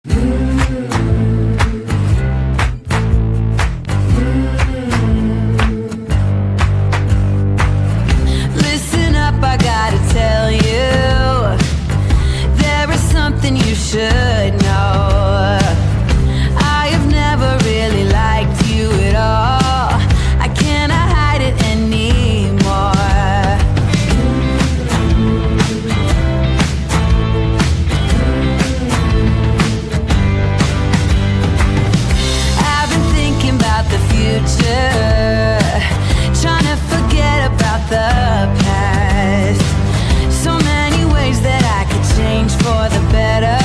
Listen up, I gotta tell you, there is something you should know. I have never really liked you at all. I cannot hide it anymore. I've been thinking about the future, trying to forget about the past. So many ways that I could change for the better,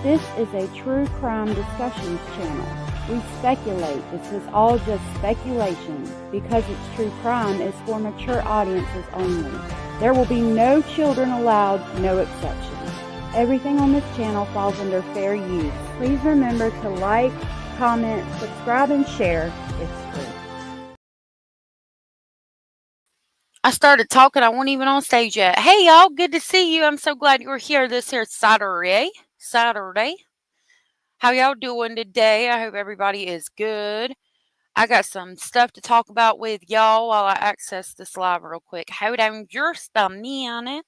This is a true crime discussions channel. We speculate. This is all just speculation. Because it's true crime, it's for mature audiences only. There will be no children allowed, no exceptions. Everything on this channel falls under fair use. Please remember to like, comment, subscribe, and share. It's free. I started talking. I wasn't even on stage yet. Hey, y'all. Good to see you. I'm so glad you're here this here Saturday. How y'all doing today? I hope everybody is good. I got some stuff to talk about with y'all while I access this live real quick. Hold on just a minute.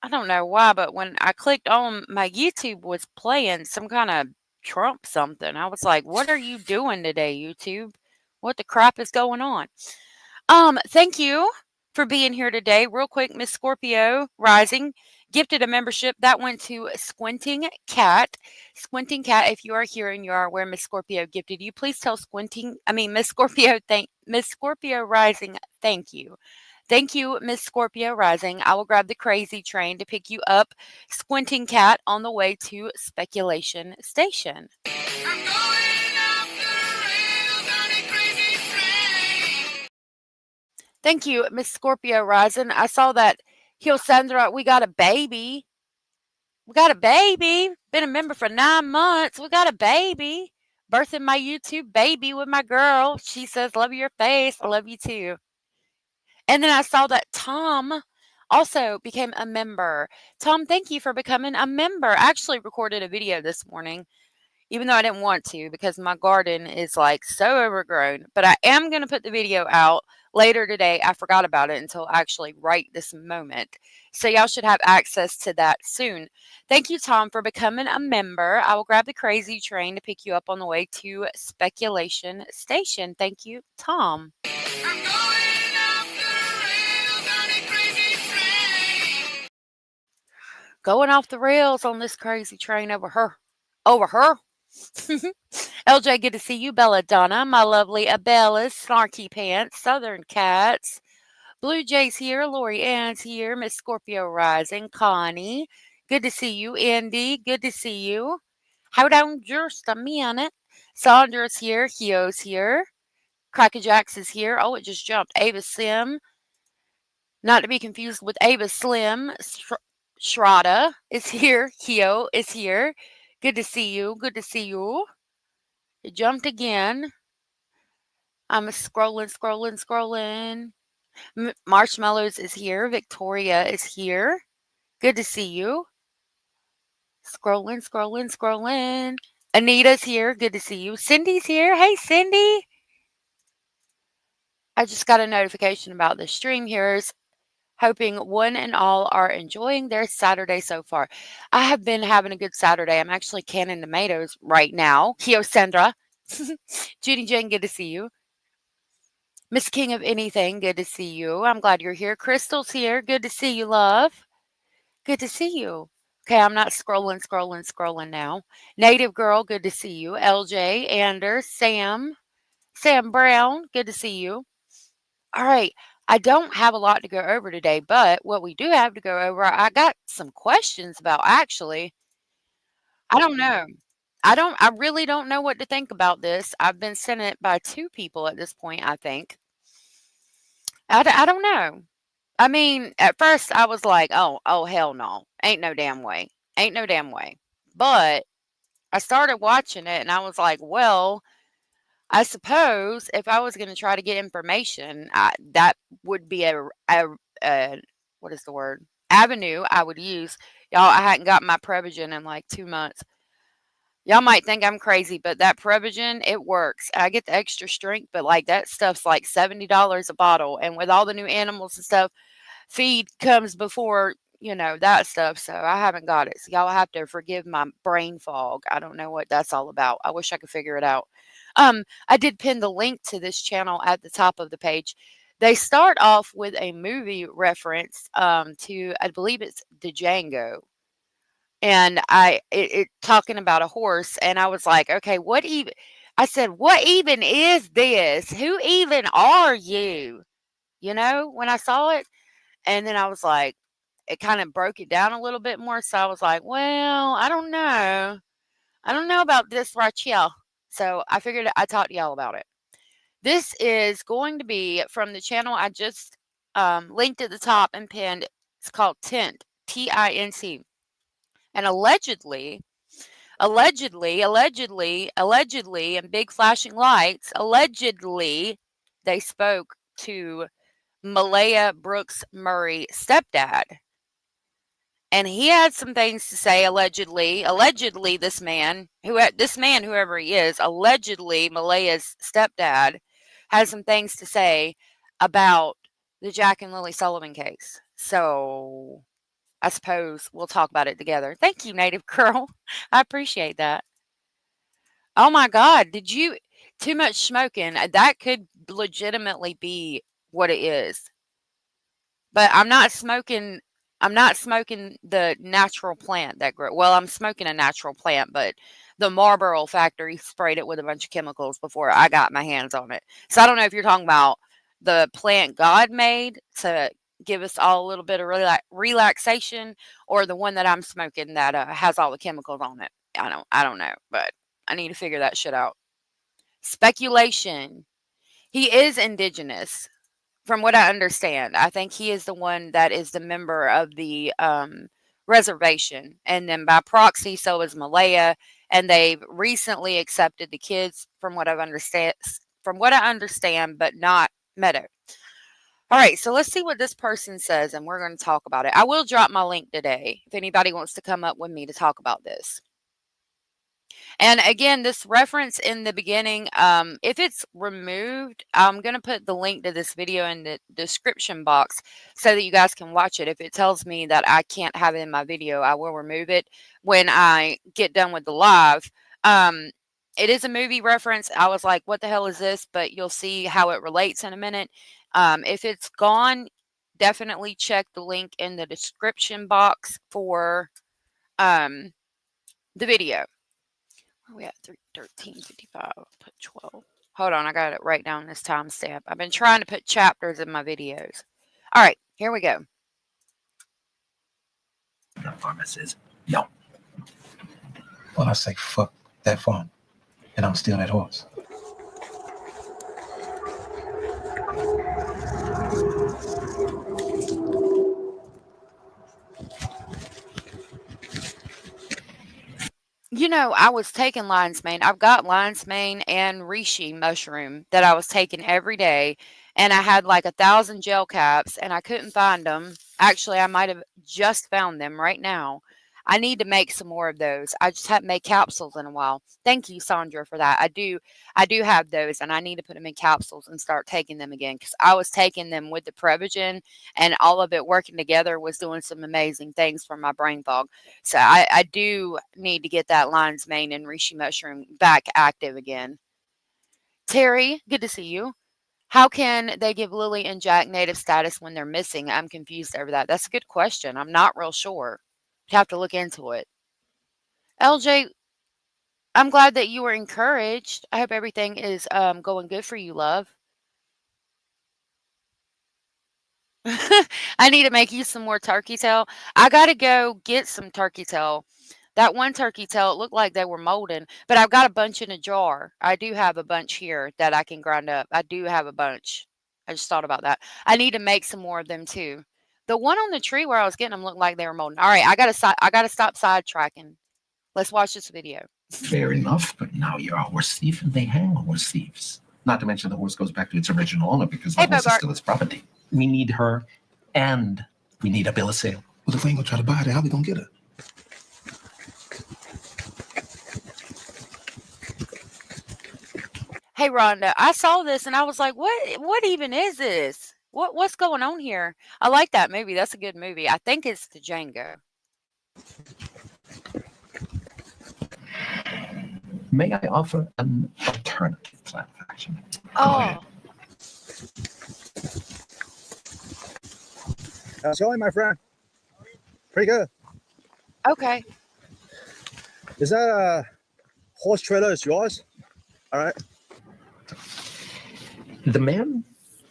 I don't know why, but when I clicked on, my YouTube was playing some kind of Trump something. I was like, what are you doing today, YouTube? What the crap is going on? Thank you for being here today. Real quick, Miss Scorpio Rising gifted a membership that went to Squinting Cat. Squinting Cat, if you are here and you are aware Miss Scorpio gifted you, please tell Miss Scorpio Miss Scorpio Rising, thank you. Thank you, Miss Scorpio Rising. I will grab the crazy train to pick you up, Squinting Cat, on the way to Speculation Station. I'm going off the rails on a crazy train. Thank you, Miss Scorpio Rising. I saw that Sandra, we got a baby. We got a baby. Been a member for 9 months. We got a baby. Birthing my YouTube baby with my girl. She says, love your face. I love you too. And then I saw that Tom also became a member. Tom, thank you for becoming a member. I actually recorded a video this morning, even though I didn't want to because my garden is like so overgrown. But I am going to put the video out later today. I forgot about it until actually right this moment. So y'all should have access to that soon. Thank you, Tom, for becoming a member. I will grab the crazy train to pick you up on the way to Speculation Station. Thank you, Tom. I'm going off the rails on a crazy train. Going off the rails on this crazy train over her. Over her. LJ, good to see you. Belladonna, my lovely Abellas, Snarky Pants, Southern Cats, Blue Jays here, Lori Ann's here, Miss Scorpio Rising, Connie, good to see you. Andy, good to see you. Hold on just a minute. Sandra's here, Hio's here, Crackerjacks is here. Oh, it just jumped. Ava Sim, not to be confused with Ava Slim. Shraddha is here. Hio is here. Good to see you. Good to see you. It jumped again. I'm scrolling. Marshmallows is here. Victoria is here. Good to see you. Scrolling. Anita's here. Good to see you. Cindy's here. Hey, Cindy. I just got a notification about the stream here. Hoping one and all are enjoying their Saturday so far. I have been having a good Saturday. I'm actually canning tomatoes right now. Sandra. Judy Jane, good to see you. Miss King of Anything, good to see you. I'm glad you're here. Crystal's here. Good to see you, love. Good to see you. Okay, I'm not scrolling now. Native Girl, good to see you. LJ, Anders, Sam Brown, good to see you. All right, I don't have a lot to go over today, but what we do have to go over, I got some questions about actually. I don't know. I really don't know what to think about this. I've been sent it by 2 people at this point, I think. I don't know. I mean, at first I was like, oh, hell no. Ain't no damn way. Ain't no damn way. But I started watching it and I was like, well, I suppose if I was going to try to get information, that would be a what is the word? Avenue I would use. Y'all, I hadn't got my Prevagen in like 2 months. Y'all might think I'm crazy, but that Prevagen, it works. I get the extra strength, but like that stuff's like $70 a bottle. And with all the new animals and stuff, feed comes before, that stuff. So I haven't got it. So y'all have to forgive my brain fog. I don't know what that's all about. I wish I could figure it out. I did pin the link to this channel at the top of the page. They start off with a movie reference to, I believe it's Django. And it talking about a horse, and I was like, okay, I said, what even is this? Who even are you? When I saw it, and then I was like, it kind of broke it down a little bit more. So I was like, well, I don't know. I don't know about this right here. So I figured I'd talk to y'all about it. This is going to be from the channel I just linked at the top and pinned. It's called TINT, TINT. And allegedly, and big flashing lights, allegedly, they spoke to Malehya Brooks Murray stepdad. And he had some things to say, allegedly, this man, whoever he is, allegedly Malehya's stepdad, has some things to say about the Jack and Lilly Sullivan case. So I suppose we'll talk about it together. Thank you, Native Girl. I appreciate that. Oh my God, too much smoking? That could legitimately be what it is. But I'm not smoking the natural plant that grows. Well, I'm smoking a natural plant, but the Marlboro factory sprayed it with a bunch of chemicals before I got my hands on it. So I don't know if you're talking about the plant God made to give us all a little bit of relaxation, or the one that I'm smoking that has all the chemicals on it. I don't know, but I need to figure that shit out. Speculation. He is indigenous. From what I understand, I think he is the one that is the member of the reservation. And then by proxy, so is Malehya. And they've recently accepted the kids, from what I understand, but not Meadow. All right, so let's see what this person says, and we're going to talk about it. I will drop my link today if anybody wants to come up with me to talk about this. And again, this reference in the beginning, if it's removed, I'm going to put the link to this video in the description box so that you guys can watch it. If it tells me that I can't have it in my video, I will remove it when I get done with the live. It is a movie reference. I was like, what the hell is this? But you'll see how it relates in a minute. If it's gone, definitely check the link in the description box for the video. We at 13:55. Put 12. Hold on, I got it right down this timestamp. I've been trying to put chapters in my videos. All right, here we go. The farmer says no. Well, I say fuck that farm, and I'm still that horse. You know, I was taking lion's mane. I've got lion's mane and reishi mushroom that I was taking every day. And I had like 1,000 gel caps and I couldn't find them. Actually, I might have just found them right now. I need to make some more of those. I just haven't made capsules in a while. Thank you, Sandra, for that. I do have those, and I need to put them in capsules and start taking them again, because I was taking them with the Prevagen, and all of it working together was doing some amazing things for my brain fog. So I do need to get that lion's mane and reishi mushroom back active again. Terry, good to see you. How can they give Lily and Jack native status when they're missing? I'm confused over that. That's a good question. I'm not real sure. Have to look into it. LJ, I'm glad that you were encouraged. I hope everything is going good for you, love. I need to make you some more turkey tail. I gotta go get some turkey tail. That one turkey tail, it looked like they were molding, but I've got a bunch in a jar. I do have a bunch here that I can grind up. I do have a bunch. I just thought about that. I need to make some more of them too. The one on the tree where I was getting them looked like they were molding. All right, I gotta stop sidetracking. Let's watch this video. Fair enough, but now you're a horse thief and they hang horse thieves. Not to mention the horse goes back to its original owner because the horse is still its property. We need her, and we need a bill of sale. Well, if we ain't gonna try to buy her, how we gonna get her? Hey, Rhonda, I saw this and I was like, what even is this? What's going on here? I like that movie. That's a good movie. I think it's the Django. May I offer an alternative plan of action? Oh. How's it going, my friend? Pretty good. Okay. Is that horse trailer is yours? All right. The man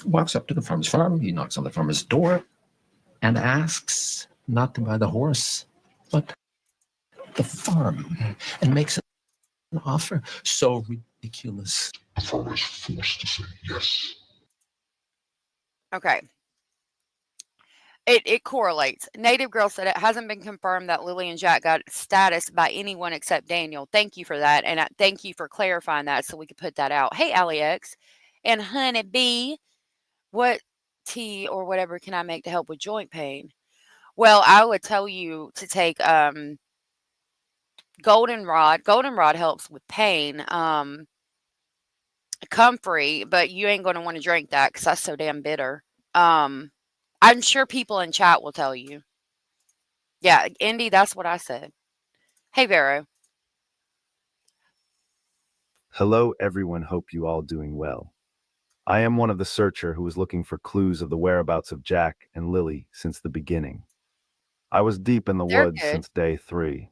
walks up to the farmer's farm. He knocks on the farmer's door and asks not to buy the horse, but the farm, and makes an offer so ridiculous. The farmer is forced to say yes. Okay. It correlates. Native Girl said it hasn't been confirmed that Lily and Jack got status by anyone except Daniel. Thank you for that. And thank you for clarifying that so we could put that out. Hey, Alex and Honey B, what tea or whatever can I make to help with joint pain? Well, I would tell you to take goldenrod. Goldenrod helps with pain. Comfrey, but you ain't going to want to drink that because that's so damn bitter. I'm sure people in chat will tell you. Yeah, Indy, that's what I said. Hey, Vero. Hello, everyone. Hope you all doing well. I am one of the searcher who was looking for clues of the whereabouts of Jack and Lily since the beginning. I was deep in the They're woods good. since day 3.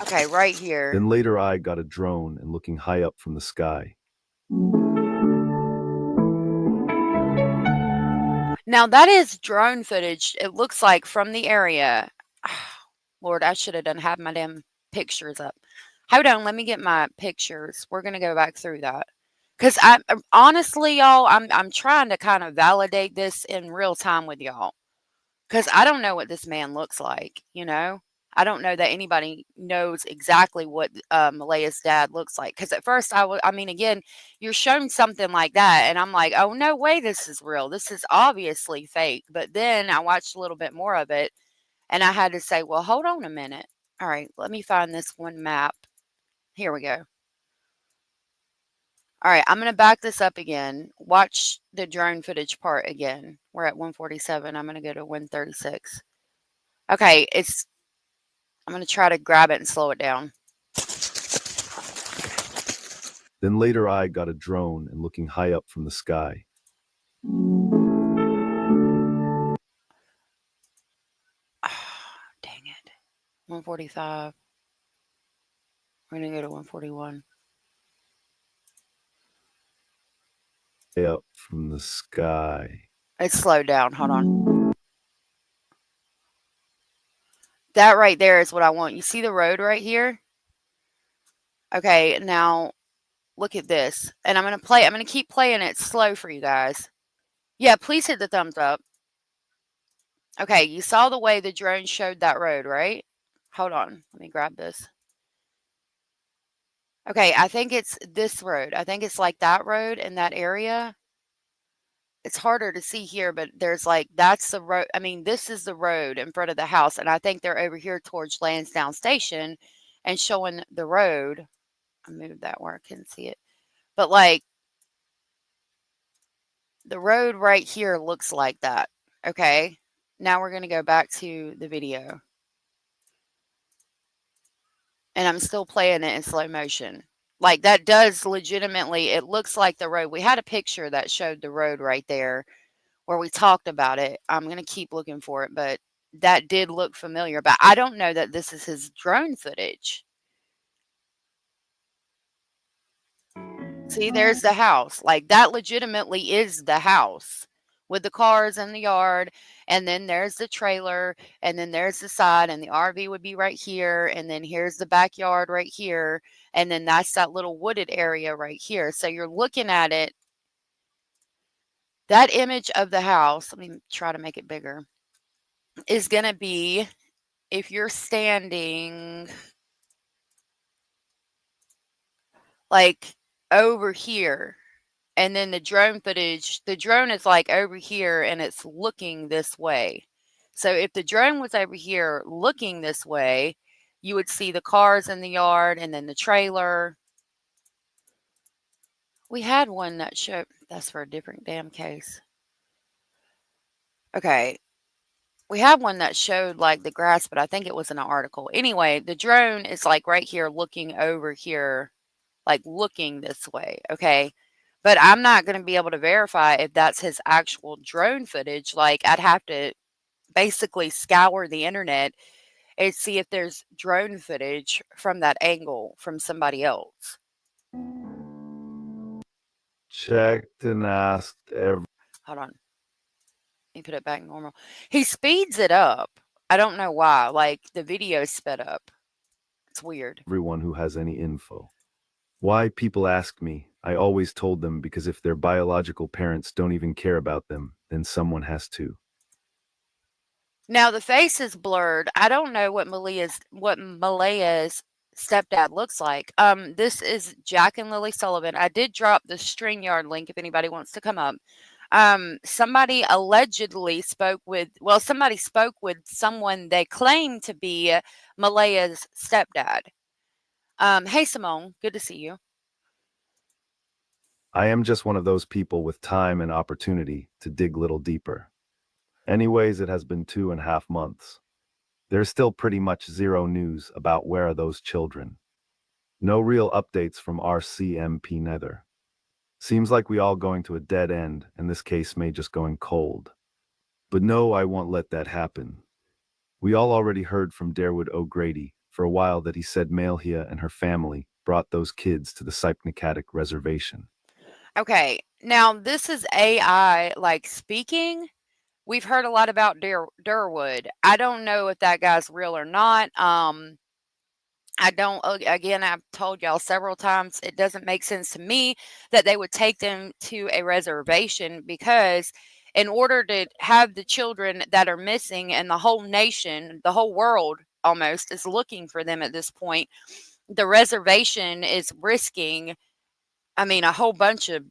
Okay, right here. Then later I got a drone and looking high up from the sky. Now, that is drone footage, it looks like, from the area. Lord, I should have had my damn pictures up. Hold on, let me get my pictures. We're going to go back through that. Because honestly, y'all, I'm trying to kind of validate this in real time with y'all. Because I don't know what this man looks like, you know? I don't know that anybody knows exactly what Malehya's dad looks like. Because at first, I mean, again, you're shown something like that, and I'm like, oh, no way this is real. This is obviously fake. But then I watched a little bit more of it, and I had to say, well, hold on a minute. All right, let me find this one map. Here we go. All right, I'm going to back this up again. Watch the drone footage part again. We're at 147. I'm going to go to 136. Okay, I'm going to try to grab it and slow it down. Then later I got a drone and looking high up from the sky. Dang it. 145. We're going to go to 141. High up from the sky. It's slowed down. Hold on. That right there is what I want. You see the road right here? Okay, now look at this. And I'm going to keep playing it slow for you guys. Yeah, please hit the thumbs up. Okay, you saw the way the drone showed that road, right? Hold on. Let me grab this. Okay, I think it's this road. I think it's like that road in that area. It's harder to see here, but there's like, that's the road. I mean, this is the road in front of the house. And I think they're over here towards Lansdowne Station and showing the road. I moved that where I couldn't see it. But like, the road right here looks like that. Okay. Now we're going to go back to the video. And I'm still playing it in slow motion. Like, that does legitimately, it looks like the road. We had a picture that showed the road right there where we talked about it. I'm going to keep looking for it, but that did look familiar. But I don't know that this is his drone footage. See, there's the house. Like, that legitimately is the house with the cars in the yard. And then there's the trailer. And then there's the side. And the RV would be right here. And then here's the backyard right here. And then that's that little wooded area right here. So you're looking at it. That image of the house, let me try to make it bigger, is going to be, if you're standing like over here, and then the drone footage, the drone is like over here and it's looking this way. So if the drone was over here looking this way, you would see the cars in the yard and then the trailer. We had one that showed, that's for a different damn case. Okay. We had one that showed like the grass, but I think it was in an article. Anyway, the drone is like right here looking over here, like looking this way. Okay. But I'm not going to be able to verify if that's his actual drone footage. Like, I'd have to basically scour the internet and see if there's drone footage from that angle from somebody else. Checked and asked every. Hold on. me put it back normal. He speeds it up. I don't know why. Like the video is sped up. It's weird. Everyone who has any info. Why people ask me, I always told them because if their biological parents don't even care about them, then someone has to. Now the face is blurred. I don't know what Malehya's stepdad looks like. This is Jack and Lilly Sullivan. I did drop the StreamYard link if anybody wants to come up. Somebody allegedly somebody spoke with someone they claim to be Malehya's stepdad. Hey Simone, good to see you. I am just one of those people with time and opportunity to dig little deeper. Anyways, it has been 2.5 months. There's still pretty much zero news about where are those children. No real updates from RCMP neither. Seems like we all going to a dead end, and this case may just going cold. But no, I won't let that happen. We all already heard from Darewood O'Grady for a while that he said Malehya and her family brought those kids to the Sipnicattic reservation. Okay, now this is AI like speaking. We've heard a lot about Durwood. I don't know if that guy's real or not. Again, I've told y'all several times, it doesn't make sense to me that they would take them to a reservation because in order to have the children that are missing and the whole nation, the whole world almost is looking for them at this point, the reservation is risking, a whole bunch of,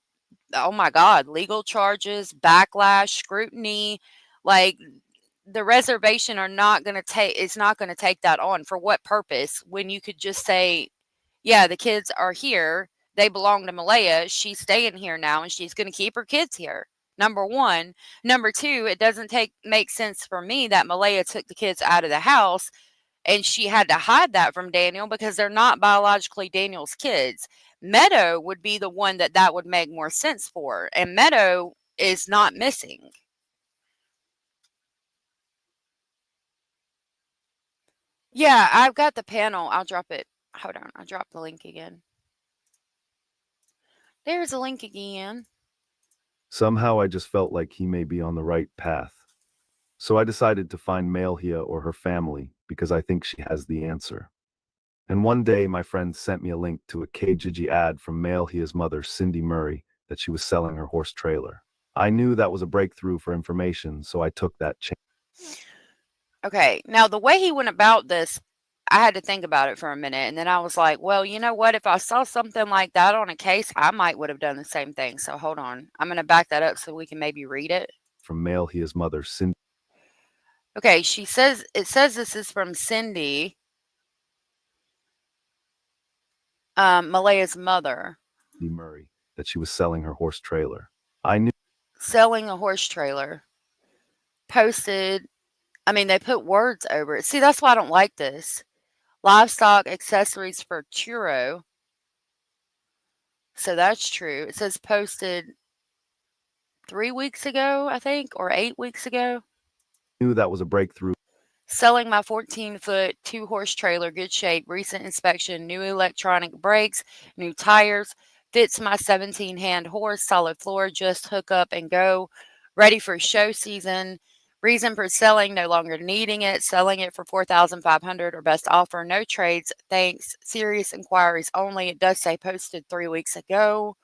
oh my God, legal charges, backlash, scrutiny. Like the reservation is not going to take that on. For what purpose? When you could just say, yeah, the kids are here. They belong to Malehya. She's staying here now and she's going to keep her kids here. Number one. Number two, it doesn't make sense for me that Malehya took the kids out of the house and she had to hide that from Daniel because they're not biologically Daniel's kids. Meadow would be the one that would make more sense for. And Meadow is not missing. Yeah, I've got the panel. I'll drop it. Hold on. I'll drop the link again. There's a link again. Somehow I just felt like he may be on the right path. So I decided to find Malehya or her family because I think she has the answer. And one day my friend sent me a link to a Kijiji ad from Malehya's mother, Cindy Murray, that she was selling her horse trailer. I knew that was a breakthrough for information, so I took that chance. Okay, now the way he went about this, I had to think about it for a minute, and then I was like, well, you know what? If I saw something like that on a case, I might would have done the same thing. So hold on. I'm going to back that up so we can maybe read it. From Malehya's mother, Cindy. Okay, it says this is from Cindy, Malehya's mother. Murray, that she was selling her horse trailer. I knew. Selling a horse trailer. Posted. They put words over it. See, that's why I don't like this. Livestock accessories for churro. So that's true. It says posted 3 weeks ago, I think, or 8 weeks ago. Knew that was a breakthrough. Selling my 14-foot 2-horse trailer, good shape, recent inspection, new electronic brakes, new tires, fits my 17-hand horse, solid floor, just hook up and go, ready for show season. Reason for selling, no longer needing it, selling it for $4,500 or best offer, no trades, thanks, serious inquiries only. It does say posted 3 weeks ago.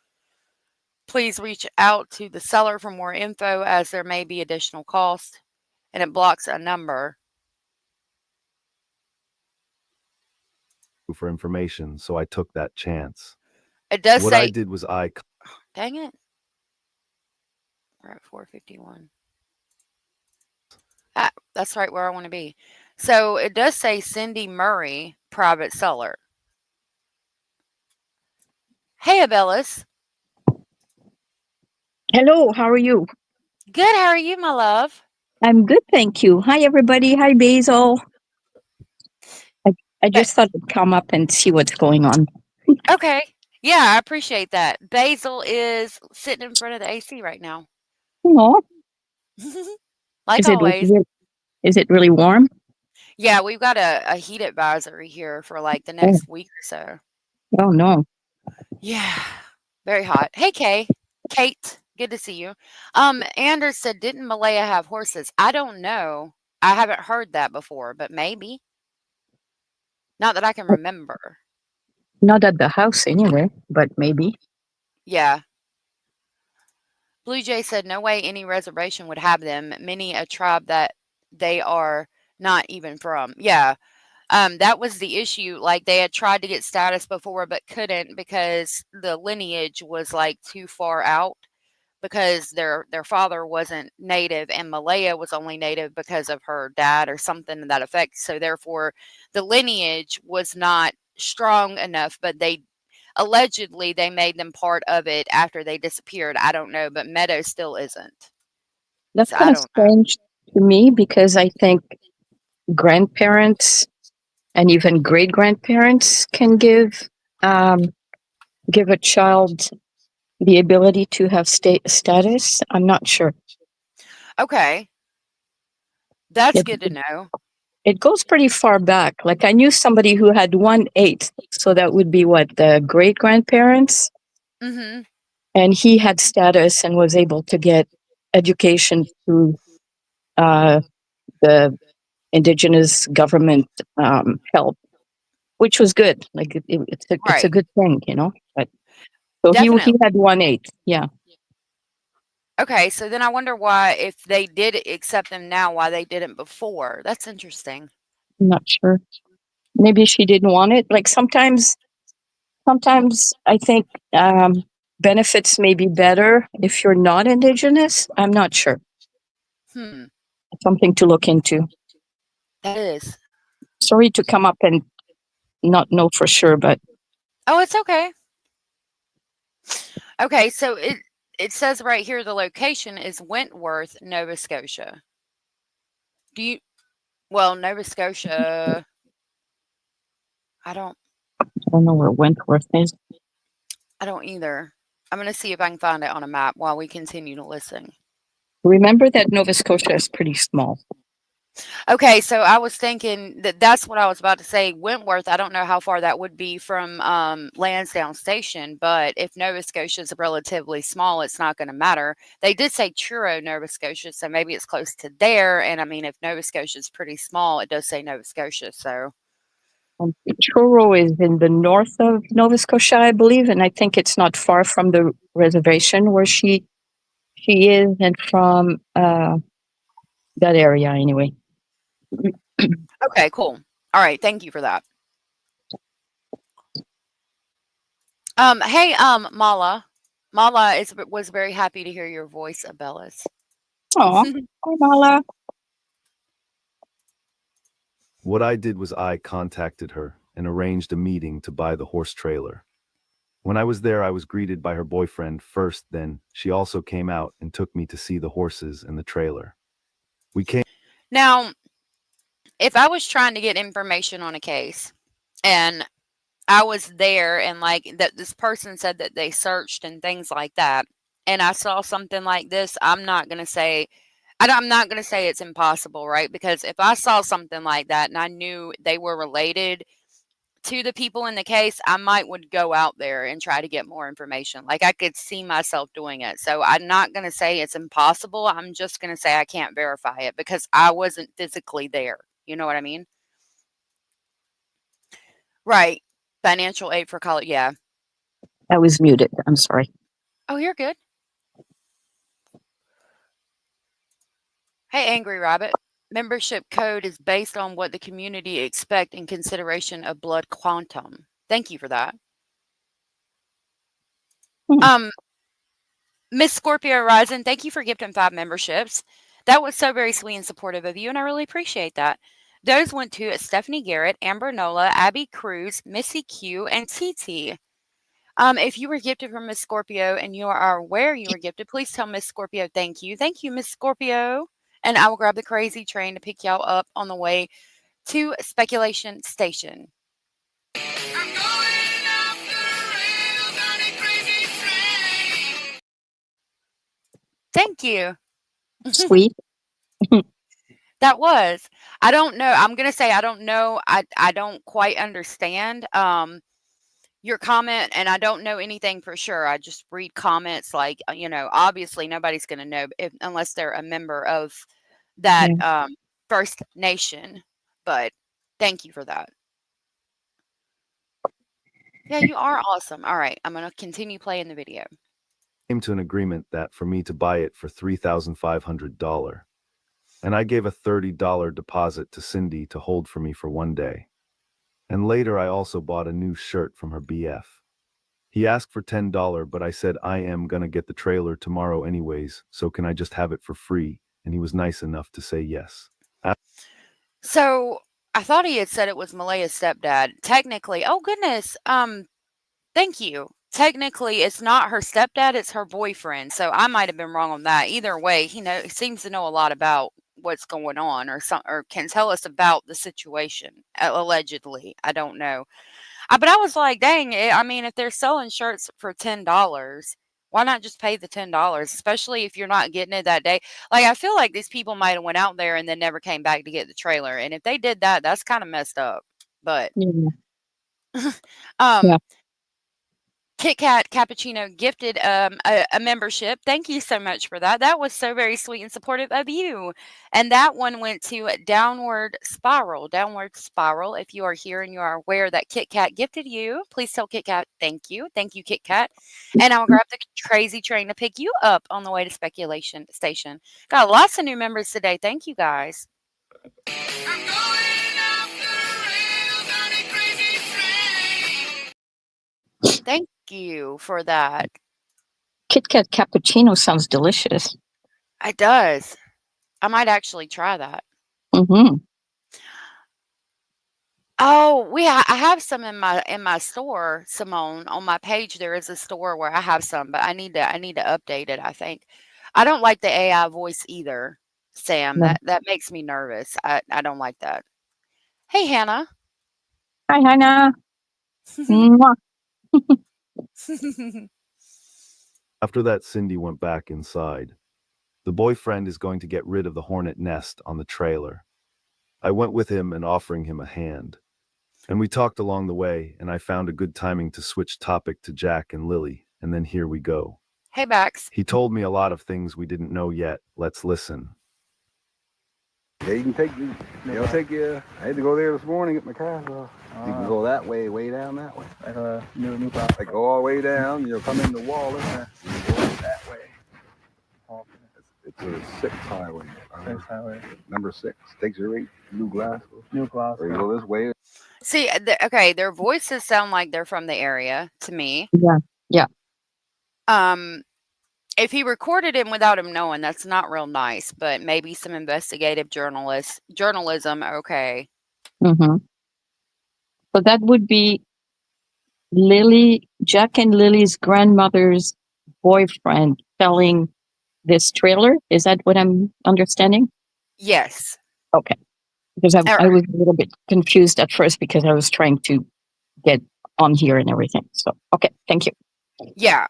Please reach out to the seller for more info as there may be additional cost, and it blocks a number. For information, so I took that chance. It does what say. I did was Dang it. We're at 451. That's right where I want to be. So it does say Cindy Murray, private seller. Hey, Abellis. Hello, how are you? Good. How are you, my love? I'm good, thank you. Hi, everybody. Hi, Basil. I just thought I'd come up and see what's going on. Okay. Yeah, I appreciate that. Basil is sitting in front of the AC right now. Oh, Like always. Is it really warm? Yeah, we've got a heat advisory here for like the next week or so. Oh, no. Yeah, very hot. Hey, Kate. Good to see you. Anders said, didn't Malehya have horses? I don't know. I haven't heard that before, but maybe. Not that I can remember. Not at the house anyway, but maybe. Yeah. Blue Jay said, no way any reservation would have them. Many a tribe that they are not even from. Yeah. That was the issue. Like they had tried to get status before, but couldn't because the lineage was like too far out because their father wasn't native and Malehya was only native because of her dad or something to that effect. So therefore the lineage was not strong enough, but they allegedly they made them part of it after they disappeared. I don't know, but Meadow still isn't. That's So I kind of don't know. strange to me because I think grandparents and even great grandparents can give a child the ability to have status. I'm not sure. Okay. That's It, good to know. it goes pretty far back. Like I knew somebody who had 1/8, so that would be what, the great grandparents, Mm-hmm. and he had status and was able to get education through the indigenous government help, which was good. Like it's a Right. good thing, you know. But so he Definitely. had 1/8. Yeah, Okay, so then I wonder why, if they did accept them now, why they didn't before. That's interesting. I'm not sure. Maybe she didn't want it. Like sometimes I think benefits may be better if you're not indigenous. I'm not sure. Something to look into. That is. Sorry to come up and not know for sure, but Oh, it's okay. Okay, so it says right here the location is Wentworth, Nova Scotia. Nova Scotia, I don't know where Wentworth is. I don't either. I'm going to see if I can find it on a map while we continue to listen. Remember that Nova Scotia is pretty small. Okay, so I was thinking that's what I was about to say. Wentworth, I don't know how far that would be from Lansdowne Station, but if Nova Scotia is relatively small, it's not going to matter. They did say Truro, Nova Scotia, so maybe it's close to there. And I mean, if Nova Scotia is pretty small, it does say Nova Scotia. So Truro is in the north of Nova Scotia, I believe, and I think it's not far from the reservation where she is, and from that area anyway. okay, cool. All right, thank you for that. Hey, Mala. Mala was very happy to hear your voice, Abellis. Oh, hi, Mala. What I did was I contacted her and arranged a meeting to buy the horse trailer. When I was there, I was greeted by her boyfriend first, then she also came out and took me to see the horses and the trailer. We came. Now, if I was trying to get information on a case and I was there and like that this person said that they searched and things like that, and I saw something like this, I'm not going to say it's impossible, right? Because if I saw something like that and I knew they were related to the people in the case, I would go out there and try to get more information. Like I could see myself doing it. So I'm not going to say it's impossible. I'm just going to say I can't verify it because I wasn't physically there. You know what I mean? Right. Financial aid for college. Yeah. I was muted. I'm sorry. Oh, you're good. Hey, Angry Rabbit. Membership code is based on what the community expect in consideration of blood quantum. Thank you for that. Miss Scorpio Rising, thank you for gifting 5 memberships. That was so very sweet and supportive of you, and I really appreciate that. Those went to Stephanie Garrett, Amber Nola, Abby Cruz, Missy Q, and TT. If you were gifted from Miss Scorpio and you are aware you were gifted, please tell Miss Scorpio thank you. Thank you, Miss Scorpio. And I will grab the crazy train to pick y'all up on the way to Speculation Station. Thank you. Sweet. That was. I don't know. I'm going to say I don't know. I don't quite understand. your comment, and I don't know anything for sure. I just read comments like, obviously nobody's going to know unless they're a member of that First Nation. But thank you for that. Yeah, you are awesome. All right, I'm going to continue playing the video. Came to an agreement that for me to buy it for $3,500. And I gave a $30 deposit to Cindy to hold for me for one day. And later I also bought a new shirt from her BF. He asked for $10, but I said I am gonna get the trailer tomorrow anyways, so can I just have it for free? And he was nice enough to say yes. So I thought he had said it was Malehya's stepdad. Technically, oh goodness, thank you. Technically, it's not her stepdad; it's her boyfriend. So I might have been wrong on that. Either way, he seems to know a lot about what's going on, or can tell us about the situation. Allegedly, I don't know. But I was like, dang! I mean, if they're selling shirts for $10. Why not just pay the $10, especially if you're not getting it that day? Like, I feel like these people might have went out there and then never came back to get the trailer. And if they did that, that's kind of messed up. But Yeah. Kit Kat Cappuccino gifted a membership. Thank you so much for that. That was so very sweet and supportive of you. And that one went to Downward Spiral. Downward Spiral. If you are here and you are aware that Kit Kat gifted you, please tell Kit Kat thank you. Thank you, Kit Kat. And I'll grab the crazy train to pick you up on the way to Speculation Station. Got lots of new members today. Thank you, guys. Thank you for that. Kit Kat cappuccino sounds delicious. It does. I might actually try that. Mm-hmm. Oh, I have some in my store, Simone. On my page, there is a store where I have some, but I need to update it. I think I don't like the AI voice either, Sam. No. That makes me nervous. I don't like that. Hey, Hannah. Hi, Hannah. Mwah. After that, Cindy went back inside. The boyfriend is going to get rid of the hornet nest on the trailer. I went with him and offering him a hand. And we talked along the way, and I found a good timing to switch topic to Jack and Lilly, and then here we go. Hey, Bax. He told me a lot of things we didn't know yet. Let's listen. They can take you. They'll take you. I had to go there this morning get my car. So you can go that way, way down that way. Like new car. Like go all the way down. You'll come into Wallace. You go that way. It's a 6 highway. 6 highway. Number 6 takes you right New Glasgow. New Glasgow. Or you go this way. See, okay, their voices sound like they're from the area to me. Yeah. If he recorded him without him knowing, that's not real nice, but maybe some investigative journalism, okay. Mm-hmm. So that would be Jack and Lily's grandmother's boyfriend selling this trailer. Is that what I'm understanding? Yes. Okay. Because I was a little bit confused at first because I was trying to get on here and everything. So, okay. Thank you. Yeah.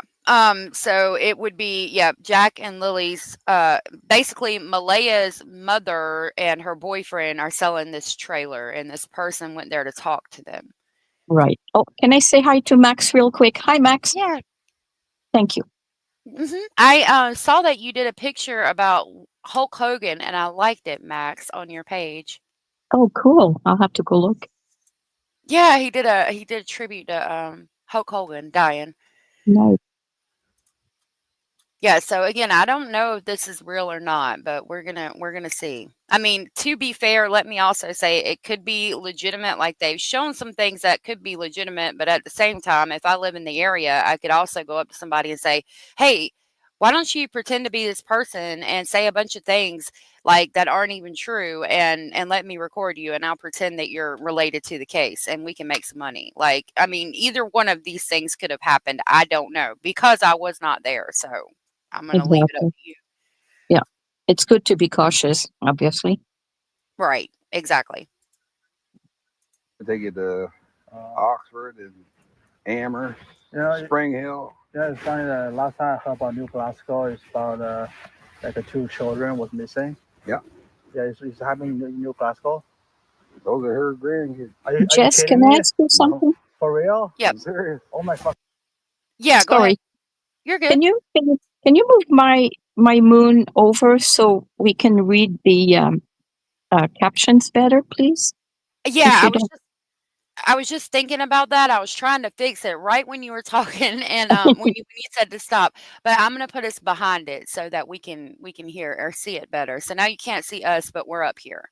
So it would be, Jack and Lily's, basically Malehya's mother and her boyfriend are selling this trailer, and this person went there to talk to them. Right. Oh, can I say hi to Max real quick? Hi, Max. Yeah. Thank you. Mm-hmm. I saw that you did a picture about Hulk Hogan, and I liked it, Max, on your page. Oh, cool. I'll have to go look. Yeah, he did a tribute to Hulk Hogan dying. Nice. Yeah, so again, I don't know if this is real or not, but we're gonna see. I mean, to be fair, let me also say it could be legitimate. Like they've shown some things that could be legitimate, but at the same time, if I live in the area, I could also go up to somebody and say, "Hey, why don't you pretend to be this person and say a bunch of things like that aren't even true, and let me record you, and I'll pretend that you're related to the case, and we can make some money." Like, I mean, either one of these things could have happened. I don't know because I was not there, so. I'm going to leave it up to you. Yeah. It's good to be cautious, obviously. Right. Exactly. They get to Oxford and Amherst, Spring Hill. Yeah, it's funny. The last time I heard about New Glasgow is about like 2 children was missing. Yeah. Yeah, it's happening in New Glasgow. Those are her grandkids. Jess, can I ask you something? For real? Yep. I'm serious. Oh my fuck. Yeah, go ahead. Sorry. You're good. Can you move my moon over so we can read the captions better, please? Yeah, If you don't. I was just thinking about that. I was trying to fix it right when you were talking and when you said to stop. But I'm gonna put us behind it so that we can hear or see it better. So now you can't see us, but we're up here.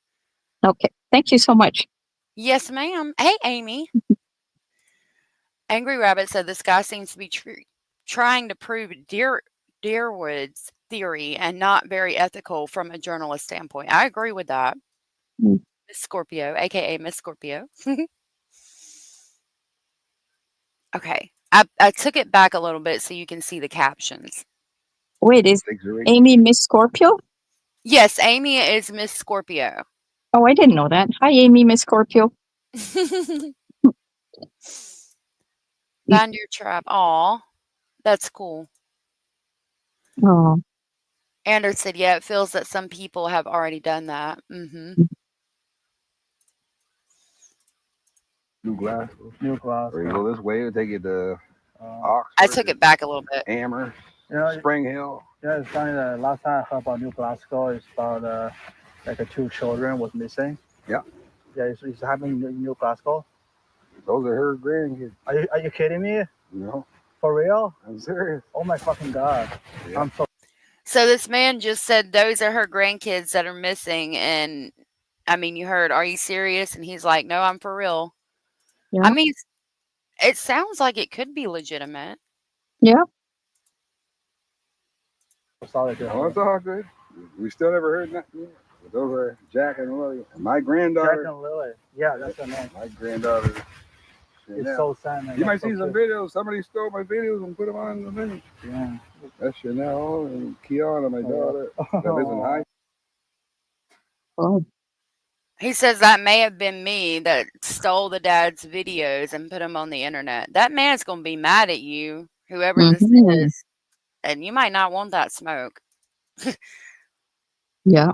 Okay. Thank you so much. Yes, ma'am. Hey, Amy. Angry Rabbit said this guy seems to be trying to prove Deerwood's theory and not very ethical from a journalist standpoint. I agree with that. Mm. Miss Scorpio, aka Miss Scorpio. Okay. I took it back a little bit so you can see the captions. Wait, is THREAT. Amy Miss Scorpio? Yes, Amy is Miss Scorpio. Oh, I didn't know that. Hi, Amy Miss Scorpio. Find your tribe. Aw, that's cool. Oh. Anders said, yeah, it feels that some people have already done that. Mm-hmm. New Glasgow. New Glasgow. Or you go this way, it'll take you to Oxford. I took it back a little bit. Amherst. You know, Spring Hill. yeah, it's funny that last time I heard about New Glasgow is about like two children was missing. Yeah. Yeah, it's happening in New Glasgow. Those are her grandkids. Are you kidding me? No, For real? I'm serious. Oh my fucking god. Yeah. I'm so So this man just said those are her grandkids that are missing. And I mean, you heard, are you serious? And he's like, no, I'm for real. Yeah. I mean, it sounds like it could be legitimate. Yeah. sorry. Oh, it's all good. We still never heard nothing yet. But those are Jack and Lilly. And my granddaughter. Jack and Lilly. Yeah, that's her name. My granddaughter. It's so sad, man. You might That's so see some cute. videos. Somebody stole my videos and put them on the thing. Yeah. That's Chanel and Kiana, my daughter. That lives in high. Oh. He says that may have been me that stole the dad's videos and put them on the internet. That man's going to be mad at you, whoever this is. And you might not want that smoke. Yeah.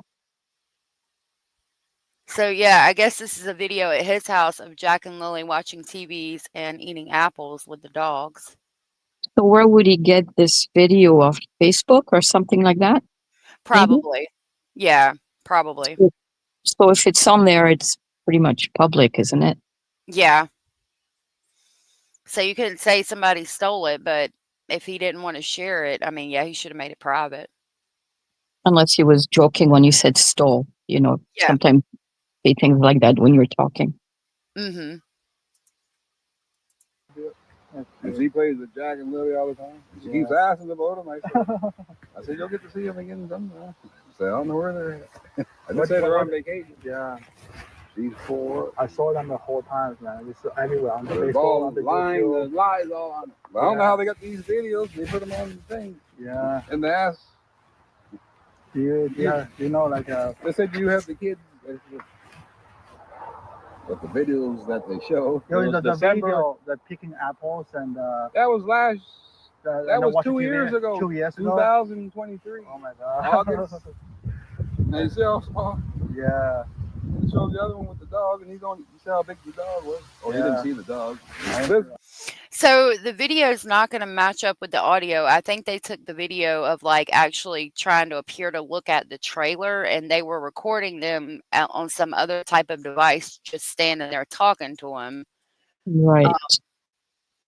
So, yeah, I guess this is a video at his house of Jack and Lilly watching TVs and eating apples with the dogs. So where would he get this video? Off Facebook or something like that? Probably. Maybe? Yeah, probably. So if it's on there, it's pretty much public, isn't it? Yeah. So you couldn't say somebody stole it, but if he didn't want to share it, I mean, yeah, he should have made it private. Unless he was joking when you said stole. You know, Yeah. sometimes say things like that when you're talking. Mm-hmm. And she plays with Jack and Lilly all the time. She keeps asking about him. I said, you'll get to see him again sometime. I said, I don't know where they're at. I just said they're on vacation. Yeah. She's 4. I saw them the whole time, man. It's everywhere on the There's Facebook, all on the lying, YouTube. the lies all on it. But I don't know how they got these videos. They put them on the thing. Yeah. And they asked, Do you know like they said, you have the kids. But the videos that they show, you know, the December, video, the picking apples and that was that was 2 years ago. 2 years ago. 2023. Oh my god. August. Now you see how small? Yeah. They showed the other one with the dog, and you see how big the dog was? Oh, you didn't see the dog. So the video is not going to match up with the audio. I think they took the video of like actually trying to appear to look at the trailer, and they were recording them on some other type of device, just standing there talking to him. Right.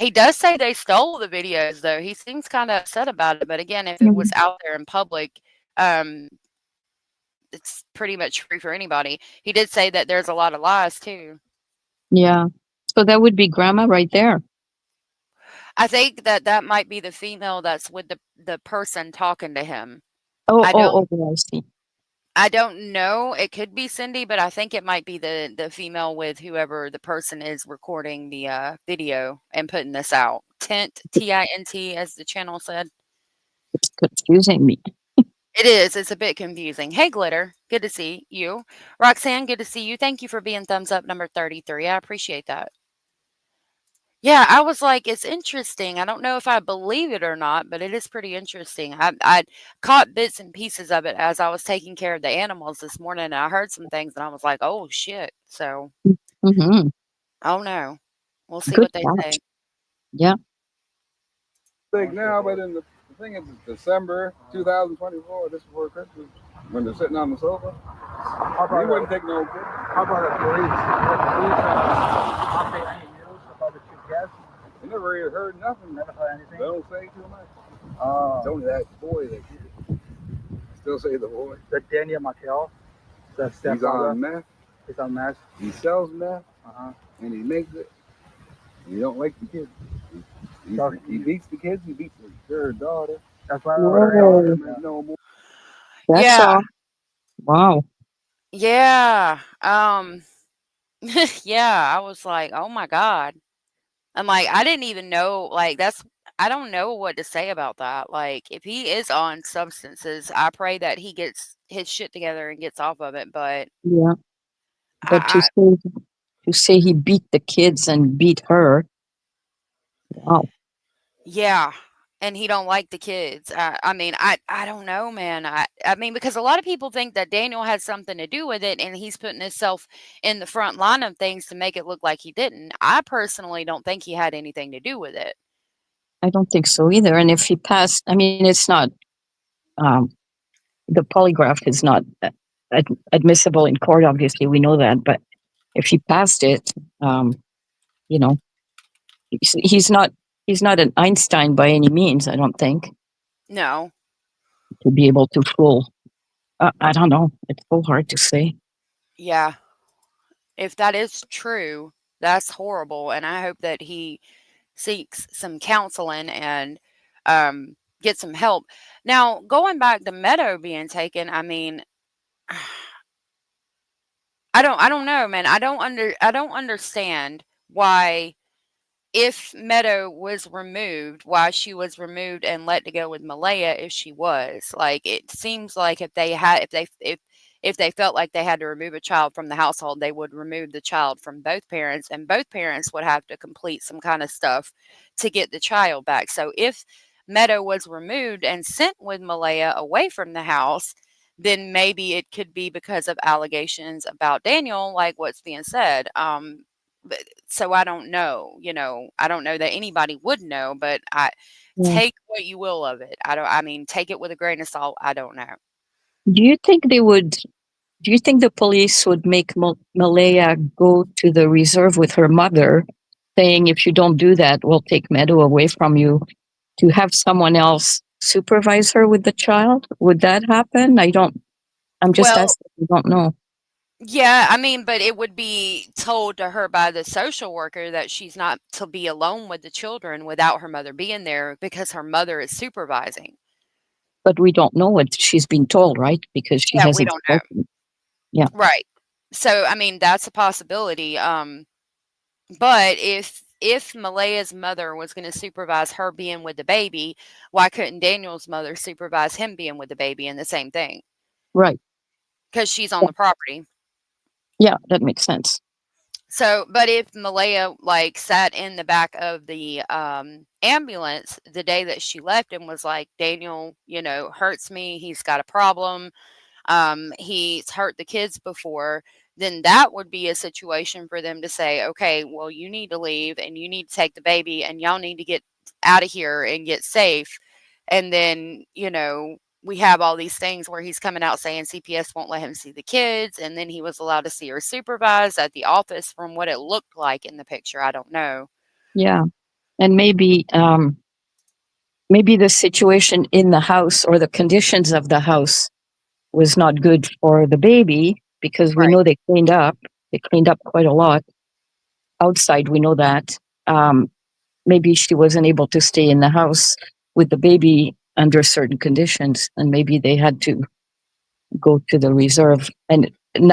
He does say they stole the videos, though. He seems kind of upset about it. But again, if it was out there in public, it's pretty much free for anybody. He did say that there's a lot of lies too. Yeah. So that would be grandma right there. I think that might be the female that's with the person talking to him. I see. I don't know. It could be Cindy, but I think it might be the female with whoever the person is recording the video and putting this out. TINT, TINT, as the channel said. It's confusing me. It is. It's a bit confusing. Hey, Glitter. Good to see you. Roxanne, good to see you. Thank you for being thumbs up number 33. I appreciate that. Yeah, I was like, it's interesting. I don't know if I believe it or not, but it is pretty interesting. I caught bits and pieces of it as I was taking care of the animals this morning, and I heard some things, and I was like, oh, shit. So, oh, no. We'll see Good what they catch. say. Yeah. Big now, but in the thing is December 2024, this before Christmas, when they're sitting on the sofa. He wouldn't take no kid. How about the police? Did the police update any news about the two deaths? I never really heard nothing. Never heard anything? They don't say too much. Oh. It's only that boy that kid. Still say the boy. The Daniel Markel, the He's stepfather. on meth. He's on meth. He sells meth, Uh-huh. and he makes it. He don't like the kids. He beats the kids. He beats their daughter. That's why. Whoa. No more. That's Yeah. all. Wow. Yeah. Yeah, I was like, "Oh my god." I'm like, I didn't even know, like, I don't know what to say about that. Like, if he is on substances, I pray that he gets his shit together and gets off of it, but Yeah. But to say he beat the kids and beat her. Wow. yeah, and he don't like the kids. I mean, I don't know, man. I mean, because a lot of people think that Daniel has something to do with it, and he's putting himself in the front line of things to make it look like he didn't. I personally don't think he had anything to do with it. I don't think so either. And if he passed, I mean, it's not, the polygraph is not admissible in court, obviously, we know that. But if he passed it, you know, he's not an Einstein by any means, I don't think, No. to be able to fool. I don't know. It's so hard to say. Yeah. If that is true, that's horrible, and I hope that he seeks some counseling and get some help. Now, going back to Meadow being taken, I mean, I don't know, man. I don't understand why, if Meadow was removed, why she was removed and let to go with Malehya if she was. Like, it seems like if they felt like they had to remove a child from the household, they would remove the child from both parents, and both parents would have to complete some kind of stuff to get the child back. So if Meadow was removed and sent with Malehya away from the house, then maybe it could be because of allegations about Daniel, like what's being said. So I don't know, I don't know that anybody would know, but Yeah. take what you will of it. I mean, take it with a grain of salt. I don't know. Do you think the police would make Malehya go to the reserve with her mother, saying, if you don't do that, we'll take Meadow away from you, to have someone else supervise her with the child? Would that happen? I'm just Well, asking. I don't know. yeah, I mean, but it would be told to her by the social worker that she's not to be alone with the children without her mother being there, because her mother is supervising. But we don't know what she's being told, right? Because she Yeah, we hasn't don't know. spoken. Yeah. Right. So, I mean, that's a possibility. But if Malehya's mother was going to supervise her being with the baby, why couldn't Daniel's mother supervise him being with the baby in the same thing? Right. Because she's on the property. Yeah, that makes sense. So, but if Malehya like sat in the back of the ambulance the day that she left and was like, Daniel, hurts me. He's got a problem. He's hurt the kids before. Then that would be a situation for them to say, okay, well, you need to leave and you need to take the baby and y'all need to get out of here and get safe. And then, we have all these things where he's coming out saying CPS won't let him see the kids. And then he was allowed to see her supervised at the office from what it looked like in the picture. I don't know. Yeah. And maybe the situation in the house or the conditions of the house was not good for the baby, because we Right. know they cleaned up. They cleaned up quite a lot. Outside, we know that. Maybe she wasn't able to stay in the house with the baby under certain conditions, and maybe they had to go to the reserve, and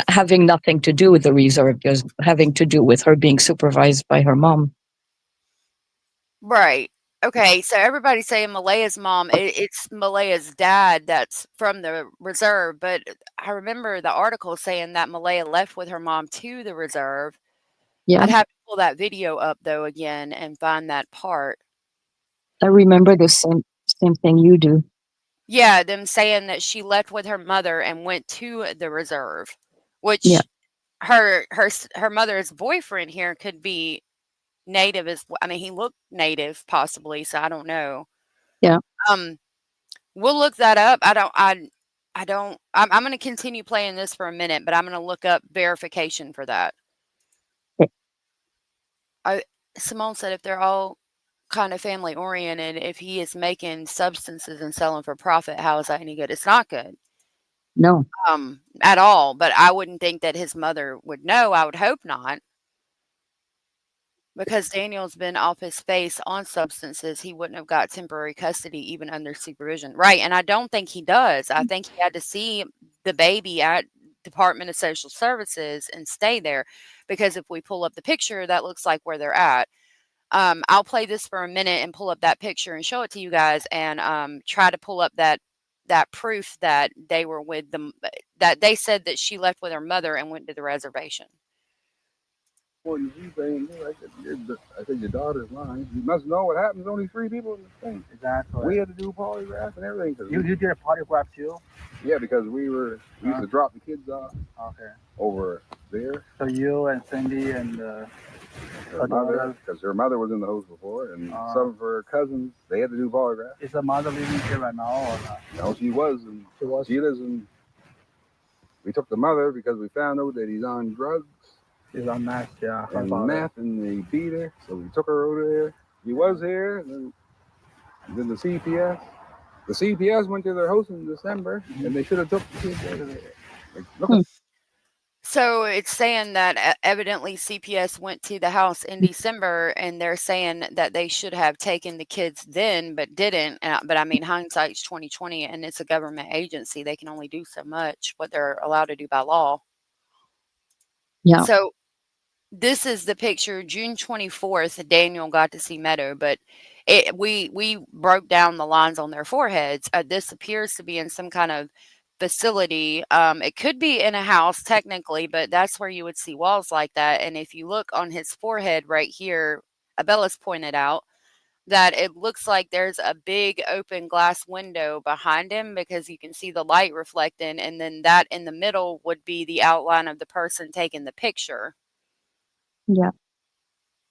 having nothing to do with the reserve, just having to do with her being supervised by her mom. Right. Okay, so everybody's saying Malehya's mom, it's Malehya's dad that's from the reserve, but I remember the article saying that Malehya left with her mom to the reserve. Yeah. I'd have to pull that video up though again and find that part. I remember the same thing you do. Yeah, them saying that she left with her mother and went to the reserve, which Yeah. her mother's boyfriend here could be native as I mean, he looked native possibly, so I don't know. Yeah. We'll look that up. I'm going to continue playing this for a minute, but I'm going to look up verification for that. Simone said if they're all kind of family oriented, if he is making substances and selling for profit, how is that any good? It's not good. No. At all. But I wouldn't think that his mother would know. I would hope not. Because Daniel's been off his face on substances, he wouldn't have got temporary custody even under supervision. Right. And I don't think he does. I think he had to see the baby at Department of Social Services and stay there. Because if we pull up the picture, that looks like where they're at. I'll play this for a minute and pull up that picture and show it to you guys and try to pull up that proof that they were with them, that they said that she left with her mother and went to the reservation. Well, you saying, I said, your daughter's lying. You must know what happens. Only 3 people in the thing. Exactly. We had to do polygraph and everything. You did a polygraph too? Yeah, because we used to drop the kids off over there. So you and Cindy and her mother, because her mother was in the house before, and some of her cousins, they had to do polygraph. Is the mother living here right now or not? No, she was. And she lives in. We took the mother because we found out that he's on drugs. He's on meth, yeah. And meth, and they beat her, so we took her over there. He was here, and then the CPS. The CPS went to their house in December, and they should have took the kids out of there. Like, look So it's saying that evidently CPS went to the house in December, and they're saying that they should have taken the kids then, but didn't. But I mean, hindsight's 2020, and it's a government agency; they can only do so much what they're allowed to do by law. Yeah. So this is the picture. June 24th, Daniel got to see Meadow, but we broke down the lines on their foreheads. This appears to be in some kind of facility. It could be in a house technically, but that's where you would see walls like that. And if you look on his forehead right here, Abella's pointed out that it looks like there's a big open glass window behind him because you can see the light reflecting, and then that in the middle would be the outline of the person taking the picture. Yeah.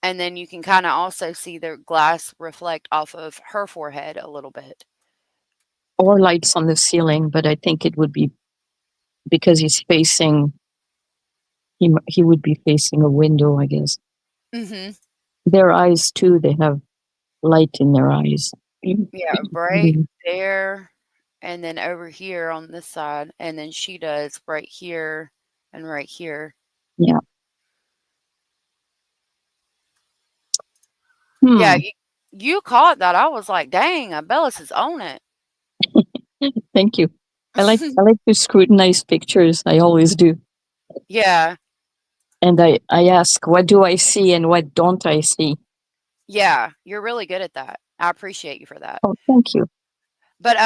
And then you can kind of also see the glass reflect off of her forehead a little bit. Or lights on the ceiling, but I think it would be because he's facing, he would be facing a window, I guess. Mm-hmm. Their eyes too, they have light in their eyes. Yeah, right there, and then over here on this side, and then she does right here and right here. Yeah. Yeah, you caught that. I was like, dang, Abellis is on it. Thank you. I like to scrutinize pictures. I always do. Yeah. And I ask, what do I see and what don't I see? Yeah, you're really good at that. I appreciate you for that. Oh, thank you. But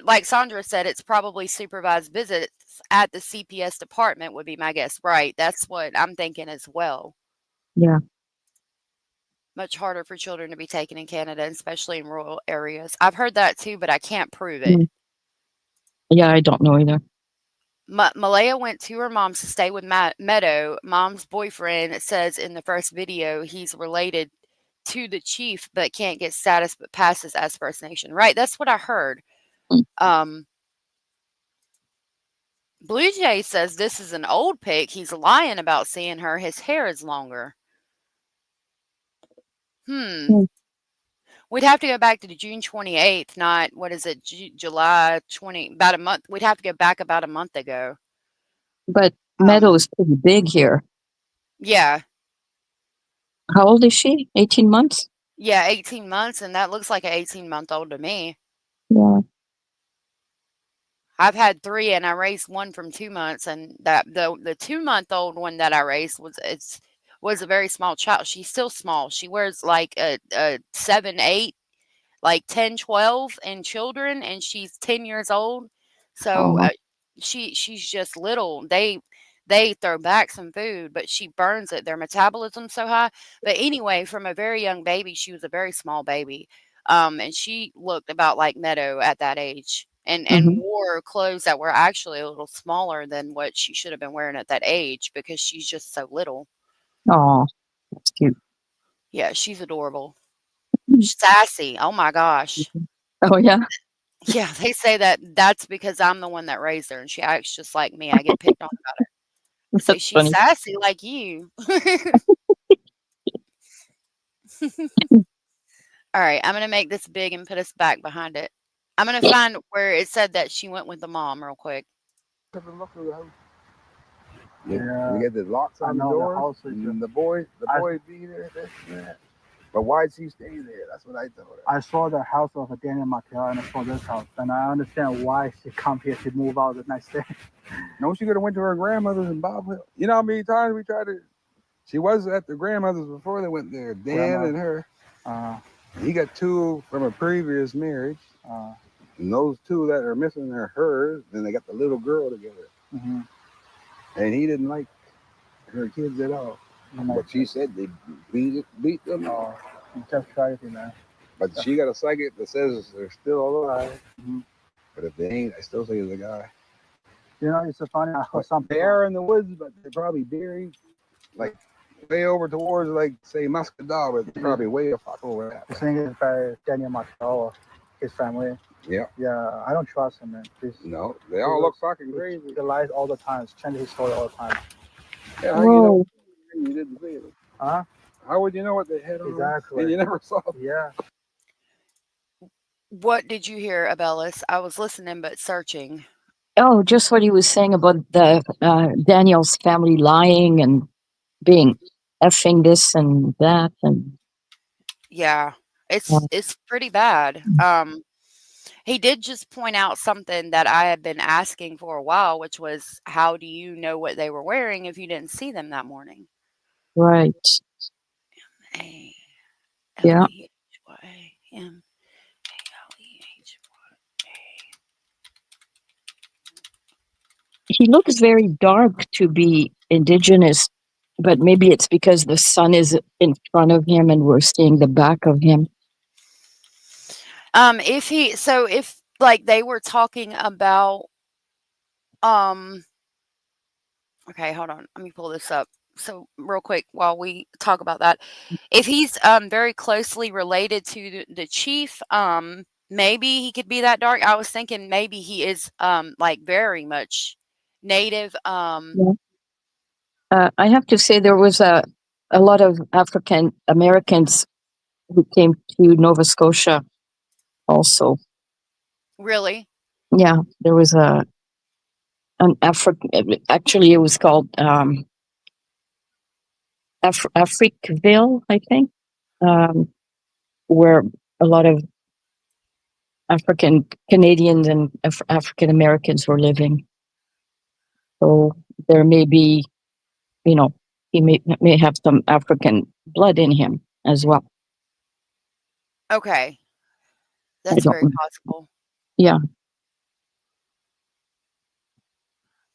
like Sandra said, it's probably supervised visits at the CPS department would be my guess. Right. That's what I'm thinking as well. Yeah. Much harder for children to be taken in Canada, especially in rural areas. I've heard that too, but I can't prove it. Yeah, I don't know either. Malehya went to her mom's to stay with Meadow. Mom's boyfriend says in the first video he's related to the chief, but can't get status, but passes as First Nation. Right, that's what I heard. Blue Jay says this is an old pic. He's lying about seeing her. His hair is longer. We'd have to go back to the June 28th, not, what is it, July 20, about a month. We'd have to go back about a month ago. But Meadow is pretty big here. Yeah. How old is she? 18 months? Yeah, 18 months, and that looks like an 18-month-old to me. Yeah. I've had 3, and I raised one from 2 months, and that the 2-month-old one that I raised was a very small child. She's still small. She wears like a 7, 8, like 10, 12 in children, and she's 10 years old. So she's just little. They throw back some food, but she burns it. Their metabolism's so high. But anyway, from a very young baby, she was a very small baby. And she looked about like Meadow at that age and wore clothes that were actually a little smaller than what she should have been wearing at that age because she's just so little. Oh, that's cute. Yeah, she's adorable. Sassy. Oh my gosh. Oh yeah. Yeah, they say that that's because I'm the one that raised her and she acts just like me. I get picked on about it. They say That's she's funny. sassy like you. All right, I'm gonna make this big and put us back behind it. I'm gonna find where it said that she went with the mom real quick. Yeah. You get the locks on the door, and the boy be there. This and that. But why'd she stay there? That's what I told her. I saw the house of Daniel Martel and I saw this house, and I understand why she come here to move out the next day. No, she could have went to her grandmother's in Bob Hill. You know how many times we tried to? She was at the grandmother's before they went there. Dan and her. He got 2 from a previous marriage. And those 2 that are missing are hers. Then they got the little girl together. Mm-hmm. And he didn't like her kids at all. But she said they beat them. Just crazy, man. But she got a psychic that says they're still alive. Mm-hmm. But if they ain't, I still say it's a guy. You know, it's so funny. I heard something. They are in the woods, but they're probably buried, like way over towards, like say Muscadal, but they're probably way the fuck over that. The thing is by Daniel Martel, his family. Yeah. Yeah, I don't trust him, man. No, they all look fucking crazy. He lies all the time. Change his story all the time. Yeah, how you know you didn't see it? Huh? How would you know what they had on? Exactly. And you never saw them. Yeah. What did you hear, Abellis? I was listening but searching. Oh, just what he was saying about the Daniel's family lying and being effing this and that, and Yeah, it's pretty bad. He did just point out something that I had been asking for a while, which was, how do you know what they were wearing if you didn't see them that morning? right. Yeah. He looks very dark to be indigenous, but maybe it's because the sun is in front of him and we're seeing the back of him. If like they were talking about, okay, hold on, let me pull this up. So real quick, while we talk about that, if he's very closely related to the chief, maybe he could be that dark. I was thinking maybe he is like very much native. I have to say there was a lot of African Americans who came to Nova Scotia also. Really? Yeah, there was an African, actually it was called Africville, I think, where a lot of African Canadians and African Americans were living. So there may be, you know, he may have some African blood in him as well. Okay. That's very possible. Yeah.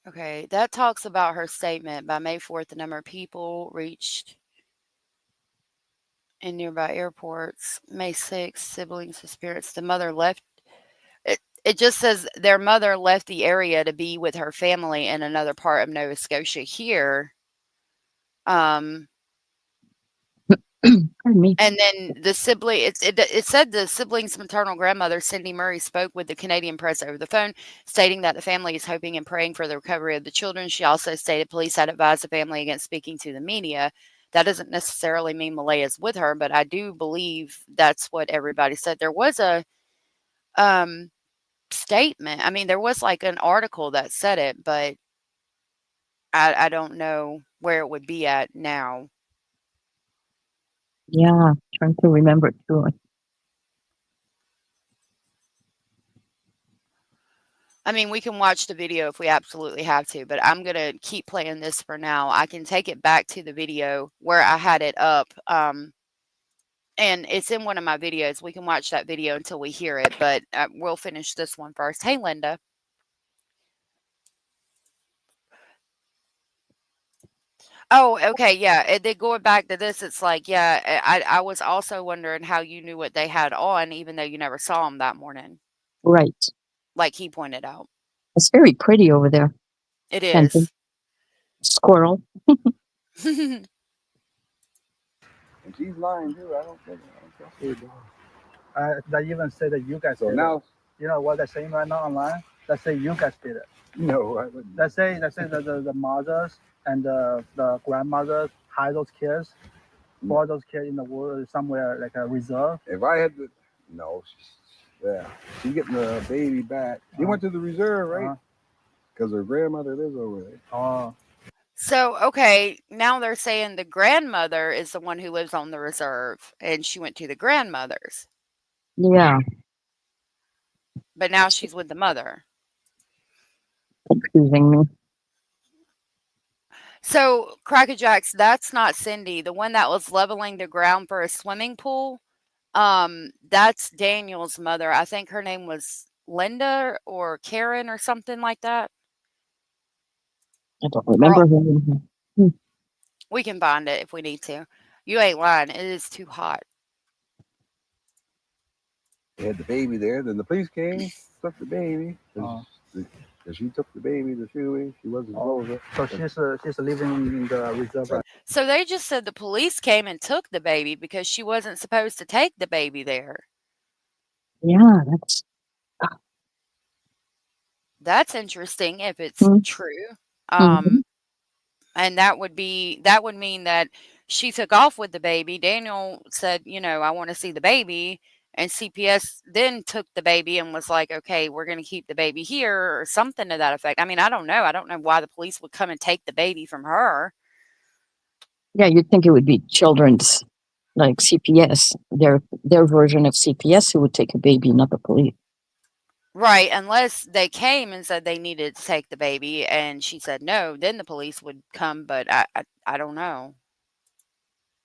Okay, that talks about her statement. By May 4th, the number of people reached in nearby airports. May 6th, siblings of spirits. The mother left. It just says their mother left the area to be with her family in another part of Nova Scotia here. Pardon me. And then the sibling, it said the sibling's maternal grandmother, Cindy Murray, spoke with the Canadian press over the phone, stating that the family is hoping and praying for the recovery of the children. She also stated police had advised the family against speaking to the media. That doesn't necessarily mean Malehya's with her, but I do believe that's what everybody said. There was a statement. I mean, there was like an article that said it, but I don't know where it would be at now. Yeah, trying to remember too. I mean, we can watch the video if we absolutely have to, but I'm going to keep playing this for now. I can take it back to the video where I had it up. And it's in one of my videos. We can watch that video until we hear it, but we'll finish this one first. Hey, Linda. Oh, okay. Yeah. Then going back to this, it's like, yeah, I was also wondering how you knew what they had on, even though you never saw them that morning. Right. Like he pointed out. It's very pretty over there. It is. Squirrel. And And she's lying too. I don't trust her, dog. They even say that you guys So did now, it. You know what they're saying right now online? They say you guys did it. no, I wouldn't. They say that the mothers and the grandmothers hide those kids, for those kids in the world somewhere like a reserve. If I had to, no, she's getting the baby back. She went to the reserve, right? Because her grandmother lives over there. Oh. So, okay, now they're saying the grandmother is the one who lives on the reserve, and she went to the grandmother's. Yeah. But now she's with the mother. Confusing me. So, Crackerjacks, that's not Cindy. The one that was leveling the ground for a swimming pool, that's Daniel's mother. I think her name was Linda or Karen or something like that. I don't remember her name. We can find it if we need to. You ain't lying. It is too hot. They had the baby there. Then the police came, took the baby. Because she took the baby to Chewy. She wasn't closer. So she's living in the reserve. Right? So they just said the police came and took the baby because she wasn't supposed to take the baby there. Yeah, That's interesting if it's true. And that would mean that she took off with the baby. Daniel said, I want to see the baby. And CPS then took the baby and was like, okay, we're going to keep the baby here or something to that effect. I mean, I don't know. I don't know why the police would come and take the baby from her. Yeah, you'd think it would be children's, like CPS, their version of CPS who would take a baby, not the police. Right, unless they came and said they needed to take the baby and she said no, then the police would come, but I don't know.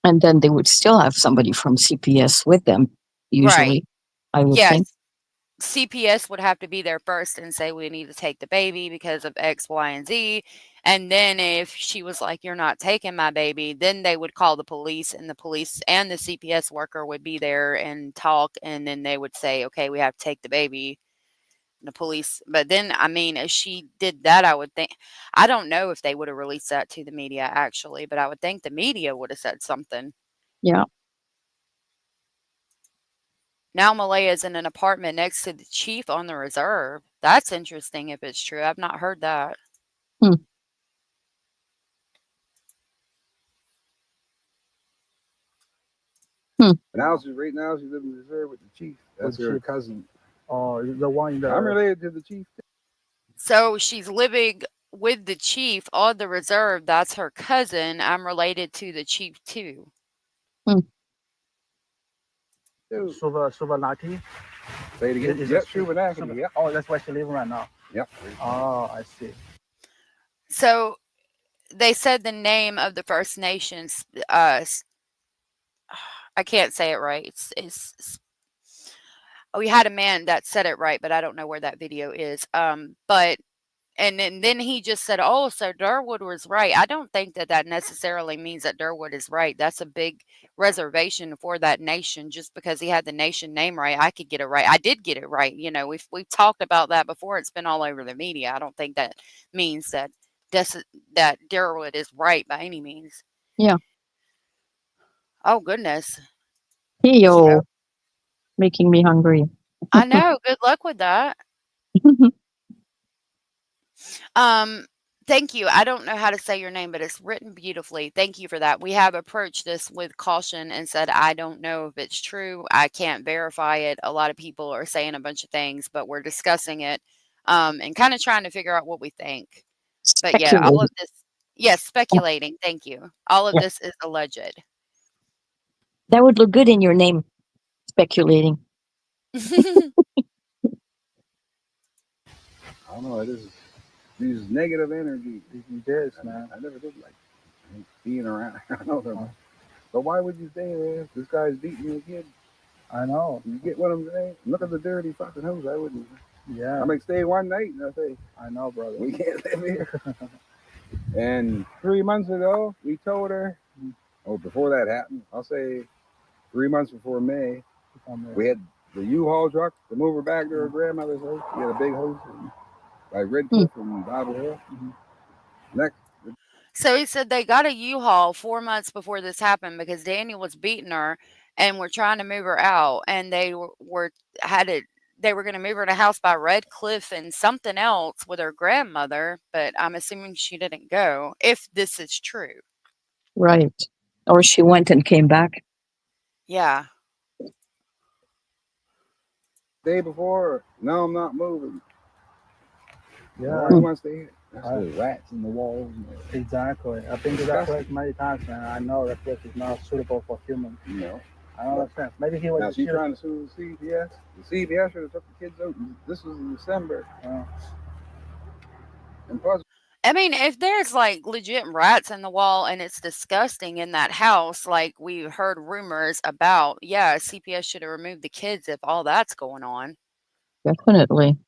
And then they would still have somebody from CPS with them, usually, Right. I would think. CPS would have to be there first and say we need to take the baby because of X, Y, and Z. And then if she was like, you're not taking my baby, then they would call the police and the CPS worker would be there and talk. And then they would say, okay, we have to take the baby. The police, but then, I mean, if she did that, I would think, I don't know if they would have released that to the media actually, but I would think the media would have said something. Yeah. Now Malehya is in an apartment next to the chief on the reserve. That's interesting if it's true. I've not heard that. Right now she lives in the reserve with the chief. That's her cousin. Oh, the one that I'm related to the chief. So she's living with the chief on the reserve. That's her cousin. I'm related to the chief too. Suvanaki? Say it again. Yep, Suvanaki. Yep. Oh, that's where she's living right now. Yep. Oh, I see. So they said the name of the First Nations. I can't say it right. We had a man that said it right, but I don't know where that video is. But then he just said, oh, so Durwood was right. I don't think that necessarily means that Durwood is right. That's a big reservation for that nation. Just because he had the nation name right, I could get it right. I did get it right. We've talked about that before. It's been all over the media. I don't think that means that Durwood is right by any means. Yeah. Oh, goodness. Yo, making me hungry. I know. Good luck with that. Thank you. I don't know how to say your name, but it's written beautifully. Thank you for that. We have approached this with caution and said, I don't know if it's true. I can't verify it. A lot of people are saying a bunch of things, but we're discussing it, and kind of trying to figure out what we think. But yeah, all of this, yes, speculating. Thank you. All of this is alleged. That would look good in your name, speculating. I don't know. It is these negative energy. It is, man. I never did like being around. I know them. But why would you stay there? This guy's beating your kid. I know. You get one of them today. Look at the dirty fucking hose. I wouldn't. Yeah. I might stay one night and I say, I know, brother. We can't live here. And 3 months ago, we told her. Oh, before that happened, I'll say 3 months before May, we had the U-Haul truck to move her back to her grandmother's house. We had a big house by Red Cliff from Bible Hill. Next. So he said they got a U-Haul 4 months before this happened because Daniel was beating her and were trying to move her out, and they were gonna move her to a house by Red Cliff and something else with her grandmother, but I'm assuming she didn't go, if this is true. Right. Or she went and came back. Yeah. Day before, no, I'm not moving. Yeah. I want to stay here. There's rats in the walls. Exactly. I've been to that place many times, man. I know that place is not suitable for humans. No. I don't understand. Maybe he was. Now she's trying to sue the CPS. The CPS should have took the kids out. This was in December. And plus, I mean, if there's like legit rats in the wall and it's disgusting in that house, like we heard rumors about, yeah, CPS should have removed the kids if all that's going on. Definitely.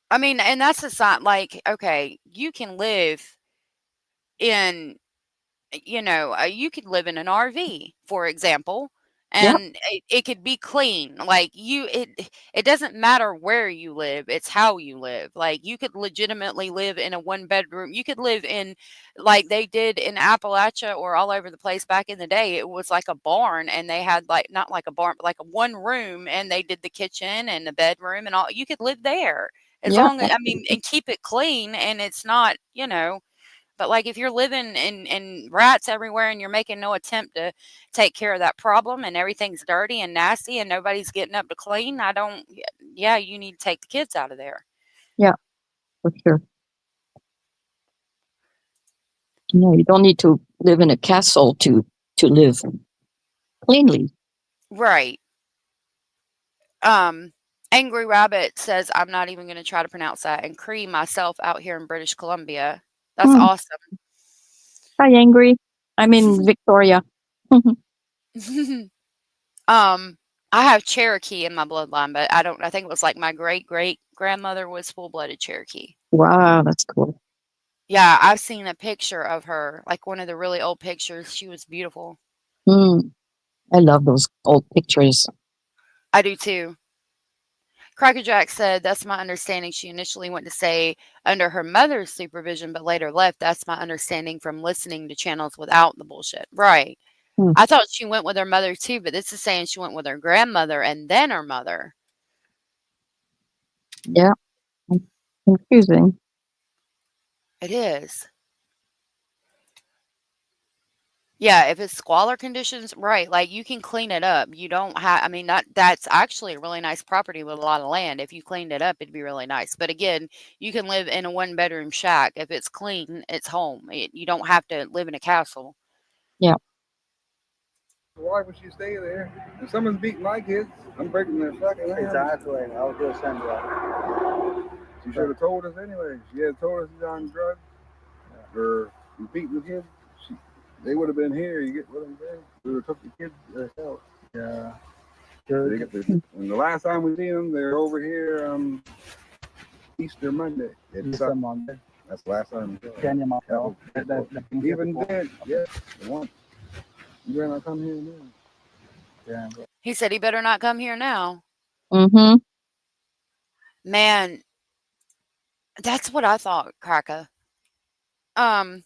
I mean, and that's a sign, like, okay, you can live in, you could live in an RV, for example, Yep. and it could be clean. Like it doesn't matter where you live, it's how you live. Like you could legitimately live in a one bedroom. You could live in like they did in Appalachia or all over the place back in the day. It was like a barn and they had like not like a barn, but like a one room and they did the kitchen and the bedroom and all. You could live there as Yeah. long as and keep it clean and it's not, but, like, if you're living in rats everywhere and you're making no attempt to take care of that problem and everything's dirty and nasty and nobody's getting up to clean, yeah, you need to take the kids out of there. Yeah, for sure. No, you don't need to live in a castle to live cleanly. Right. Angry Rabbit says, I'm not even going to try to pronounce that. And Cree, myself, out here in British Columbia. That's awesome. Hi, Angry. I'm in Victoria. I have Cherokee in my bloodline, but I think it was like my great grandmother was full-blooded Cherokee. Wow, that's cool. Yeah, I've seen a picture of her, like one of the really old pictures. She was beautiful. I love those old pictures. I do too. Crackerjack said, that's my understanding. She initially went to stay under her mother's supervision, but later left. That's my understanding from listening to channels without the bullshit. Right. I thought she went with her mother too, but this is saying she went with her grandmother and then her mother. Yeah. Confusing. It is. Yeah, if it's squalor conditions, right, like, you can clean it up. You don't have that's actually a really nice property with a lot of land. If you cleaned it up, it'd be really nice. But again, you can live in a one-bedroom shack. If it's clean, it's home. You don't have to live in a castle. Yeah. why would she stay there? If someone's beating my kids, I'm breaking their fucking hands. Exactly. I was just saying that. She should have told us anyway. She had told us he's on drugs or beating the kids. They would have been here. You get what I'm saying? We would have took the kids out. Yeah. And the last time we seen them, they're over here Easter Monday. Easter Monday. That's the last time. Daniel Martel. Even then, yeah. Once. You better not come here now. Yeah. He said he better not come here now. Mm-hmm. Man, that's what I thought, Cracker. But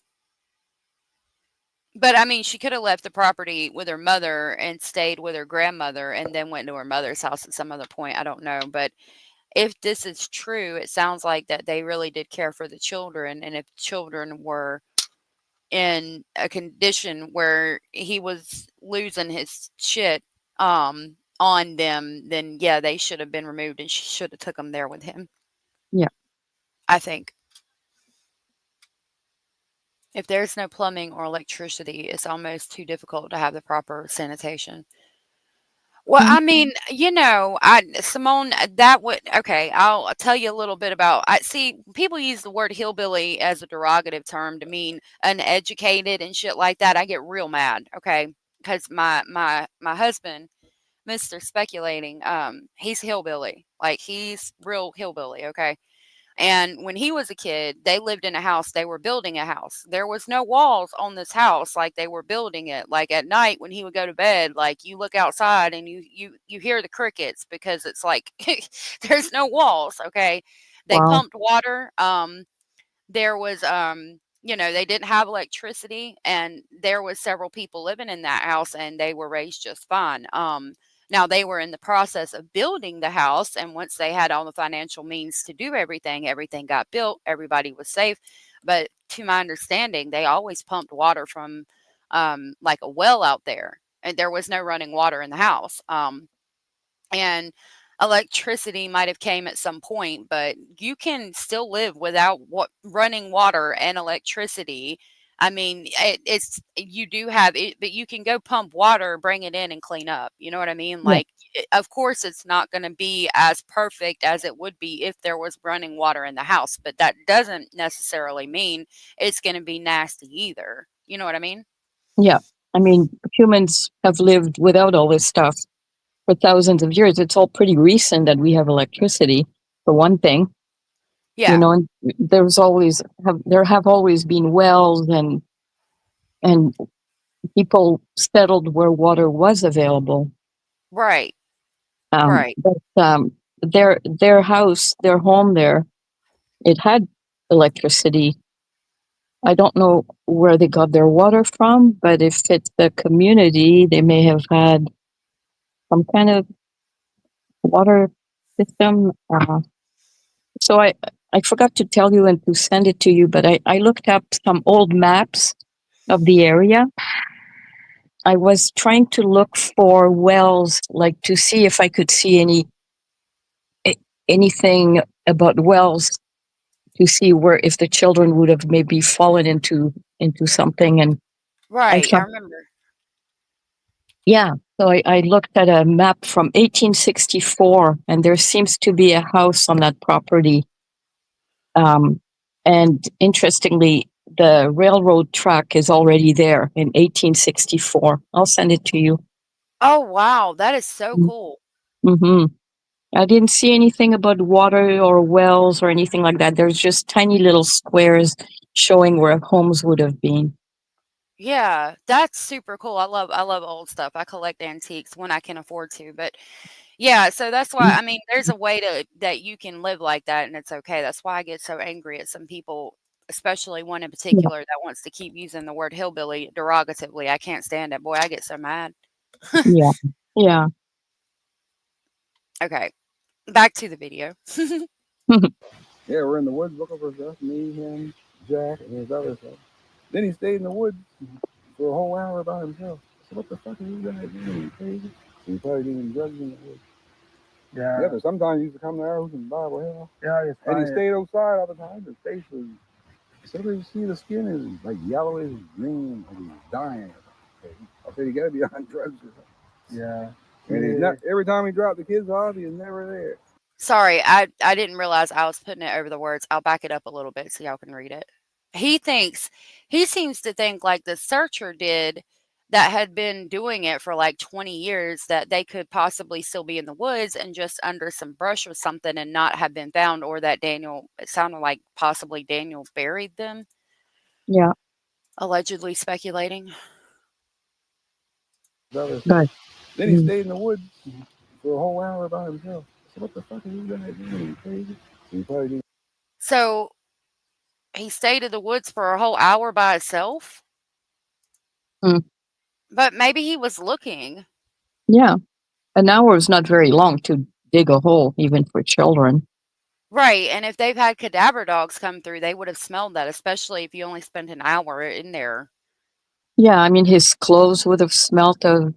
she could have left the property with her mother and stayed with her grandmother and then went to her mother's house at some other point. I don't know. But if this is true, it sounds like that they really did care for the children. And if children were in a condition where he was losing his shit on them, then yeah, they should have been removed and she should have took them there with him. Yeah. I think. If there's no plumbing or electricity, it's almost too difficult to have the proper sanitation. Well, Simone, I'll tell you a little bit about, people use the word hillbilly as a derogative term to mean uneducated and shit like that. I get real mad, okay? Because my husband, Mr. Speculating, he's hillbilly. Like, he's real hillbilly, okay? And when he was a kid, they lived in a house. They were building a house. There was no walls on this house like they were building it. Like at night when he would go to bed, like you look outside and you hear the crickets because it's like there's no walls, okay? They pumped water. There was you know, they didn't have electricity, and there was several people living in that house, and they were raised just fine. Now they were in the process of building the house, and once they had all the financial means to do everything, everything got built, everybody was safe. But to my understanding, they always pumped water from like a well out there, and there was no running water in the house. And electricity might have came at some point, but you can still live without running water and electricity. I mean, it's you do have it, but you can go pump water, bring it in, and clean up. You know what I mean? Yeah. Like, of course, it's not going to be as perfect as it would be if there was running water in the house, but that doesn't necessarily mean it's going to be nasty either. You know what I mean? Yeah. I mean, humans have lived without all this stuff for thousands of years. It's all pretty recent that we have electricity, for one thing. Yeah. You know, and there have always been wells and people settled where water was available. Right. Right. But their house, their home there, it had electricity. I don't know where they got their water from, but if it's the community, they may have had some kind of water system. So I forgot to tell you and to send it to you, but I looked up some old maps of the area. I was trying to look for wells, like to see if I could see anything about wells, to see where if the children would have maybe fallen into something. And Right. I found, remember. yeah, so I looked at a map from 1864, and there seems to be a house on that property. And interestingly, the railroad track is already there in 1864. I'll send it to you. Oh, wow. That is so cool. Mm-hmm. I didn't see anything about water or wells or anything like that. There's just tiny little squares showing where homes would have been. Yeah, that's super cool. I love old stuff. I collect antiques when I can afford to, but yeah, so that's why I mean, there's a way that you can live like that and it's okay. That's why I get so angry at some people, especially one in particular that wants to keep using the word hillbilly derogatively. I can't stand it. Boy, I get so mad. Yeah. Yeah. Okay. Back to the video. Yeah, we're in the woods looking for stuff. Me, him, Jack, and his other stuff. Then he stayed in the woods for a whole hour by himself. So what the fuck are you guys doing? You crazy? He probably doing drugs in the woods. Yeah. Yeah, but sometimes he used to come to our house and Bible hell. Yeah, it's And he fine. stayed outside all the time. His face was. Sometimes you see the skin is like yellowish green, like he's dying. I said he got to be on drugs or something. Yeah. And he's not. Every time he dropped the kids off, he's never there. Sorry, I didn't realize I was putting it over the words. I'll back it up a little bit so y'all can read it. He seems to think like the searcher did that had been doing it for like 20 years, that they could possibly still be in the woods and just under some brush or something and not have been found, or that it sounded like possibly Daniel buried them. Yeah. Allegedly speculating. Good. Then he stayed in the woods for a whole hour by himself. So what the fuck are you guys doing? You crazy? He probably didn't. So he stayed in the woods for a whole hour by himself? But maybe he was looking. Yeah. An hour is not very long to dig a hole, even for children. Right, and if they've had cadaver dogs come through, they would have smelled that, especially if you only spent an hour in there. Yeah, I mean, his clothes would have smelt of,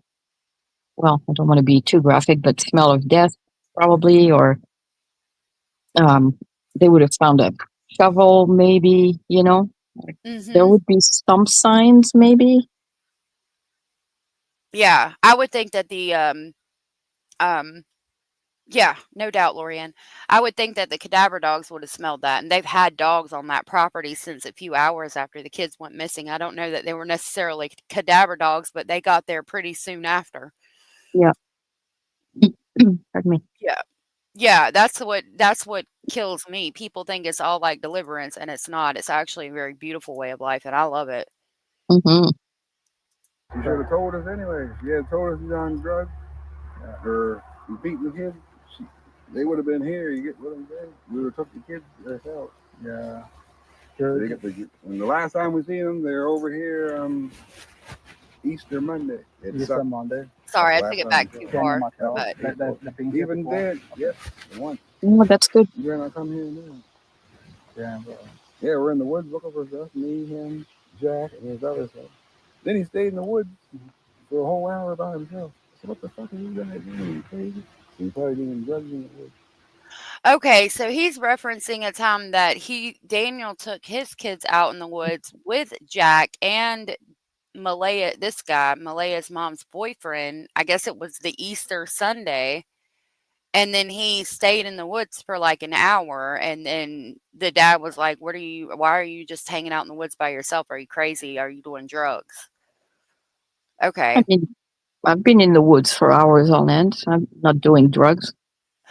well, I don't want to be too graphic, but smell of death, probably, or they would have found a shovel, maybe, you know. There would be some signs, maybe. Yeah, I would think that yeah, no doubt, Lorianne. I would think that the cadaver dogs would have smelled that, and they've had dogs on that property since a few hours after the kids went missing. I don't know that they were necessarily cadaver dogs, but they got there pretty soon after. Yeah. Pardon me. Yeah. Yeah, that's what kills me. People think it's all like deliverance, and it's not. It's actually a very beautiful way of life, and I love it. Mm-hmm. She should have told us anyway. She had told us he's on drugs or he beating the kids. They would have been here. You get what I'm saying? We would have took the kids ourselves. Yeah. So they got and the last time we seen them, they're over here Easter Monday. Easter Monday. Sorry, I That's took the it last back time too we far. That, But the thing even before. then, yes, the one. Oh, that's good. You better not come here now. Yeah, bro. Yeah, we're in the woods looking for stuff. Me, him, Jack, and his other stuff. Then he stayed in the woods for a whole hour by himself. So what the fuck are you guys doing? You crazy? He's probably doing drugs in the woods. okay, so he's referencing a time that Daniel took his kids out in the woods with Jack and Malehya, this guy, Malehya's mom's boyfriend. I guess it was the Easter Sunday. And then he stayed in the woods for like an hour. And then the dad was like, why are you just hanging out in the woods by yourself? Are you crazy? Are you doing drugs? Okay. I mean, I've been in the woods for hours on end. I'm not doing drugs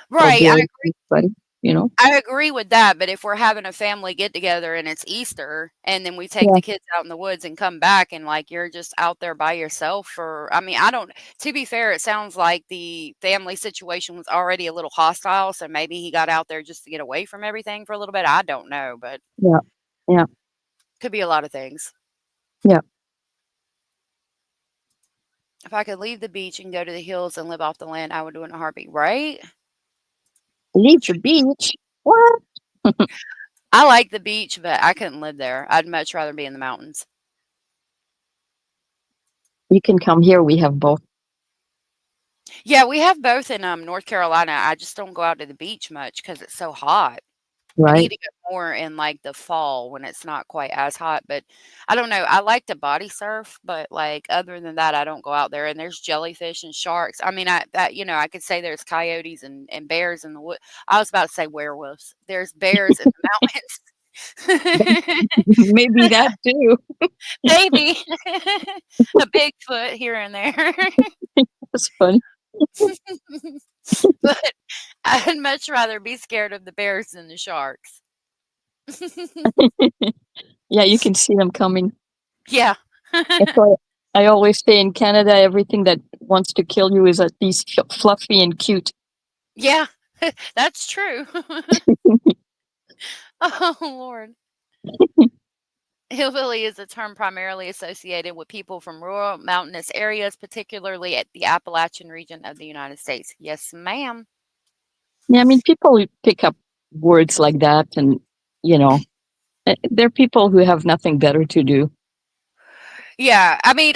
or Right. I boring agree. anybody, you know? I agree with that, but if we're having a family get together and it's Easter and then we take Yeah. the kids out in the woods and come back and like you're just out there by yourself I mean, I don't, to be fair, it sounds like the family situation was already a little hostile. So maybe he got out there just to get away from everything for a little bit. I don't know, but Yeah. Yeah. could be a lot of things. Yeah. If I could leave the beach and go to the hills and live off the land, I would do it in a heartbeat, right? Leave the beach. What? I like the beach, but I couldn't live there. I'd much rather be in the mountains. You can come here. We have both. Yeah, we have both in North Carolina. I just don't go out to the beach much because it's so hot. I need Right. to go more in like the fall when it's not quite as hot. But I don't know. I like to body surf, but like other than that, I don't go out there. And there's jellyfish and sharks. I mean, I could say there's coyotes and bears in the wood. I was about to say werewolves. There's bears in the mountains. Maybe that too. Maybe a Bigfoot here and there. That's funny. But I'd much rather be scared of the bears than the sharks. Yeah, you can see them coming. Yeah. That's why I always say in Canada, everything that wants to kill you is at least fluffy and cute. Yeah, that's true. Oh, Lord. Hillbilly is a term primarily associated with people from rural mountainous areas, particularly at the Appalachian region of the United States. Yes, ma'am. Yeah, I mean, people pick up words like that, and you know, they're people who have nothing better to do. Yeah, I mean,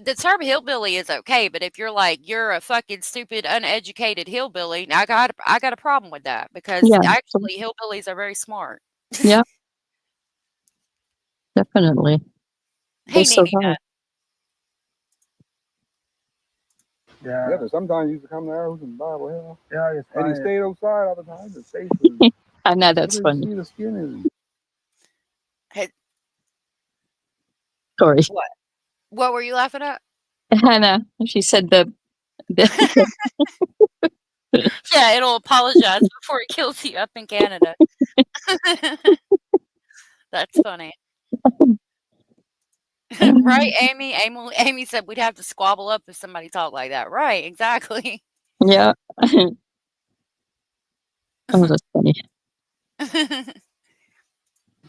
the term hillbilly is okay, but if you're like you're a fucking stupid, uneducated hillbilly, I got a problem with that because Yeah, actually hillbillies are very smart. yeah, definitely. Hey, They survive. Nene. Yeah, but sometimes he used to come to our house and Bible Hill. Yeah, it's And he fine. stayed outside all the time. His face was. I know that's what did you funny. see the skin is? Hey, Sorry, what were you laughing at? Hannah. She said the Yeah, it'll apologize before it kills you up in Canada. That's funny. Right, Amy? Amy said we'd have to squabble up if somebody talked like that. Right, exactly. yeah. Oh, that's funny.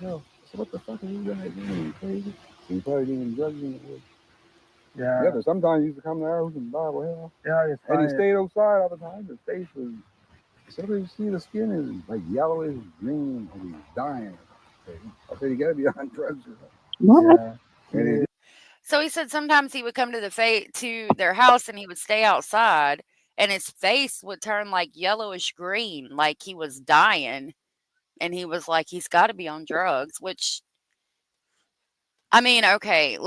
No. So what the fuck are you guys doing? You crazy? He's probably doing drugs in the woods. Yeah. Yeah, but sometimes he used to come to our house and Bible Hill. Yeah, it's fine. And he stayed outside all the time. His face was. So what did you see the skin is like yellowish green and he's dying. I said, you gotta be on drugs or something. Yeah. And he So he said sometimes he would come to their house and he would stay outside and his face would turn like yellowish green, like he was dying. And he was like, he's got to be on drugs, which, I mean, okay,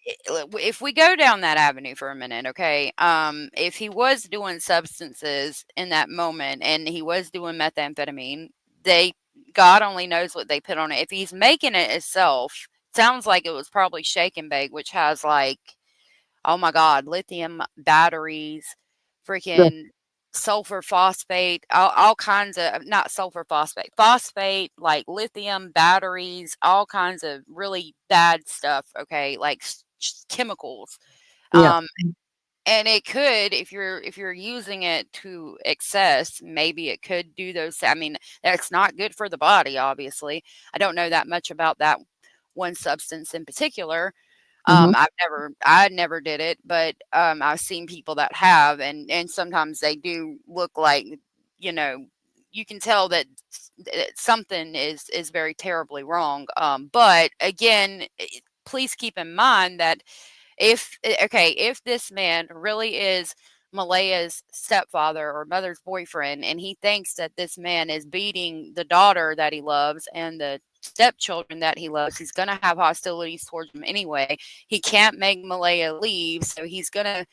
if we go down that avenue for a minute, okay, if he was doing substances in that moment and he was doing methamphetamine, God only knows what they put on it. If he's making it himself, sounds like it was probably shake and bake, which has like, oh my God, lithium batteries, freaking sulfur phosphate, all kinds of, not sulfur phosphate, like lithium batteries, all kinds of really bad stuff. Okay. Like chemicals. Yeah. And it could, if you're using it to excess, maybe it could do those. I mean, that's not good for the body, obviously. I don't know that much about that one substance in particular. Mhm. I never did it, but I've seen people that have, and sometimes they do look like, you know, you can tell that something is very terribly wrong. But again, please keep in mind that if this man really is Malehya's stepfather or mother's boyfriend, and he thinks that this man is beating the daughter that he loves and the stepchildren that he loves, he's going to have hostilities towards him anyway. He can't make Malehya leave, so he's going to,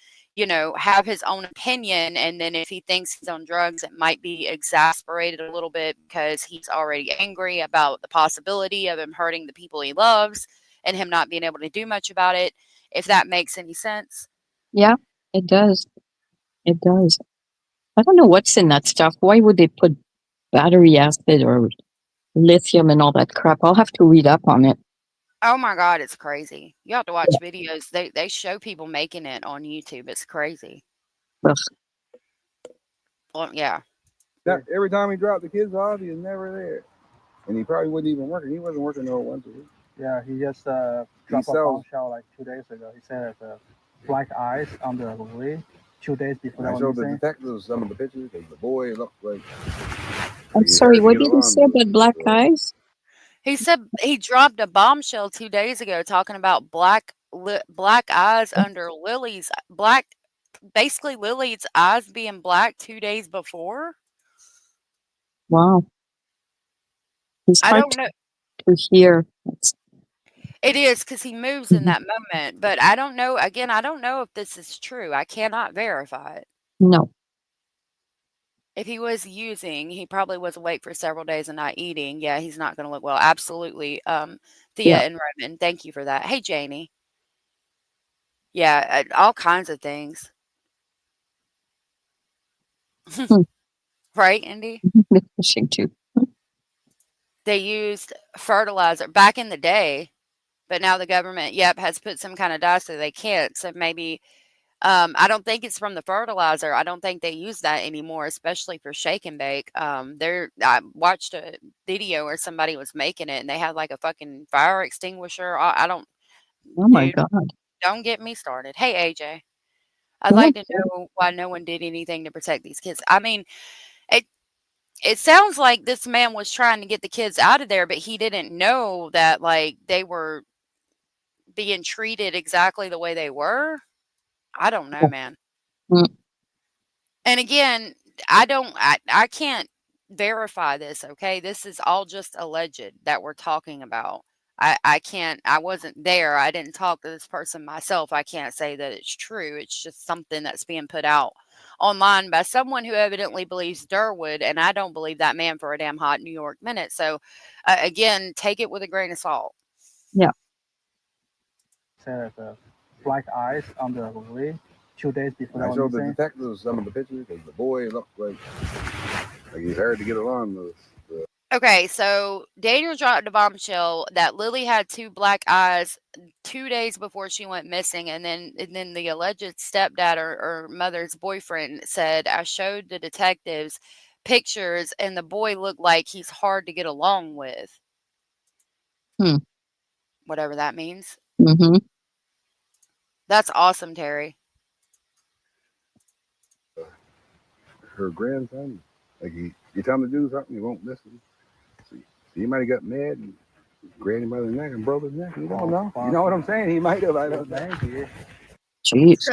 have his own opinion. And then if he thinks he's on drugs, it might be exasperated a little bit because he's already angry about the possibility of him hurting the people he loves and him not being able to do much about it, if that makes any sense. Yeah, it does. It does. I don't know what's in that stuff. Why would they put battery acid or lithium and all that crap? I'll have to read up on it. Oh my God, it's crazy. You have to watch videos. They show people making it on YouTube. It's crazy. Ugh. Well, yeah. Now, every time he dropped the kids off, he was never there. And he probably wasn't even working. He wasn't working no once a week. Yeah, he just dropped a bombshell like 2 days ago. He said that black eyes on the Lilly 2 days before. I showed the detectives some of the pictures. The boy looked like. I'm sorry, what did he say about black eyes? He said he dropped a bombshell 2 days ago talking about black eyes under Lily's basically Lily's eyes being black 2 days before. Wow. It's I hard don't know. to hear. It is because he moves in that moment, but I don't know. Again, I don't know if this is true. I cannot verify it. No. If he was using, he probably was awake for several days and not eating. Yeah, he's not going to look well. Absolutely. Thea and Roman, thank you for that. Hey, Janie. Yeah, all kinds of things. Right, Indy? Fishing too. They used fertilizer back in the day, but now the government, has put some kind of dye so they can't. So maybe, I don't think it's from the fertilizer. I don't think they use that anymore, especially for shake and bake. I watched a video where somebody was making it and they had like a fucking fire extinguisher. I don't. Oh my Dude, God. don't get me started. Hey, AJ. I'd like to know why no one did anything to protect these kids. I mean, it sounds like this man was trying to get the kids out of there, but he didn't know that like they were being treated exactly the way they were. I don't know, man. And again, I can't verify this, okay? This is all just alleged that we're talking about. I wasn't there. I didn't talk to this person myself. I can't say that it's true. It's just something that's being put out online by someone who evidently believes Durwood, and I don't believe that man for a damn hot New York minute. So, again, take it with a grain of salt. Yeah. Said black eyes on the Lilly 2 days before. I showed the detectives some of the pictures. The boy looked like he's hard to get along with. Okay, so Daniel dropped a bombshell that Lily had 2 black eyes 2 days before she went missing, and then the alleged stepdad or mother's boyfriend said, I showed the detectives pictures and the boy looked like he's hard to get along with. Whatever that means. Mm-hmm. That's awesome, Terry. Her grandson, like you tell him to do something, he won't listen. So he might have got mad and grabbed him by the neck and broke his neck. You don't know. You know what I'm saying? He might have. I don't know. Jeez.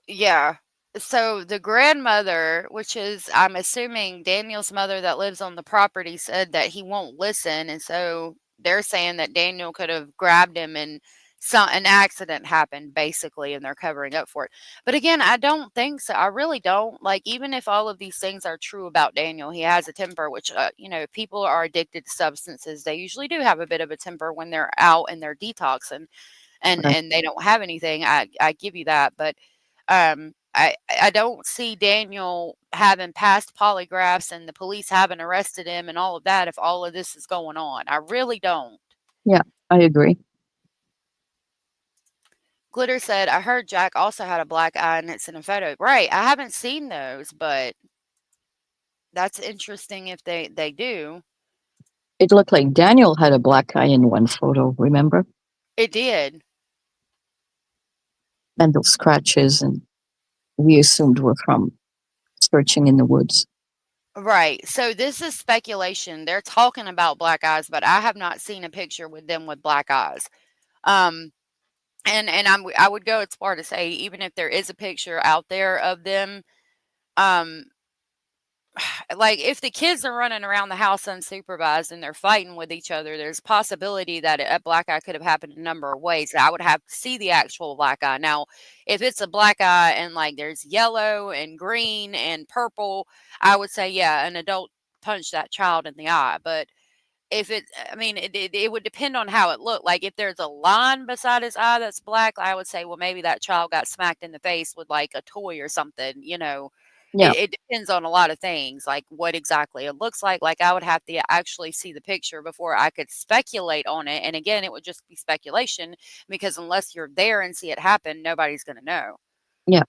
Yeah. So the grandmother, which is, I'm assuming Daniel's mother that lives on the property, said that he won't listen. And so they're saying that Daniel could have grabbed him and an accident happened, basically, and they're covering up for it. But again, I don't think so. I really don't. Like, even if all of these things are true about Daniel, he has a temper, which, if people are addicted to substances, they usually do have a bit of a temper when they're out and they're detoxing and they don't have anything. I give you that. But I don't see Daniel having passed polygraphs and the police having arrested him and all of that if all of this is going on. I really don't. Yeah, I agree. Glitter said, I heard Jack also had a black eye and it's in a photo. Right. I haven't seen those, but that's interesting if they do. It looked like Daniel had a black eye in one photo, remember? It did. And those scratches, and we assumed were from searching in the woods. Right. So this is speculation. They're talking about black eyes, but I have not seen a picture with them with black eyes. And I would go as far to say, even if there is a picture out there of them, um, like if the kids are running around the house unsupervised and they're fighting with each other, there's a possibility that a black eye could have happened a number of ways. I would have to see the actual black eye. Now, if it's a black eye and like there's yellow and green and purple, I would say, yeah, an adult punched that child in the eye. But if it would depend on how it looked. Like if there's a line beside his eye that's black, I would say, well, maybe that child got smacked in the face with like a toy or something, Yeah. It depends on a lot of things, like what exactly it looks like. Like I would have to actually see the picture before I could speculate on it. And again, it would just be speculation because unless you're there and see it happen, nobody's going to know. Yeah.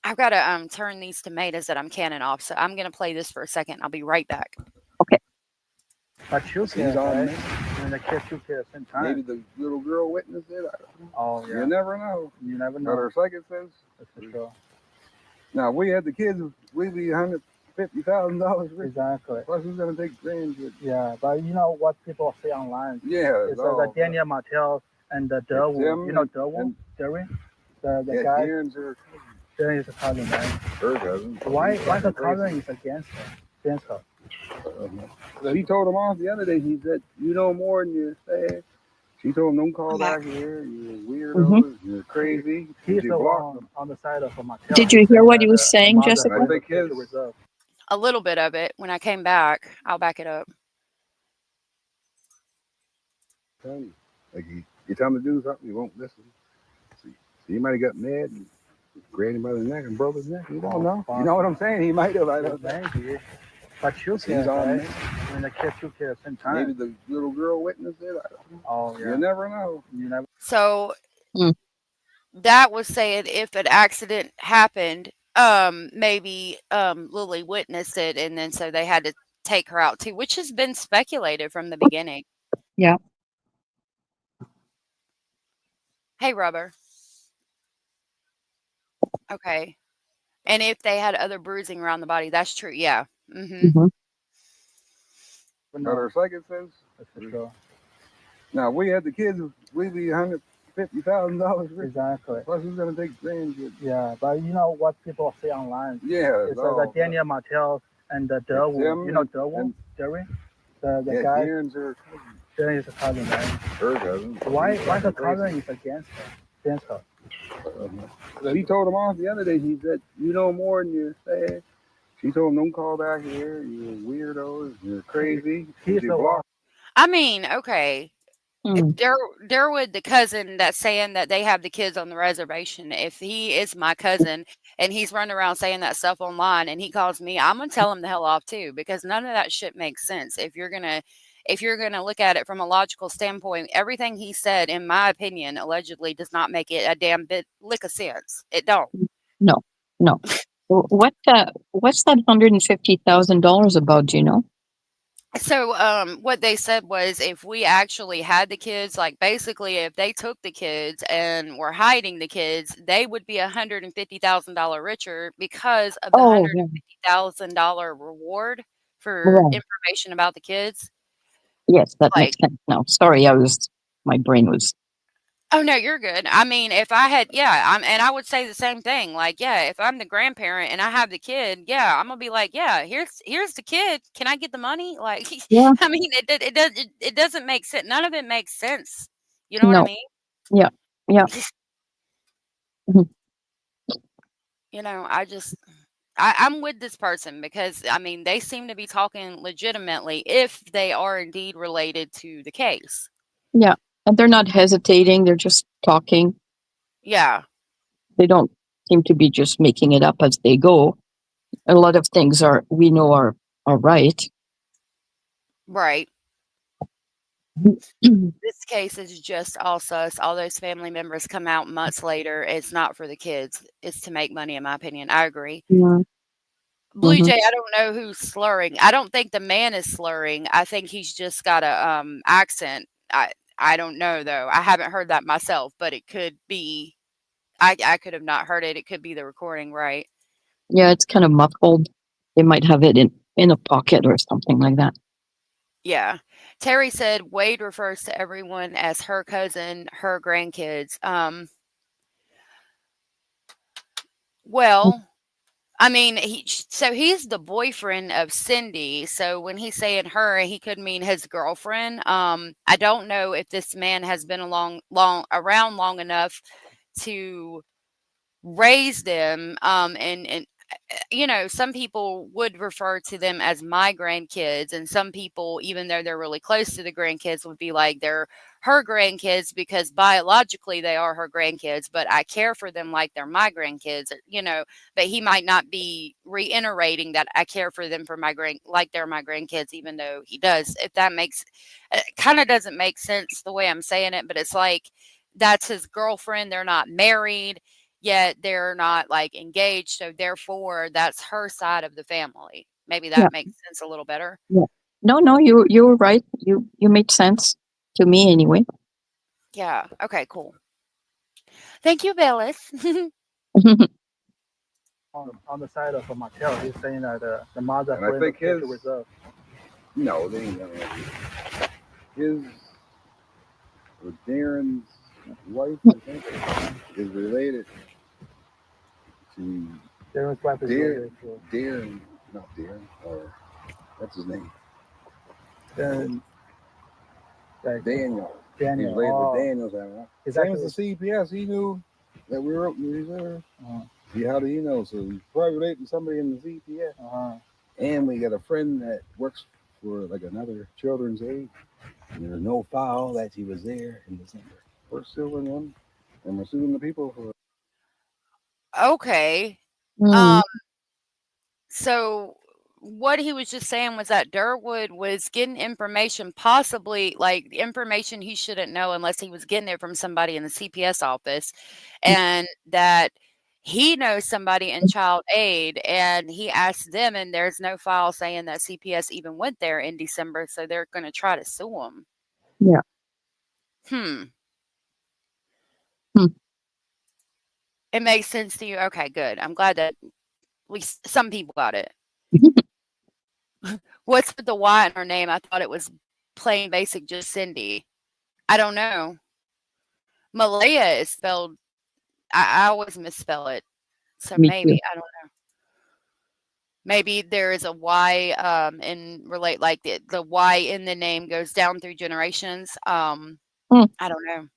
I've got to turn these tomatoes that I'm canning off. So I'm going to play this for a second. I'll be right back. Okay. But you He's on me. and the kids you care at the same time. Maybe the little girl witnessed it. I don't know. Oh yeah. You never know. You never But know. her second says. That's for sure. Now, we had the kids, we'd be $150,000 rich. Exactly. Plus, who's going to take grand? Yeah, but you know what people say online. Yeah. It's the Daniel Martel and the Derwin. You know Derwin? The Yeah, guy. Darren's her Darren is a cousin, right? her cousin. Why the cousin is against her? So he told him off the other day. He said, "You know more than you say." She told him, "Don't call back here. You're weirdo. You're crazy." He's She the blocked one him. on the side of Martel. Did you hear what he was saying, mother Jessica? had I think the his- reserve. A little bit of it. When I came back, I'll back it up. Like you tell him to do something, he won't listen. So he might have got mad and grabbed him by the neck and broke his neck. You don't know. You know what I'm saying? He might have. I don't know. Maybe. But you He's care, on right? me. And the kids you care at the same time. Maybe the little girl witnessed it. I don't know. Oh yeah. You never know. You never. So Mm. that was saying if an accident happened, maybe Lily witnessed it and then so they had to take her out too, which has been speculated from the beginning. Yeah. Hey, Rubber. Okay. And if they had other bruising around the body, that's true. Yeah. Mm-hmm. Mhm. But her second says. That's for sure. Now we had the kids, we'd be $150,000 rich. Exactly. Plus, who's going to take grand? Yeah, but you know what people say online. Yeah. It's the Daniel Martel and the Derwin. You know Derwin? Darren? The Yeah, guy. Darren's her Darren is a cousin, right? her cousin. Why the cousin is against her? So he told him off the other day. He said, "You know more than you say." She told him, "Don't call back here. You're weirdos. You're crazy." He's She the one. blocked I mean, okay. Mm. Derwood, the cousin that's saying that they have the kids on the reservation, if he is my cousin and he's running around saying that stuff online and he calls me, I'm gonna tell him the hell off too, because none of that shit makes sense. If you're gonna look at it from a logical standpoint, everything he said, in my opinion, allegedly does not make it a damn lick of sense. It don't. No. What's that $150,000 about? Do you know? So what they said was if we actually had the kids, like basically if they took the kids and were hiding the kids, they would be $150,000 richer because of the Oh, yeah. $150,000 reward for Right. information about the kids. Yes, that Like, makes sense now. Sorry, my brain was. oh no, you're good. I mean, if I had, and I would say the same thing. Like, yeah, if I'm the grandparent and I have the kid, yeah, I'm gonna be like, yeah, here's the kid. Can I get the money? Like, Yeah. I mean, it doesn't make sense. None of it makes sense. You know what I No. mean? Yeah. Mhm. You know, I'm with this person because I mean, they seem to be talking legitimately if they are indeed related to the case. Yeah. And they're not hesitating. They're just talking. Yeah. They don't seem to be just making it up as they go. A lot of things we know are right. Right. This case is just all sus. All those family members come out months later. It's not for the kids. It's to make money, in my opinion. I agree. Yeah. Blue Mhm. Jay, I don't know who's slurring. I don't think the man is slurring. I think he's just got a accent. I don't know though. I haven't heard that myself, but it could be. I could have not heard it. It could be the recording, right? Yeah, it's kind of muffled. They might have it in a pocket or something like that. Yeah. Terry said Wade refers to everyone as her cousin, her grandkids. Well, I mean, he's the boyfriend of Cindy. So when he's saying her, he could mean his girlfriend. I don't know if this man has been around long enough to raise them. And you know, some people would refer to them as my grandkids, and some people, even though they're really close to the grandkids, would be like they're her grandkids because biologically they are her grandkids, but I care for them like they're my grandkids, you know. But he might not be reiterating that I care for them for like they're my grandkids, even though he does. If that makes it kind of doesn't make sense the way I'm saying it, but it's like that's his girlfriend. They're not married yet, they're not like engaged, so therefore that's her side of the family. Maybe Yeah. that makes sense a little better. Yeah. No, you were right. You made sense to me anyway. Yeah. Okay, cool. Thank you, Bellis. On the side of Mattel, he's saying that the mother And I put in think the kid to his- reserve. No, they ain't gonna have his or Darren's wife, I think, is related to Darren's wife is Darren, not Darren, or what's his name? Darren, Daniel. Daniel. He's related Oh. to Daniel's family. Is Same that as the CPS, he knew that we were open reserve. See, how do you know? So he's probably related to somebody in the CPS. And we got a friend that works for like another children's aid. And there's no file that he was there in December. We're suing him, and we're suing the people for. Okay. Mm. So what he was just saying was that Durwood was getting information, possibly like information he shouldn't know unless he was getting it from somebody in the CPS office, and that he knows somebody in child aid, and he asked them, and there's no file saying that CPS even went there in December, so they're going to try to sue him. Yeah. It makes sense to you? Okay, good. I'm glad that at least some people got it. What's with the Y in her name? I thought it was plain basic, just Cindy. I don't know. Malehya is spelled, I always misspell it. So Me maybe, too. I don't know. Maybe there is a Y like the Y in the name goes down through generations. I don't know.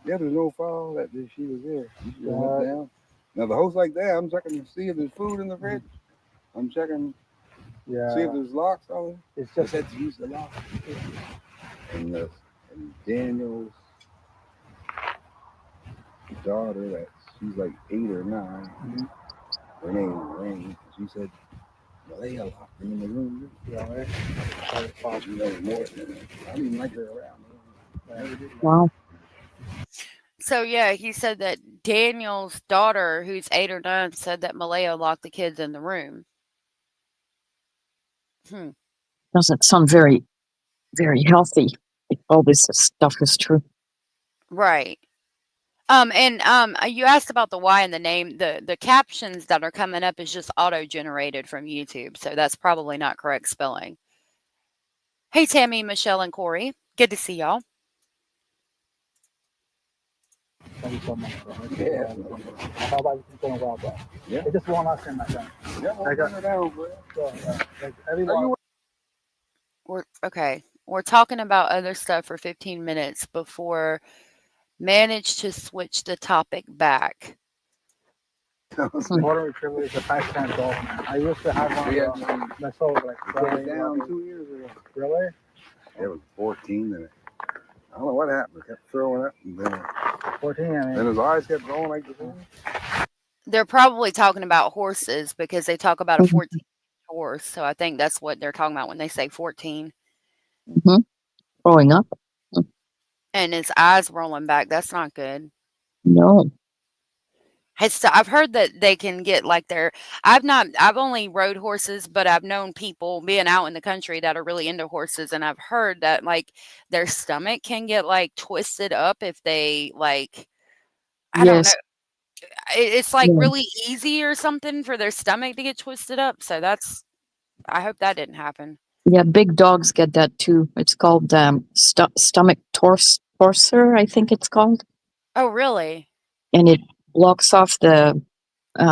Yeah, there's no file that she was there. She just went down. Now the host like that, I'm checking to see if there's food in the fridge. I'm checking, see if there's locks on it. It's just had to use the lock. And Daniel's daughter, that she's like 8 or 9. Her name is Rain. She said, well, they locked them in the room. Yeah, right. She knows more than that. I didn't even like her around. Wow. So yeah, he said that Daniel's daughter, who's 8 or 9, said that Malehya locked the kids in the room. Doesn't sound very, very healthy if all this stuff is true. Right. And you asked about the Y in the name. The captions that are coming up is just auto-generated from YouTube, so that's probably not correct spelling. Hey, Tammy, Michelle, and Corey. Good to see y'all. Thank you so much, bro. Yeah. How about you going well, bro? Yeah. It's just one last thing, my friend. Yeah, I'll bring her down, bro. Like everyone. We're talking about other stuff for 15 minutes before managed to switch the topic back. Golden Retriever is a 5-10 dog, man. I used to have one that's all like down 2 years ago. Really? It was 14 and I don't know what happened. It kept throwing up and then 14, I mean. Then his eyes kept going like this. They're probably talking about horses because they talk about a 14 horse. So I think that's what they're talking about when they say 14. Mm-hmm. Growing up. And his eyes rolling back. That's not good. No. I've heard that they can get like I've only rode horses, but I've known people being out in the country that are really into horses. And I've heard that like their stomach can get like twisted up if they like, I don't know. Yes. It's like Yeah. really easy or something for their stomach to get twisted up. So I hope that didn't happen. Yeah, big dogs get that too. It's called stomach torcer, I think it's called. Oh, really? And it blocks off the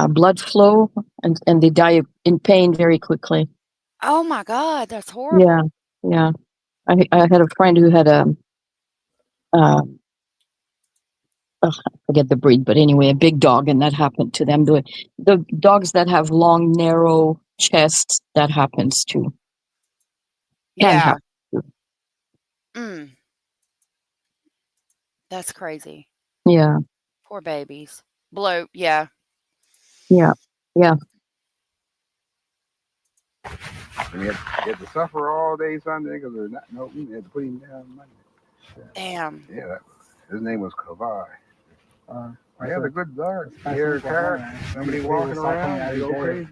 blood flow, and they die in pain very quickly. Oh my God, that's Yeah, horrible. yeah. I had a friend who had I forget the breed, but anyway, a big dog, and that happened to them. The dogs that have long, narrow chests, that happens too. Can Yeah. happen too. Mm. That's crazy. Yeah, Poor babies. Bloat, yeah. yeah, yeah. And he had to suffer all day Sunday because they're not no. They had to put him down Monday. Damn. Yeah, his name was Kavai. I had a good dog. Here, car. Somebody walking around, they go crazy.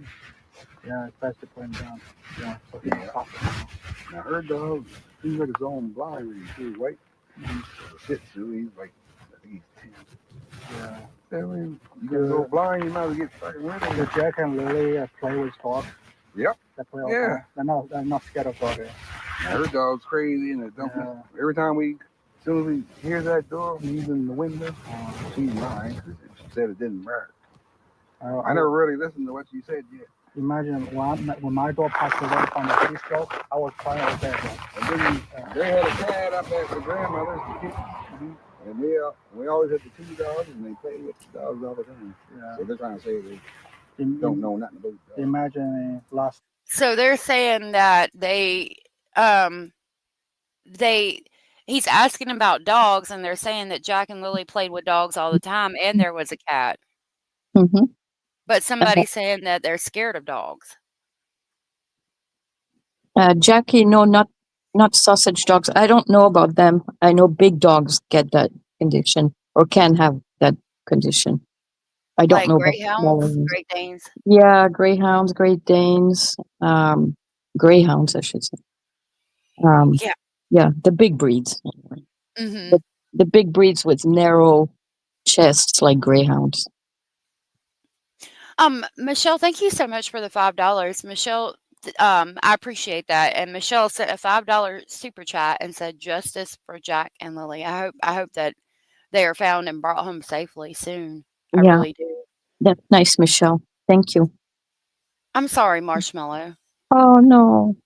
Yeah, it's best to put him down. Yeah, so he's Yeah. softer. Now her dog, he's like his own blind. He's white. Shih Tzu. He's like, I think he's 10. Yeah. You get so blind, you might as well get fucking rid of The him. Jack and Lilly play with dogs. Yep. They play all Yeah. time. They're not scared of dogs. Now her dog's crazy, and it don't. Yeah. Every time as soon as we hear that door, he's in the window. She's lying because she said it didn't work. I never really listened to what she said yet. Imagine when my dog passed away from a heat stroke, I was crying all day. And then they had a cat up at the grandmother's, and we always had the 2 dogs, and they play with the dogs all the time. Yeah. So they're trying to say they don't know nothing about dogs. Imagine last. So they're saying that he's asking about dogs, and they're saying that Jack and Lily played with dogs all the time, and there was a cat. Mm-hmm. But somebody's saying that they're scared of dogs. Jackie, no, not sausage dogs. I don't know about them. I know big dogs get that condition or can have that condition. I don't Like know about greyhounds, smaller ones. Great Danes. Yeah, greyhounds, Great Danes, greyhounds, I should say. Yeah. Yeah, the big breeds. Mm-hmm. The big breeds with narrow chests, like greyhounds. Michelle, thank you so much for the $5. Michelle, I appreciate that. And Michelle sent a $5 super chat and said justice for Jack and Lily. I hope that they are found and brought home safely soon. I Yeah. really do. That's nice, Michelle. Thank you. I'm sorry, Marshmallow. Oh no.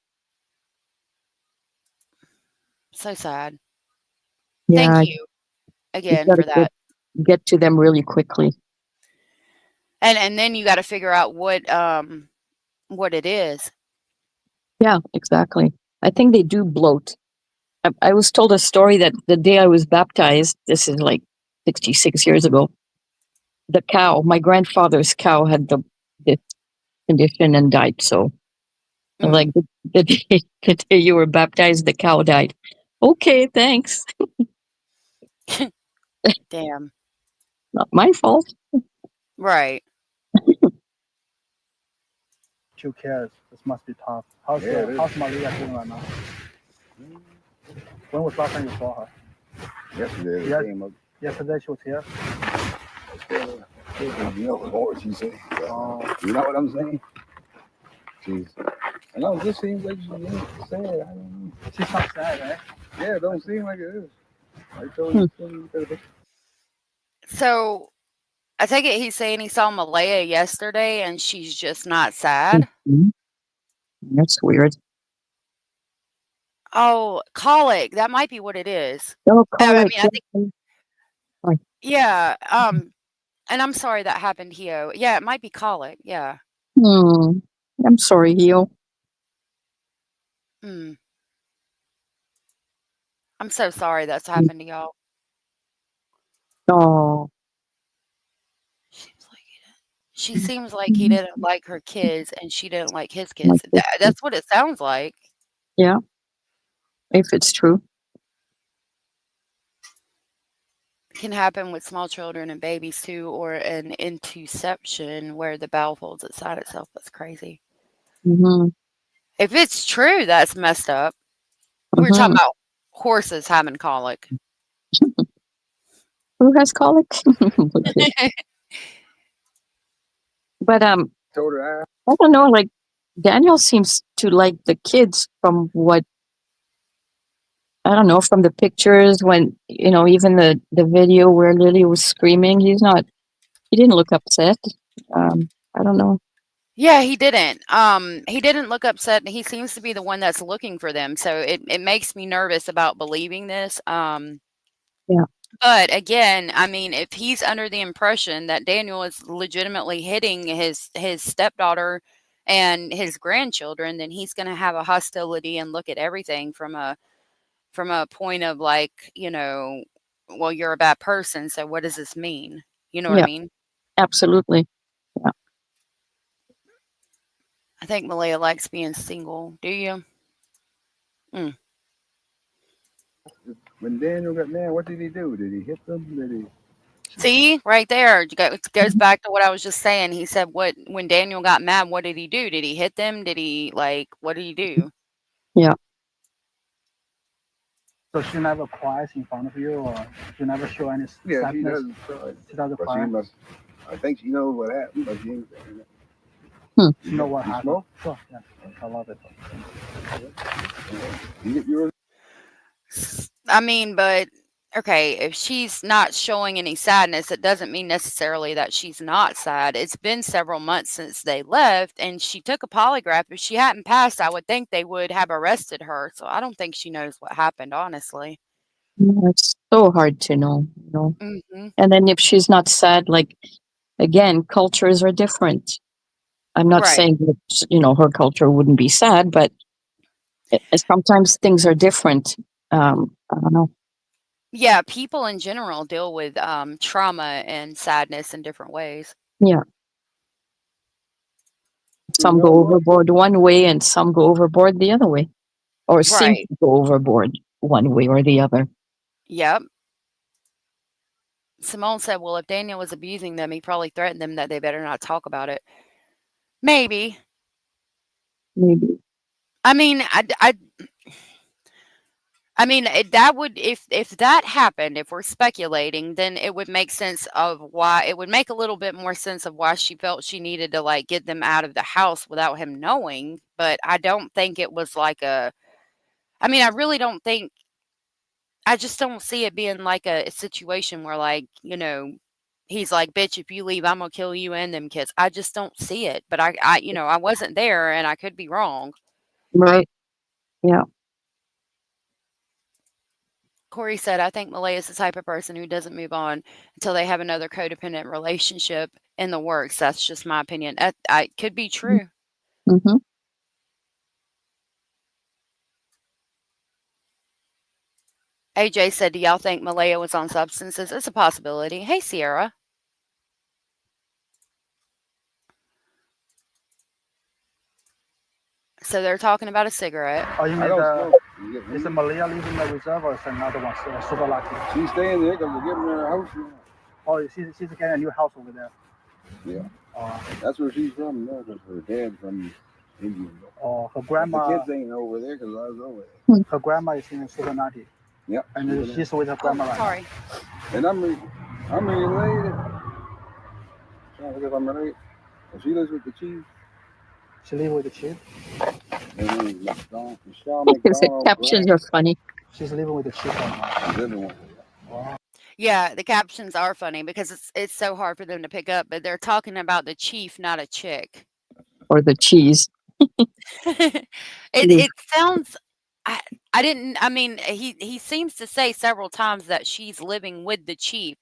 So sad. Yeah, Thank you again gotta for that. Get to them really quickly. And then you got to figure out what it is. Yeah, exactly. I think they do bloat. I was told a story that the day I was baptized, this is like 66 years ago, the cow, my grandfather's cow, had this condition and died. So, like the day you were baptized, the cow died. Okay, thanks. Damn. Not my fault. Right. 2 kids. This must be tough. How's Malehya doing right now? When was last time you saw her? Yesterday, Yeah. they came up. Yesterday she was here. You know what more she said. You know what I'm saying? I know, it just seems like she's sad. I don't know. She's not sad, eh? Yeah, it don't seem like it is. I told you. So I take it he's saying he saw Malehya yesterday and she's just not sad. Mm-hmm. That's weird. Oh, colic. That might be what it is. Oh, I colic. mean, I think, yeah. And I'm sorry that happened, Hio. Yeah, it might be colic. Yeah. I'm sorry, Hio. I'm so sorry that's happened to y'all. Oh. She seems like he didn't like her kids, and she didn't like his Like kids. That's what it sounds like. Yeah, if it's true. Can happen with small children and babies too, or an intusception where the bowel folds inside itself. That's crazy. Mm-hmm. If it's true, that's messed up. We were talking about horses having colic. Who has colic? But Told her I don't know. Like Daniel seems to like the kids from what I don't know from the pictures. When even the video where Lily was screaming, he didn't look upset. I don't know. Yeah, he didn't. He didn't look upset. He seems to be the one that's looking for them. So it makes me nervous about believing this. Yeah. But again, I mean, if he's under the impression that Daniel is legitimately hitting his stepdaughter and his grandchildren, then he's going to have a hostility and look at everything from a point of like, well, you're a bad person, so what does this mean? You know what I Yeah. mean? Absolutely. Yeah. I think Malehya likes being single. Do you? when Daniel got mad, what did he do? Did he hit them? Did he? See, right there, it goes back to what I was just saying. He said, when Daniel got mad, what did he do? Did he hit them? Did he what did he do? Yeah. So she never cries in front of you, or she never show any Yeah, she sadness? doesn't cry. She doesn't But cry. I think she knows what happened, but she ain't saying it. You know what You happened? smoke? Sure, yeah, I love it. You get yours? I mean, but okay, if she's not showing any sadness, it doesn't mean necessarily that she's not sad. It's been several months since they left, and she took a polygraph. If she hadn't passed, I would think they would have arrested her. So I don't think she knows what happened, honestly. It's so hard to know. Hmm. And then if she's not sad, like again, cultures are different. I'm not Right. saying that her culture wouldn't be sad, but sometimes things are different. I don't know. Yeah, people in general deal with trauma and sadness in different ways. Yeah. Some go overboard one way and some go overboard the other way, or seem Right. to go overboard one way or the other. Yep. Simone said, well, if Daniel was abusing them, he probably threatened them that they better not talk about it. Maybe. Maybe. I mean, I mean, that would if that happened, if we're speculating, then it would make sense of why it would make a little bit more sense of why she felt she needed to like get them out of the house without him knowing. But I don't think it was like I mean, I really don't think I just don't see it being like a situation where like, he's like, bitch, if you leave, I'm gonna kill you and them kids. I just don't see it. But I wasn't there and I could be wrong. Right. Yeah. Corey said, I think Malehya is the type of person who doesn't move on until they have another codependent relationship in the works. That's just my opinion. I could be true. Mm-hmm. AJ said, do y'all think Malehya was on substances? It's a possibility. Hey, Sierra. So they're talking about a cigarette. Oh, you I mean don't the, smoke. is it Malehya leaving the reserve, or is another one super lucky? She's staying there because they're giving her a house now. Oh, she's getting a new house over there. Yeah. That's where she's from, no, because her dad's from India. Oh, her grandma. The kids ain't over there because I was over there. Her grandma is in Suganati. Yep. And she's with her grandma right Sorry. And I'm related. Trying to think if I'm related. Well, she lives with the chief. She lives with the chief? The captions are funny. She's living with the chief right now. Wow. Yeah, the captions are funny because it's so hard for them to pick up, but they're talking about the chief, not a chick. Or the cheese. It sounds I mean, he seems to say several times that she's living with the chief.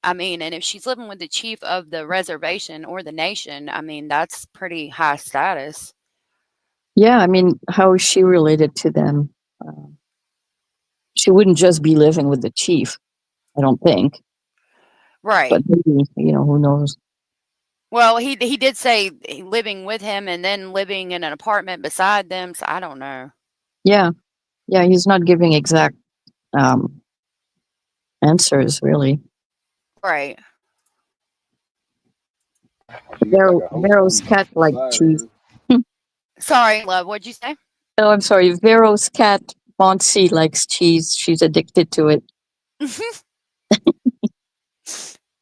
I mean, and if she's living with the chief of the reservation or the nation, I mean, that's pretty high status. Yeah, I mean, how is she related to them? She wouldn't just be living with the chief, I don't think. Right. But maybe, who knows? Well, he did say living with him and then living in an apartment beside them. So I don't know. Yeah. Yeah. He's not giving exact answers, really. Right. Vero's cat like cheese. Sorry, love. What'd you say? Oh, I'm sorry. Vero's cat, Bonsi, likes cheese. She's addicted to it.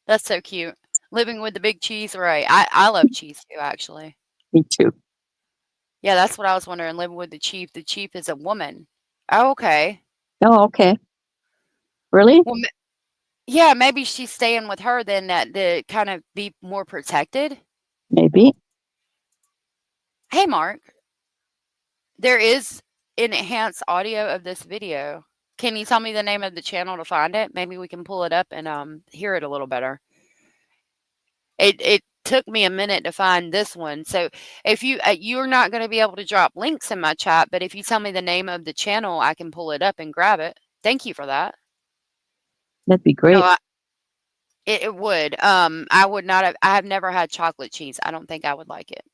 That's so cute. Living with the big cheese, right? I love cheese too, actually. Me too. Yeah, that's what I was wondering. Living with the chief. The chief is a woman. Oh, okay. Oh, okay. Really? Well, yeah, maybe she's staying with her then that to kind of be more protected. Maybe. Hey, Mark. There is enhanced audio of this video. Can you tell me the name of the channel to find it? Maybe we can pull it up and hear it a little better. It took me a minute to find this one. So if you're not going to be able to drop links in my chat, but if you tell me the name of the channel, I can pull it up and grab it. Thank you for that. That'd be great. No, it would. I would not have. I have never had chocolate cheese. I don't think I would like it.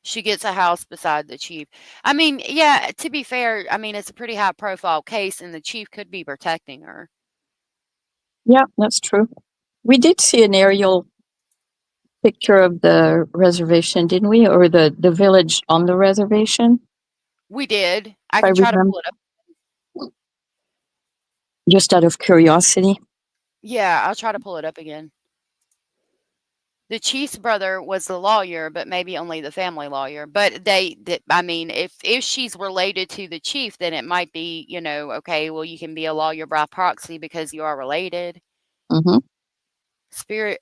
She gets a house beside the chief. I mean, yeah, to be fair, I mean, it's a pretty high profile case and the chief could be protecting her. Yeah, that's true. We did see an aerial picture of the reservation, didn't we? Or the village on the reservation? We did. I can try to pull it up. Just out of curiosity. Yeah, I'll try to pull it up again. The chief's brother was the lawyer, but maybe only the family lawyer. But I mean, if she's related to the chief, then it might be, okay, well, you can be a lawyer by proxy because you are related. Mm-hmm. Spirit.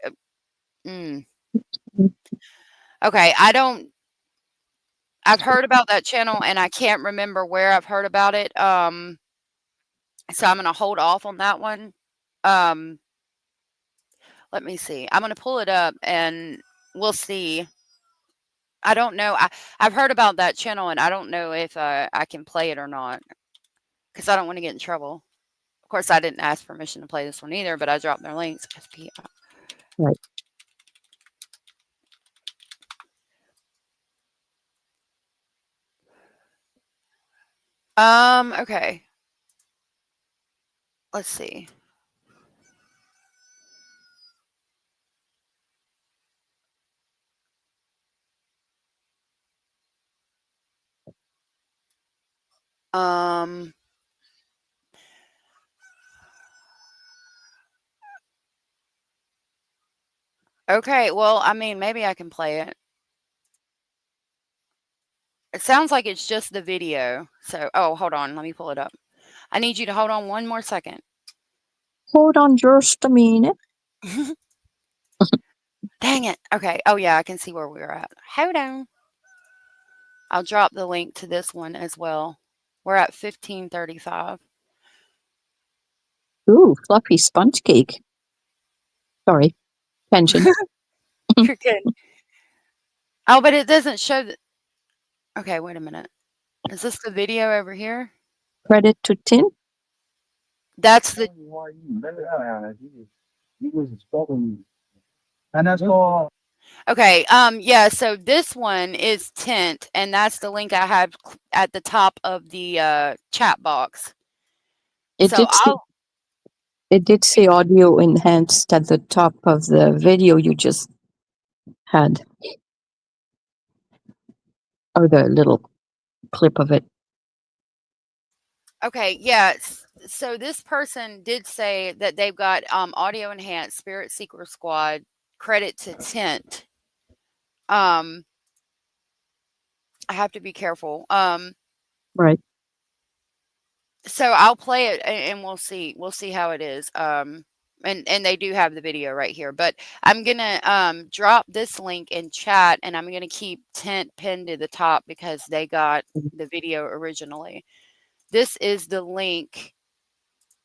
Okay, I've heard about that channel and I can't remember where I've heard about it. So I'm going to hold off on that one. Let me see. I'm going to pull it up and we'll see. I don't know. I've heard about that channel and I don't know if I can play it or not because I don't want to get in trouble. Of course, I didn't ask permission to play this one either, but I dropped their links. Right. Okay. Let's see. Okay, well, I mean, maybe I can play it. It sounds like it's just the video. So, hold on. Let me pull it up. I need you to hold on one more second. Hold on just a minute. Dang it. Okay. Oh, yeah, I can see where we're at. Hold on. I'll drop the link to this one as well. We're at 15:35. Ooh, fluffy sponge cake. Sorry. Tangent. You're good. Oh, but it doesn't show that. Okay, wait a minute. Is this the video over here? Credit to TINT. That's the. And that's all. Okay. Yeah. So this one is TINT, and that's the link I have at the top of the chat box. It did say audio enhanced at the top of the video you just had. Or the little clip of it. Okay, yeah. So this person did say that they've got audio enhanced Spirit Seeker Squad credit to TINT. I have to be careful. Right. So I'll play it and we'll see. We'll see how it is. And they do have the video right here. But I'm gonna drop this link in chat and I'm gonna keep TINT pinned to the top because they got the video originally. This is the link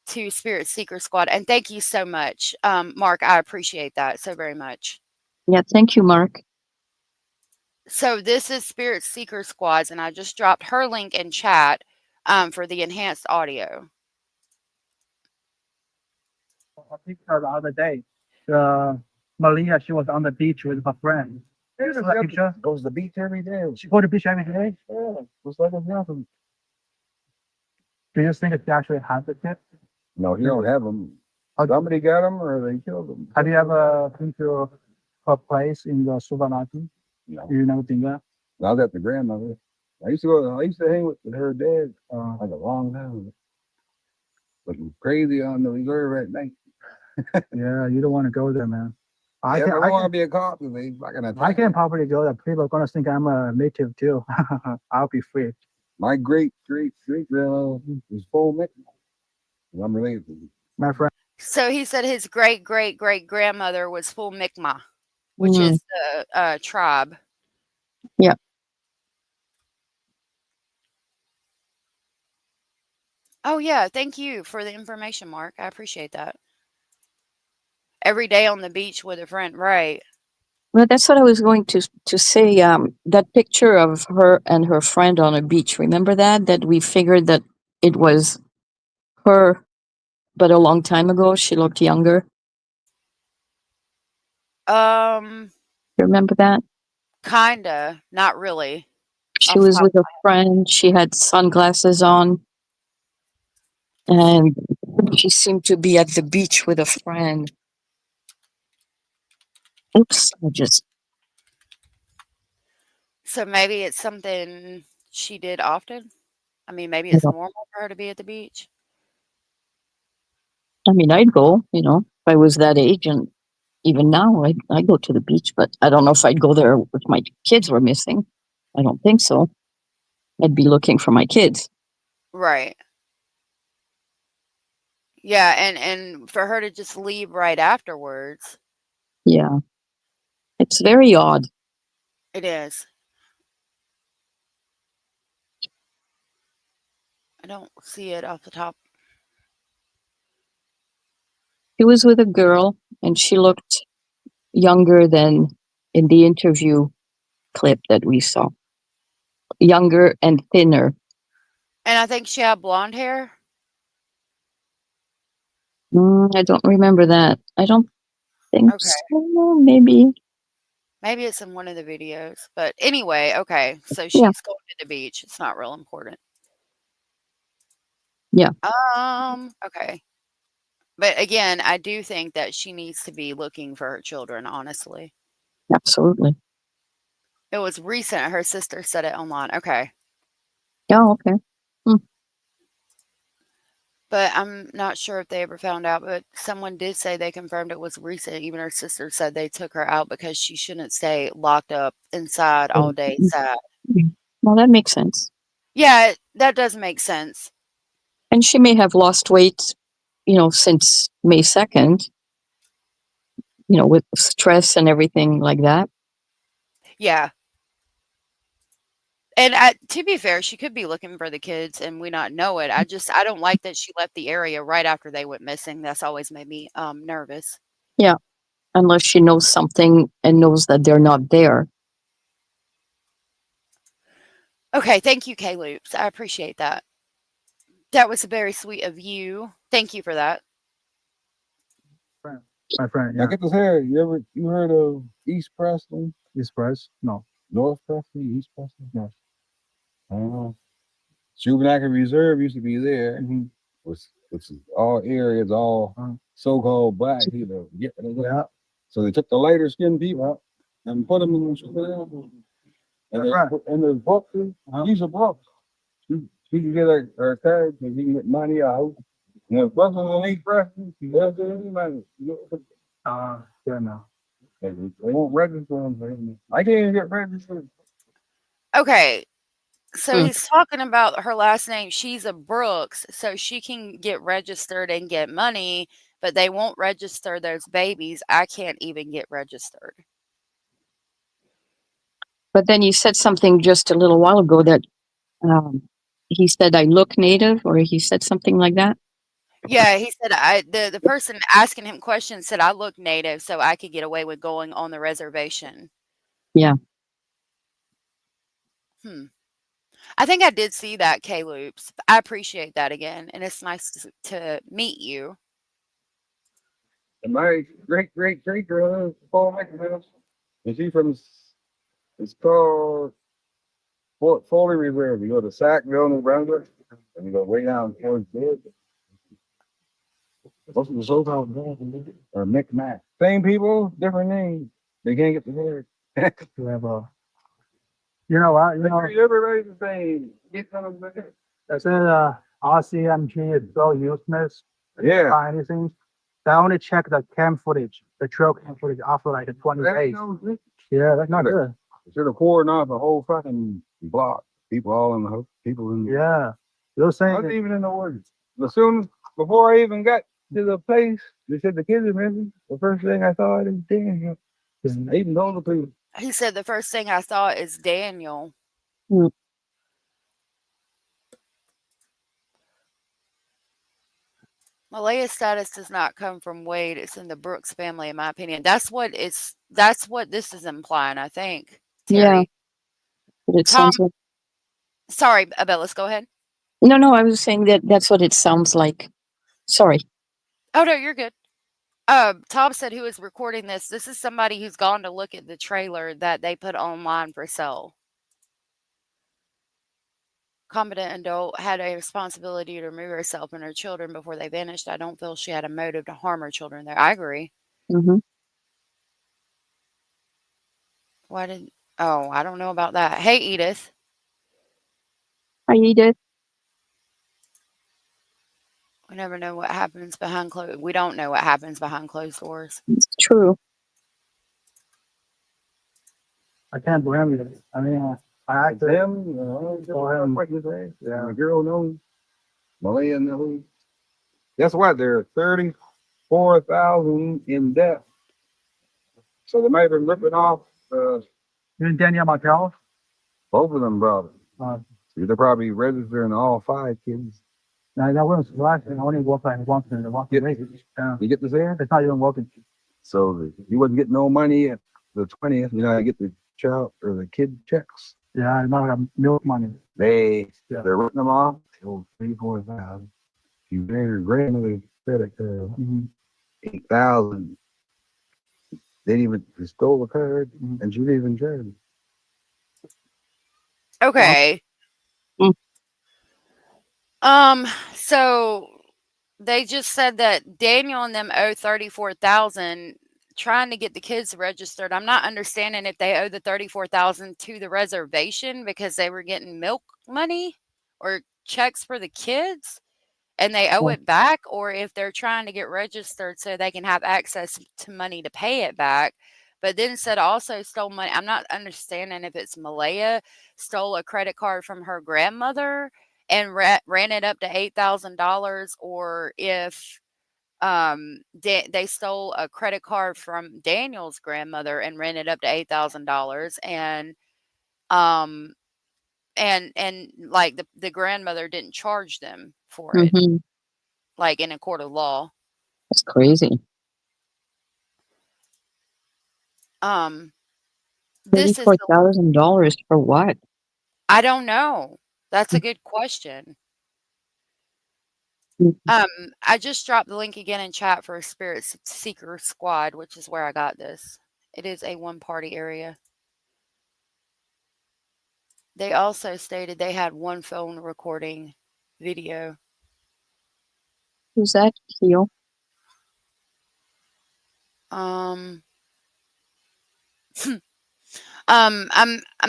to Spirit Seeker Squad. And thank you so much, Mark. I appreciate that so very much. Yeah, thank you, Mark. So this is Spirit Seeker Squads, and I just dropped her link in chat for the enhanced audio. I picked her the other day. Malehya, she was on the beach with her friend. There's a picture. Goes to the beach every day. She go to the beach every day. Yeah, just like it's nothing. Do you think she actually has the kid? No, he don't have them. Somebody got them or they killed them. Have you ever been to her place in the supermarket? No. You never been there? I was at the grandmother. I used to hang with her dad like a long time ago. Looking crazy on the reserve at night. Yeah, you don't want to go there, man. I don't want to be a cop because they fucking attack. I can probably go there. People are gonna think I'm a native too. I'll be free. My great grandmother was full Mickey. I'm related to him. My friend. So he said his great grandmother was full Mi'kmaq, which is the tribe. Yeah. Oh yeah, thank you for the information, Mark. I appreciate that. Every day on the beach with a friend, right? Well, that's what I was going to say. That picture of her and her friend on a beach. Remember that? That we figured that it was her, but a long time ago. She looked younger. Um, You remember that? kinda, not really. She Off the was top with a friend. She had sunglasses on, and she seemed to be at the beach with a friend. Oops! So maybe it's something she did often. I mean, maybe I it's don't- normal for her to be at the beach. I mean, I'd go. If I was that age, and even now, I'd go to the beach. But I don't know if I'd go there if my kids were missing. I don't think so. I'd be looking for my kids. Right. Yeah, and for her to just leave right afterwards, Yeah, it's very odd. it is. I don't see it off the top. He was with a girl, and she looked younger than in the interview clip that we saw. Younger and thinner. And I think she had blonde hair. I don't remember that. I don't think Okay. so. Maybe. Maybe it's in one of the videos. But anyway, okay. So Yeah. she's going to the beach. It's not real important. Yeah. Okay. But again, I do think that she needs to be looking for her children, honestly. Absolutely. It was recent. Her sister said it online. Okay. Yeah. Okay. But I'm not sure if they ever found out, but someone did say they confirmed it was recent. Even her sister said they took her out because she shouldn't stay locked up inside all day sad. Well, that makes sense. Yeah, that does make sense. And she may have lost weight, since May 2nd, with stress and everything like that. Yeah. And to be fair, she could be looking for the kids and we not know it. I don't like that she left the area right after they went missing. That's always made me nervous. Yeah. Unless she knows something and knows that they're not there. Okay, thank you, K Loops. I appreciate that. That was very sweet of you. Thank you for that. My friend. Now get this here. You heard of East Preston? East Preston? No. North Preston? East Preston? No. I don't know. Juvenile Reserve used to be there. Which is all areas, all so-called black people. Yeah. So they took the lighter skinned people and put them in the juvenile. And the boxes, he's a box. She can get her tag and he can get money out. And if Buffalo ain't Preston, he doesn't get any money. Yeah, no. They won't register them. I can't even get registered. Okay. So he's talking about her last name. She's a Brooks, so she can get registered and get money, but they won't register those babies. I can't even get registered. But then you said something just a little while ago that he said, I look native, or he said something like that. Yeah, he said the person asking him questions said I look native, so I could get away with going on the reservation. Yeah. I think I did see that, K Loops. I appreciate that again, and it's nice to meet you. And my great girl is Paul McIntosh. And she's from, it's called Foley Reserve. You go to Sackville, New Brunswick, and you go way down towards there. Most of the soul house or Micmac. Same people, different names. They can't get the word. You have you know what? You know, Everybody's the same. Get some of it. I said RCMG is so useless. Yeah. Find anything. They only check the cam footage, the trail cam footage after like 20 days. Yeah, that's not good. Should have poured off a whole fucking block. People all in the house. People in the Yeah. You're saying wasn't even in the woods. As soon before I even got to the place, they said the kids are missing. The first thing I thought is Daniel. I even told the people. He said the first thing I thought is Daniel. Mm. Malehya's status does not come from Wade. It's in the Brooks family, in my opinion. That's what this is implying, I think. Yeah. Terry. But it Tom, sounds like, sorry, Abellis, go ahead. no, I was saying that's what it sounds like. Sorry. Oh no, you're good. Tom said who is recording this. This is somebody who's gone to look at the trailer that they put online for sale. Competent adult had a responsibility to remove herself and her children before they vanished. I don't feel she had a motive to harm her children there. I agree. Mm-hmm. I don't know about that. Hey, Edith. Hi, Edith. We never know what happens behind closed. We don't know what happens behind closed doors. It's true. I can't blame you. I mean, I asked Them, what you say? Yeah, the girl knows. Malehya knows. Guess what? They're 34,000 in debt. So they might have been ripping off you and Danielle Martel. both of them brothers. Uh, They're probably registering all 5 kids. no, that wasn't last thing. I only work like once in the Yeah. week. You get this there? It's not even working. So you wouldn't get no money at the 20th. You know, I get the child or the kid checks. Yeah, I not like milk money. They're ripping them off. They owe 3,000-4,000. You pay your grandmother's credit card, 8,000. They stole the card and she didn't even charge them. Okay. Mm. So they just said that Daniel and them owe 34,000 trying to get the kids registered. I'm not understanding if they owe the 34,000 to the reservation because they were getting milk money or checks for the kids and they owe it back, or if they're trying to get registered so they can have access to money to pay it back. But then said also stole money. I'm not understanding if it's Malehya stole a credit card from her grandmother and ran it up to $8,000, or if they stole a credit card from Daniel's grandmother and ran it up to $8,000, and like the grandmother didn't charge them for it, Mm-hmm. like in a court of law. That's crazy. This is $34,000 for what? I don't know. That's a good question. Mm-hmm. I just dropped the link again in chat for Spirit Seeker Squad, which is where I got this. It is a one-party area. They also stated they had one phone recording video. Who's that? Keel? I'm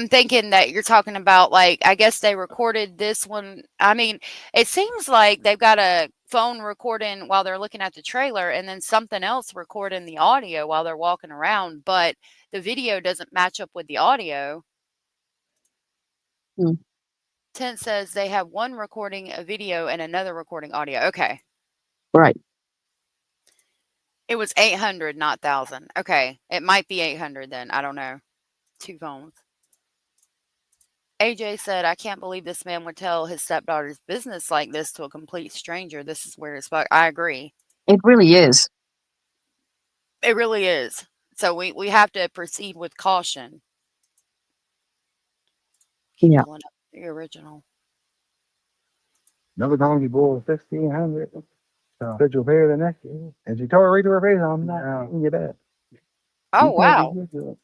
thinking that you're talking about, like, I guess they recorded this one. I mean, it seems like they've got a phone recording while they're looking at the trailer and then something else recording the audio while they're walking around, but the video doesn't match up with the audio. TINT says they have one recording a video and another recording audio. Okay. Right. It was 800, not 1,000. Okay. It might be 800 then. I don't know. 2 phones. AJ said, I can't believe this man would tell his stepdaughter's business like this to a complete stranger. This is weird as fuck. I agree. It really is. It really is. So we have to proceed with caution. Keep pulling up the original. Another donkey bull, 1,500. So, Put your face in there. And she told her right to her face, I'm not gonna get that. Oh, You can't wow. be good.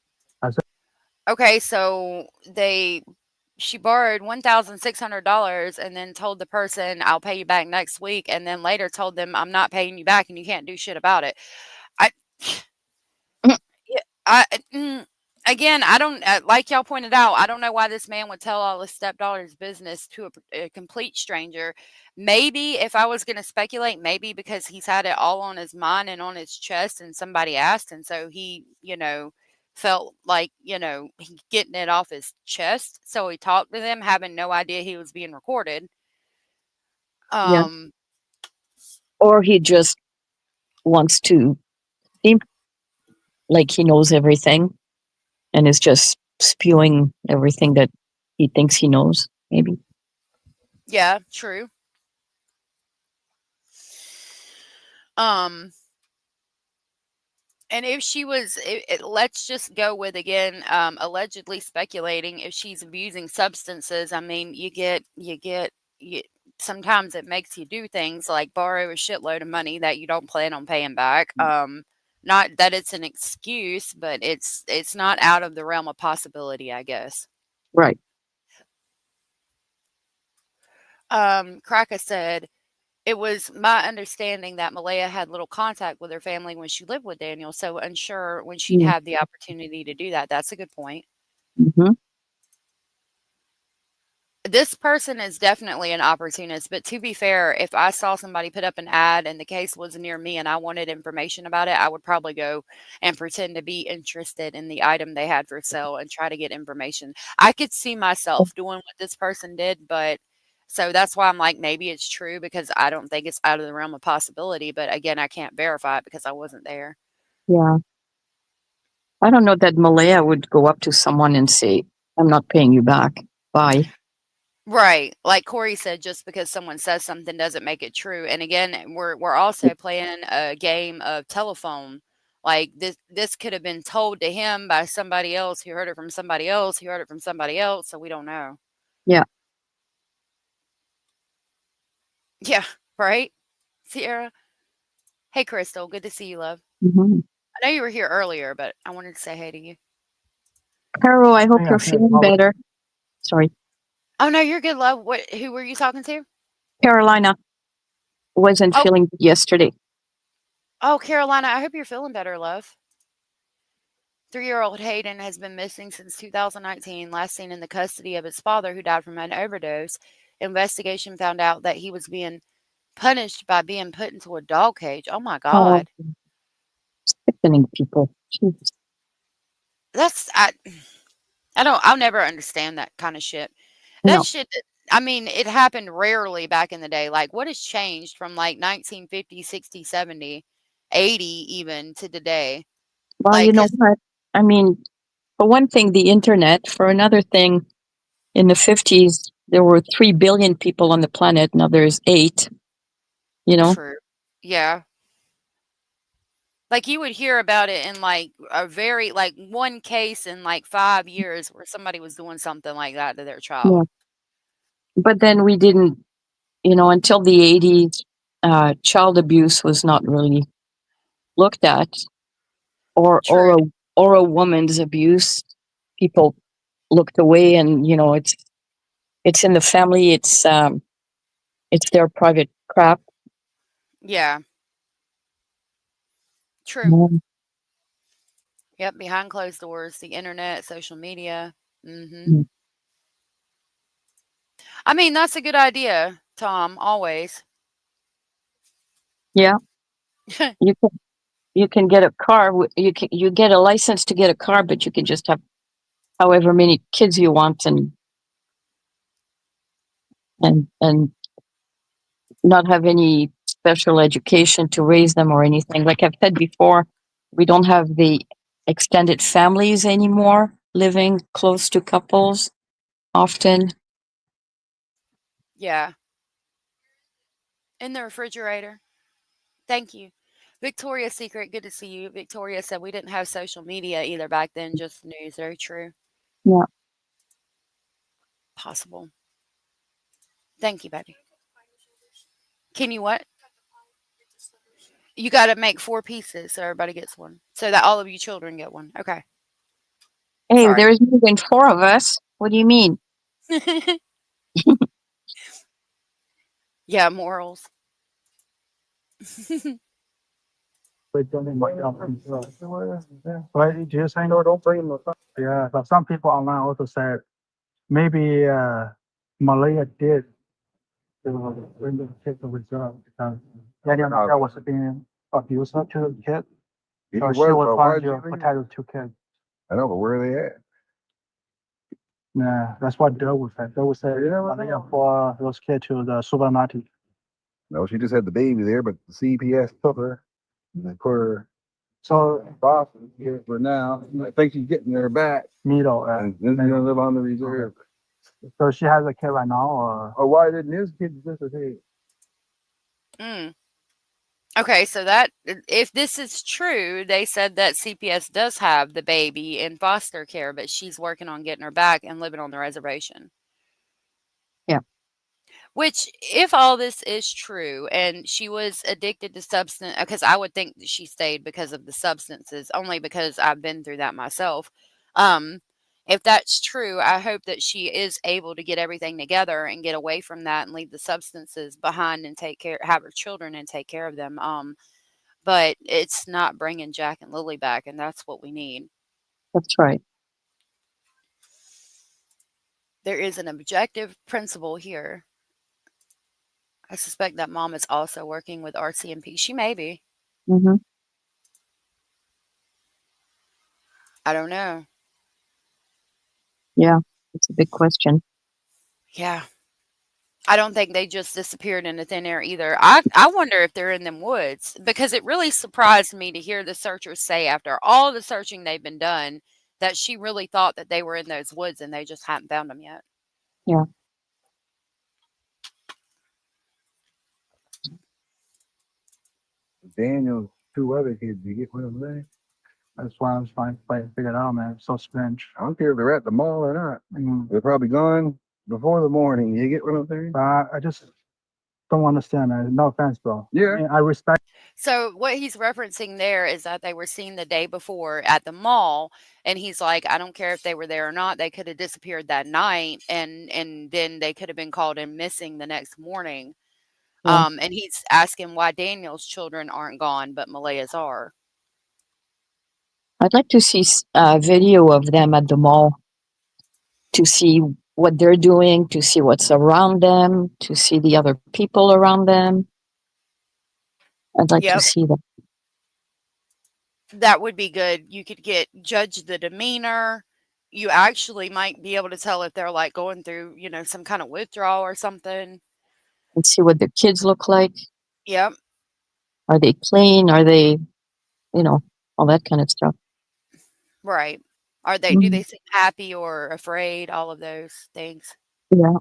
Okay, so she borrowed $1,600 and then told the person, "I'll pay you back next week," and then later told them, "I'm not paying you back and you can't do shit about it." I Yeah, again, I don't like y'all pointed out, I don't know why this man would tell all his stepdaughter's business to a complete stranger. Maybe if I was going to speculate, maybe because he's had it all on his mind and on his chest and somebody asked, and so he, felt like, he getting it off his chest. So he talked to them having no idea he was being recorded. Yeah. Um Or he just wants to seem like he knows everything and is just spewing everything that he thinks he knows, maybe. yeah, true. Um And if she was, let's just go with again, allegedly speculating if she's abusing substances. I mean, you, sometimes it makes you do things like borrow a shitload of money that you don't plan on paying back. Not that it's an excuse, but it's not out of the realm of possibility, I guess. Right. Kraka said, it was my understanding that Malehya had little contact with her family when she lived with Daniel, so unsure when she'd Mm. have the opportunity to do that. That's a good point. Mm-hmm. This person is definitely an opportunist, but to be fair, if I saw somebody put up an ad and the case was near me and I wanted information about it, I would probably go and pretend to be interested in the item they had for sale and try to get information. I could see myself doing what this person did, but so that's why I'm like, maybe it's true because I don't think it's out of the realm of possibility. But again, I can't verify it because I wasn't there. Yeah. I don't know that Malehya would go up to someone and say, "I'm not paying you back. Bye." Right. Like Corey said, just because someone says something doesn't make it true. And again, we're also playing a game of telephone. Like this could have been told to him by somebody else who heard it from somebody else who heard it from somebody else, so we don't know. Yeah. Yeah, right? Sierra. Hey Crystal, good to see you, love. Mm-hmm. I know you were here earlier, but I wanted to say hey to you. Carol, I hope Yeah, you're feeling better. Sorry. Oh no, you're good, love. Who were you talking to? Carolina wasn't Oh, feeling good yesterday. oh, Carolina, I hope you're feeling better, love. 3-year-old Hayden has been missing since 2019, last seen in the custody of his father, who died from an overdose. Investigation found out that he was being punished by being put into a dog cage. Oh my Oh, God. sickening people. Jeez. That's, I'll never understand that kind of shit. That No. shit, I mean, it happened rarely back in the day. Like, what has changed from like 1950, 60, 70, 80 even to today? Well, Like, you know 'cause what? I mean, for one thing, the internet. For another thing, in the 50s, there were 3 billion people on the planet. Now there's 8, you know? true. Yeah. Like, you would hear about it in, like, a very like, one case in, like, 5 years where somebody was doing something like that to their Yeah. child. But then we didn't, until the 80s, child abuse was not really looked at, or True. a woman's abuse. People looked away, and it's in the family. It's their private crap. Yeah. True. Mm. Yep, behind closed doors, the internet, social media. Mhm. Mm. I mean, that's a good idea, Tom, always. Yeah, you can get a car. You get a license to get a car, but you can just have however many kids you want, and not have any special education to raise them or anything. Like I've said before, we don't have the extended families anymore living close to couples often. Yeah. In the refrigerator. Thank you. Victoria's Secret, good to see you. Victoria said we didn't have social media either back then, just news. Very true. Yeah. Possible. Thank you, baby. Can you what? You got to make 4 pieces so everybody gets one, so that all of you children get one. Okay. Hey, Sorry. there's more than 4 of us. What do you mean? Yeah, morals. But just saying, no, don't bring them. Yeah, but some people online also said maybe Malehya did bring the kid to reserve because Daniel was being abusive to the kid. So she was trying to protect the 2 kids. I know, but where are they at? Yeah, that's what Doe would say. Doe would say, Malehya for those kids to the supermarket. No, she just had the baby there, but the CPS took her. And they put her So Boston here for now. I think she's getting her back. Mito, And this is gonna live on the reserve. so she has a kid right now, or Oh, why didn't his kid disappear? Mm. Okay, so that if this is true, they said that CPS does have the baby in foster care, but she's working on getting her back and living on the reservation. Yeah. Which, if all this is true, and she was addicted to substance, because I would think that she stayed because of the substances, only because I've been through that myself. If that's true, I hope that she is able to get everything together and get away from that and leave the substances behind and have her children and take care of them. But it's not bringing Jack and Lilly back, and that's what we need. That's right. There is an objective principle here. I suspect that mom is also working with RCMP. She may be. Mm-hmm. I don't know. Yeah, it's a big question. Yeah. I don't think they just disappeared into thin air either. I wonder if they're in them woods, because it really surprised me to hear the searchers say after all the searching they've been done that she really thought that they were in those woods and they just hadn't found them yet. Yeah. Daniel's 2 other kids, you get what I'm saying? that's why I was trying to figure it out, man. It's so strange. I don't care if they're at the mall or not. They're probably gone before the morning. You get what I'm saying? I just don't understand, man. No offense, bro. Yeah. I mean, I respect. So what he's referencing there is that they were seen the day before at the mall, and he's like, I don't care if they were there or not. They could have disappeared that night, and then they could have been called in missing the next morning. Yeah. And he's asking why Daniel's children aren't gone, but Malehya's are. I'd like to see a video of them at the mall to see what they're doing, to see what's around them, to see the other people around them. I'd like to see that. That would be good. You could judge the demeanor. You actually might be able to tell if they're like going through, some kind of withdrawal or something. And see what the kids look like. Yep. Are they clean? Are they, all that kind of stuff. Right. Do they seem happy or afraid? All of those things. Yeah.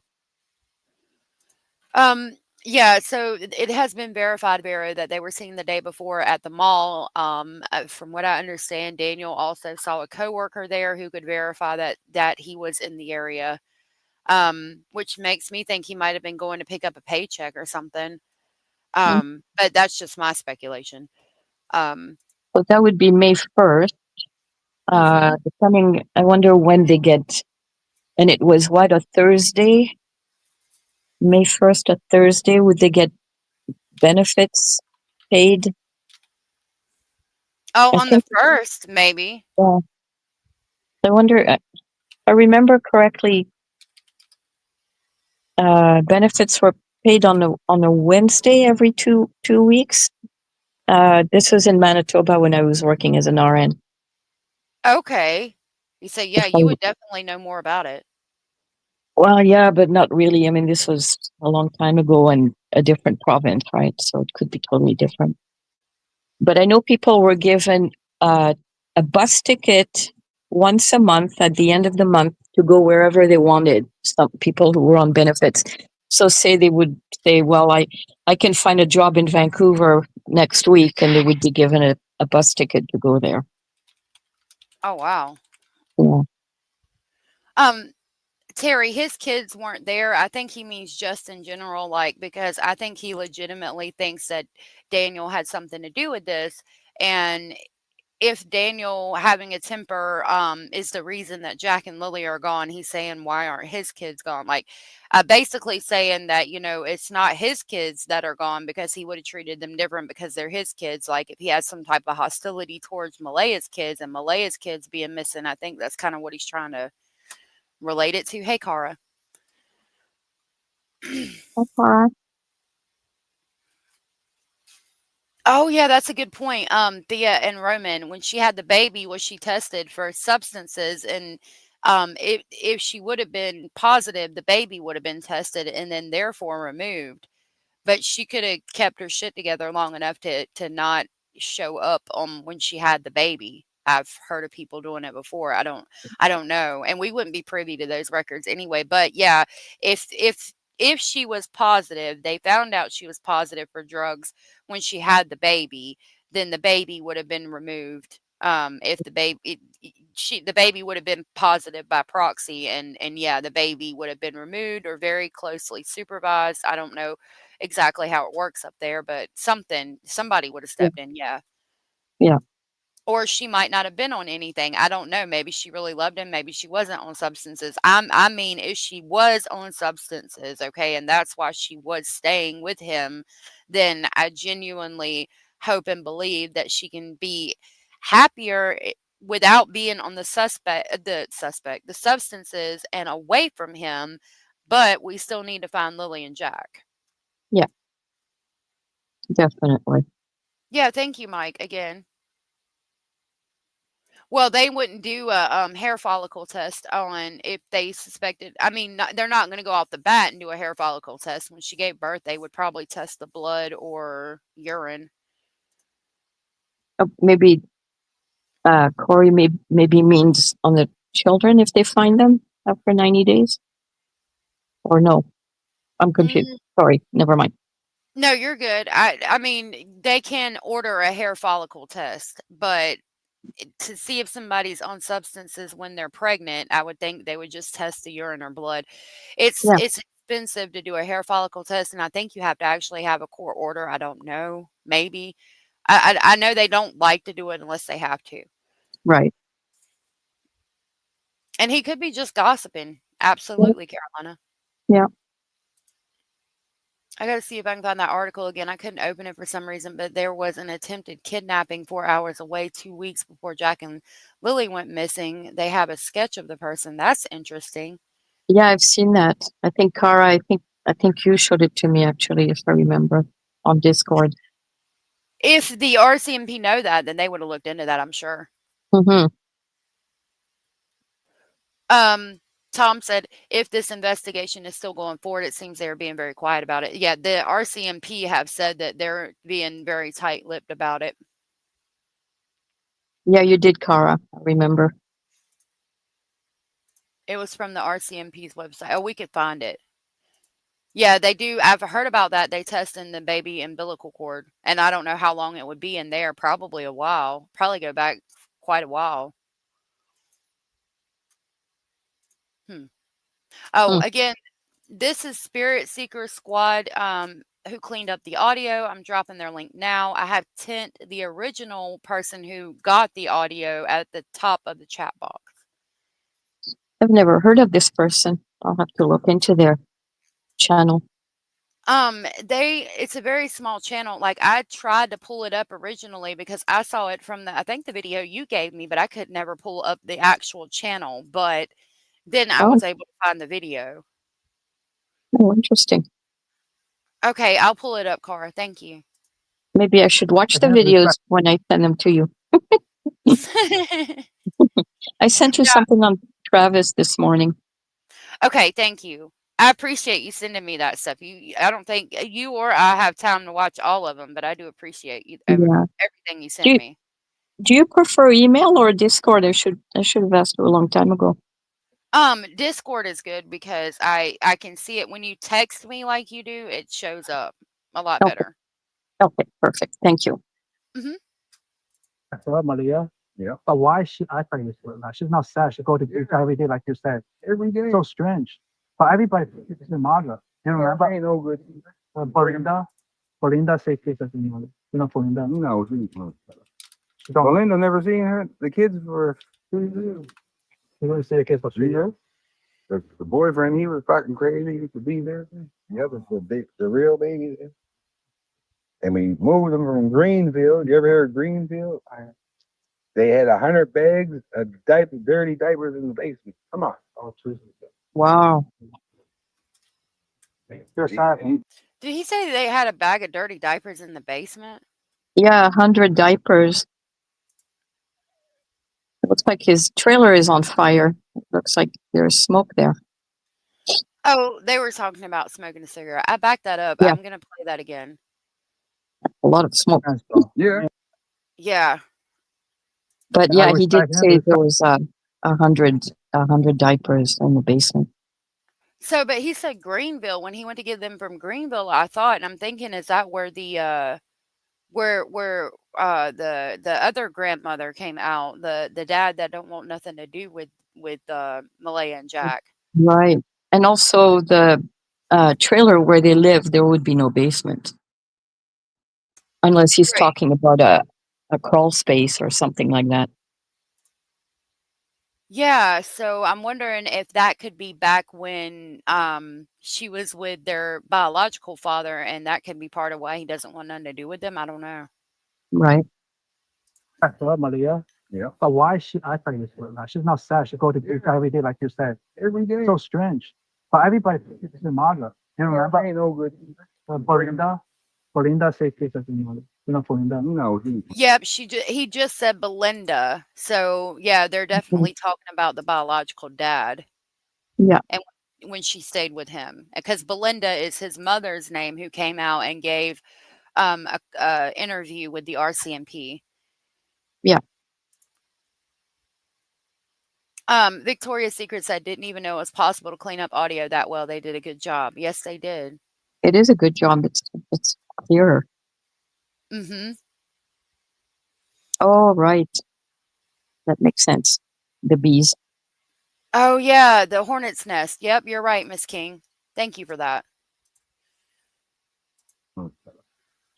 Yeah, so it has been verified, Vero, that they were seen the day before at the mall. From what I understand, Daniel also saw a coworker there who could verify that he was in the area, which makes me think he might have been going to pick up a paycheck or something. But that's just my speculation. So that would be May 1st. Depending, I wonder when they get, and it was what, a Thursday? May 1st, a Thursday, would they get benefits paid? Oh, on the 1st, maybe. Yeah. I wonder, if I remember correctly, benefits were paid on a Wednesday every two weeks. This was in Manitoba when I was working as an RN. Okay. You say, yeah, you would definitely know more about it. Well, yeah, but not really. I mean, this was a long time ago and a different province, right? So it could be totally different. But I know people were given a bus ticket once a month at the end of the month to go wherever they wanted. Some people who were on benefits. So say they would say, well, I can find a job in Vancouver next week, and they would be given a bus ticket to go there. Oh, wow. Yeah. Terry, his kids weren't there. I think he means just in general, like, because I think he legitimately thinks that Daniel had something to do with this. And if Daniel having a temper is the reason that Jack and Lily are gone, he's saying, why aren't his kids gone? Like, basically saying that, it's not his kids that are gone because he would have treated them different because they're his kids. Like, if he has some type of hostility towards Malehya's kids and Malehya's kids being missing, I think that's kind of what he's trying to relate it to. Hey, Cara. Okay. Oh, yeah, that's a good point. Thea and Roman, when she had the baby, was she tested for substances? And if she would have been positive, the baby would have been tested and then therefore removed. But she could have kept her shit together long enough to not show up on when she had the baby. I've heard of people doing it before. I don't know. And we wouldn't be privy to those records anyway. But yeah, if she was positive, they found out she was positive for drugs when she had the baby, then the baby would have been removed. If the baby the baby would have been positive by proxy, and yeah, the baby would have been removed or very closely supervised. I don't know exactly how it works up there, but somebody would have Yeah. stepped in, yeah. Yeah. Or she might not have been on anything. I don't know. Maybe she really loved him. Maybe she wasn't on substances. I mean, if she was on substances, okay, and that's why she was staying with him, then I genuinely hope and believe that she can be happier without being on the substances and away from him. But we still need to find Lily and Jack. Yeah. Definitely. Yeah, thank you, Mike, again. Well, they wouldn't do a hair follicle test on if they suspected. I mean, they're not going to go off the bat and do a hair follicle test. When she gave birth, they would probably test the blood or urine. Maybe Corey maybe means on the children if they find them after 90 days. Or no, I'm confused. Sorry, never mind. No, you're good. I mean, they can order a hair follicle test, but to see if somebody's on substances when they're pregnant, I would think they would just test the urine or blood. It's Yeah. it's expensive to do a hair follicle test, and I think you have to actually have a court order. I don't know, maybe. I know they don't like to do it unless they have to. Right. And he could be just gossiping. Absolutely, Carolina. Yeah. I gotta see if I can find that article again. I couldn't open it for some reason, but there was an attempted kidnapping 4 hours away 2 weeks before Jack and Lily went missing. They have a sketch of the person. That's interesting. Yeah, I've seen that. I think Cara, I think you showed it to me actually, if I remember, on Discord. If the RCMP know that, then they would have looked into that, I'm sure. Mm-hmm. Tom said, if this investigation is still going forward, it seems they're being very quiet about it. Yeah, the RCMP have said that they're being very tight-lipped about it. Yeah, you did, Cara. I remember. It was from the RCMP's website. Oh, we could find it. Yeah, they do. I've heard about that. They test in the baby umbilical cord, and I don't know how long it would be in there. Probably a while. Probably go back quite a while. Oh, again, this is Spirit Seeker Squad who cleaned up the audio. I'm dropping their link now. I have TINT, the original person who got the audio, at the top of the chat box. I've never heard of this person. I'll have to look into their channel. It's a very small channel. Like, I tried to pull it up originally because I saw it from I think the video you gave me, but I could never pull up the actual channel. But then I was able to find the video. Oh, interesting. Okay, I'll pull it up, Cara. Thank you. Maybe I should watch the videos when I send them to you. I sent you something on Travis this morning. Okay, thank you. I appreciate you sending me that stuff. I don't think you or I have time to watch all of them, but I do appreciate you everything you send me. Do you prefer email or Discord? I should have asked you a long time ago. Discord is good because I can see it when you text me like you do. It shows up a lot better. Okay, perfect. Thank you. Mm-hmm. Hello, Malehya. Yeah. But why she act like this? She's not sad. She go to beach every day, like you said. Every day. So strange. But everybody is a mother. You remember? Ain't no good. Belinda said this as you know, Belinda. No, she don't. She don't. Belinda never seen her. The kids for 3 years. You want to say the kids for 3 years? The boyfriend, he was fucking crazy. He used to be there. The other, the real baby. And we moved them from Greenville. You ever heard of Greenville? They had 100 bags of dirty diapers in the basement. Come on. Oh, Wow. You're sad. Did he say they had a bag of dirty diapers in the basement? Yeah, 100 diapers. It looks like his trailer is on fire. It looks like there's smoke there. Oh, they were talking about smoking a cigarette. I backed that up. Yeah. I'm going to play that again. A lot of smoke. Yeah. Yeah. But I yeah, he did respect him. say there was 100 diapers in the basement. So, but he said Greenville. When he went to get them from Greenville, I thought, and I'm thinking, is that where the the other grandmother came out, the dad that don't want nothing to do with Malehya and Jack? Right. And also the trailer where they live, there would be no basement. Unless he's Right. talking about a crawl space or something like that. Yeah, so I'm wondering if that could be back when she was with their biological father, and that could be part of why he doesn't want nothing to do with them. I don't know. Right. I love Malehya. Yeah. But why she act like this? She's not sad. She go to beach every day, like you said. Every day. So strange. But everybody is a mother. You remember? Ain't no good. Belinda said this as you know, Belinda. No, she. Yep, he just said Belinda. So yeah, they're definitely talking about the biological dad. Yeah. And when she stayed with him, because Belinda is his mother's name, who came out and gave a interview with the RCMP. Yeah. Victoria's Secret said didn't even know it was possible to clean up audio that well. They did a good job. Yes, they did. It is a good job. It's clearer. Mm-hmm. Oh, right. That makes sense. The bees. Oh yeah, the hornet's nest. Yep, you're right, Miss King. Thank you for that.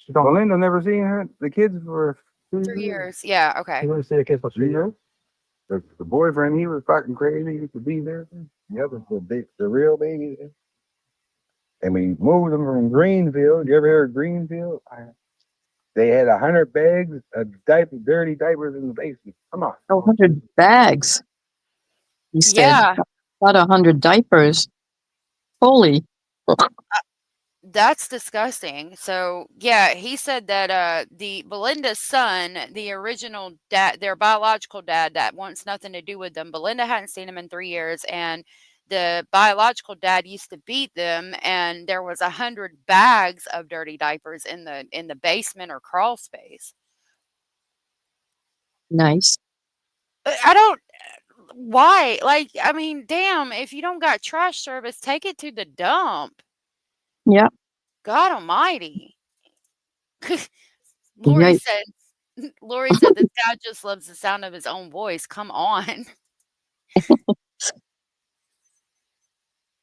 Belinda never seen her. The kids for 3 years. Yeah, okay. You want to say the kids for 3 years? The boyfriend, he was fucking crazy. He used to be there. The other, the real baby. And we moved them from Greenville. You ever heard of Greenville? They had 100 bags of dirty diapers in the basement. Come on. 100 bags. He said. Yeah. Not 100 diapers. Holy. That's disgusting. So yeah, he said that the Belinda's son, the original dad, their biological dad that wants nothing to do with them, Belinda hadn't seen him in 3 years, and the biological dad used to beat them, and there was 100 bags of dirty diapers in the basement or crawl space. Nice. I don't. Why? Like, I mean, damn, if you don't got trash service, take it to the dump. Yeah. God almighty. Lori said this guy just loves the sound of his own voice. Come on.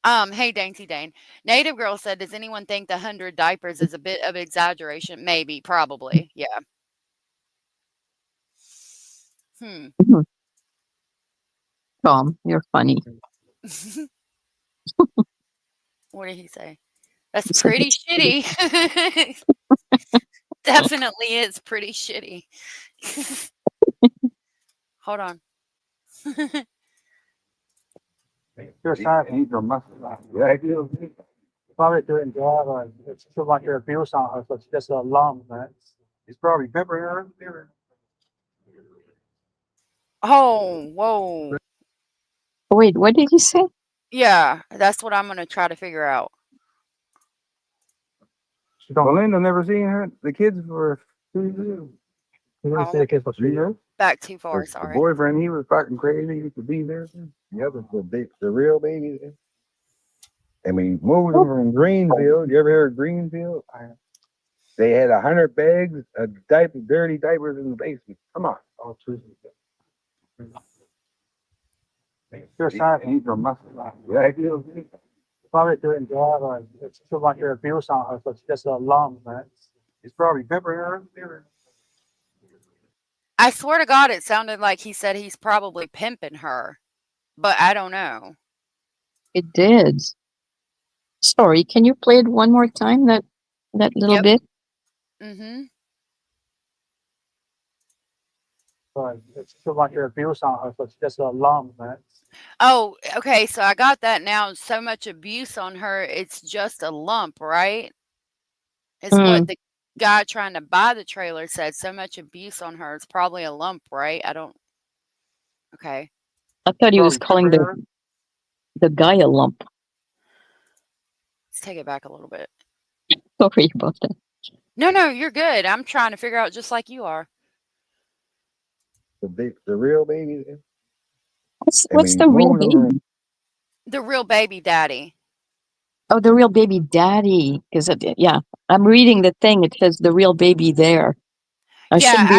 Hey, Dainty Dane. Native Girl said, does anyone think the 100 diapers is a bit of exaggeration? Maybe, probably. Yeah. Tom, you're funny. What did he say? That's pretty shitty. Definitely is pretty shitty. Hold on. You're sad. Yeah, I do. Probably doing job. It's too much abuse on her, so it's just a lump, right? He's probably peppering her. Oh, whoa. Wait, what did he say? Yeah, that's what I'm going to try to figure out. Belinda never seen her. The kids for 3 years. You want to say the kids for 3 years? Back too far, sorry. The boyfriend, he was fucking crazy. He used to be there. The other, the real baby. And we moved them from Greenville. You ever heard of Greenville? They had 100 bags of dirty diapers in the basement. Come on. You're sorry. He's from muscle. Yeah, he is. Probably doing job or it's too much abuse on her, so it's just a lump, man. He's probably peppering her. I swear to God, it sounded like he said he's probably pimping her, but I don't know. It did. Sorry, can you play it one more time? That little Yep. bit. Mm-hmm. But it's too much abuse on her, so it's just a lump, man. Oh, okay. So I got that now. So much abuse on her. It's just a lump, right? Is what the guy trying to buy the trailer said. So much abuse on her. It's probably a lump, right? I don't. Okay. I thought he was calling Probably the guy a lump. Let's take it back a little bit. Sorry about that. No, you're good. I'm trying to figure out just like you are. The real baby. What's the real baby? The real baby daddy. Oh, the real baby daddy. Because yeah, I'm reading the thing. It says the real baby there. Yeah.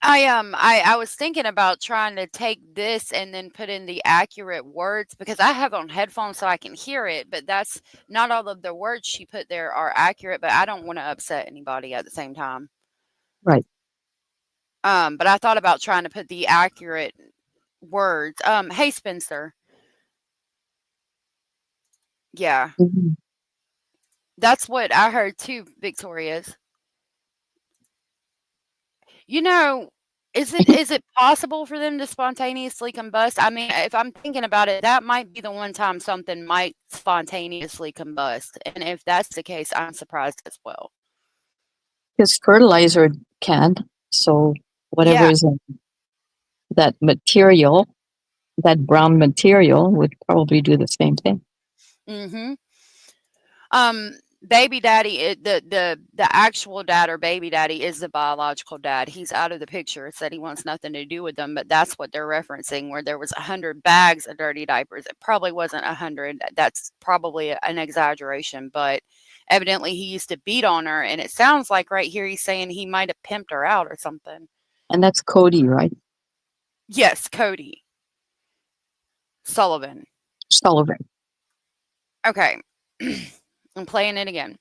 I was thinking about trying to take this and then put in the accurate words because I have on headphones so I can hear it, but that's not all of the words she put there are accurate, but I don't want to upset anybody at the same time. Right. But I thought about trying to put the accurate words. Hey Spencer. Yeah. Mm-hmm. That's what I heard too, Victoria's. You know, is it possible for them to spontaneously combust? I mean, if I'm thinking about it, that might be the one time something might spontaneously combust. And if that's the case, I'm surprised as well. Because fertilizer can. So whatever is in that material, that brown material would probably do the same thing. Mm-hmm. Baby daddy, the actual dad or baby daddy is the biological dad. He's out of the picture. It said he wants nothing to do with them, but that's what they're referencing, where there was 100 bags of dirty diapers. It probably wasn't 100. That's probably an exaggeration, but evidently he used to beat on her, and it sounds like right here he's saying he might have pimped her out or something. And that's Cody, right? Yes, Cody. Sullivan. Okay. I'm playing it again.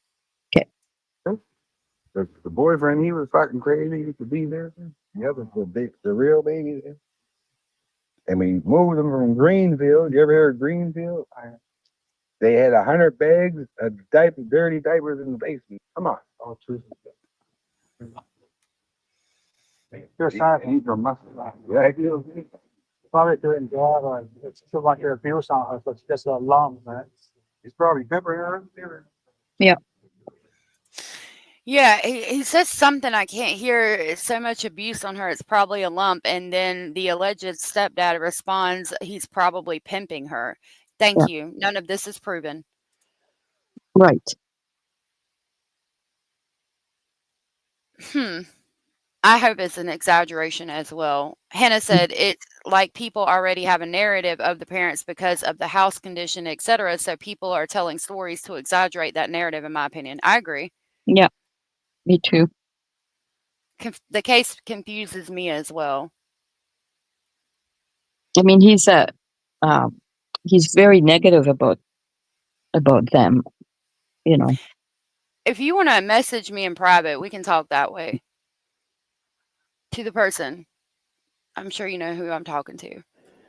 Okay. The boyfriend, he was fucking crazy to be there. Yeah, the real baby there. And we moved them from Greenfield. You ever heard of Greenfield? They had 100 bags of dirty diapers in the basement. Come on. Oh, true. You're sorry. He's from muscle. Yeah, he is. Probably doing job or it's too much abuse on her, so it's just a lump, man. He's probably peppering her. Yeah. Yeah, he says something I can't hear. So much abuse on her, it's probably a lump. And then the alleged stepdad responds, he's probably pimping her. Thank you. None of this is proven. Right. I hope it's an exaggeration as well. Hannah said it's like people already have a narrative of the parents because of the house condition, etc. So people are telling stories to exaggerate that narrative, in my opinion. I agree. Yeah, me too. The case confuses me as well. I mean, he's very negative about them, you know. If you want to message me in private, we can talk that way. To the person. I'm sure you know who I'm talking to.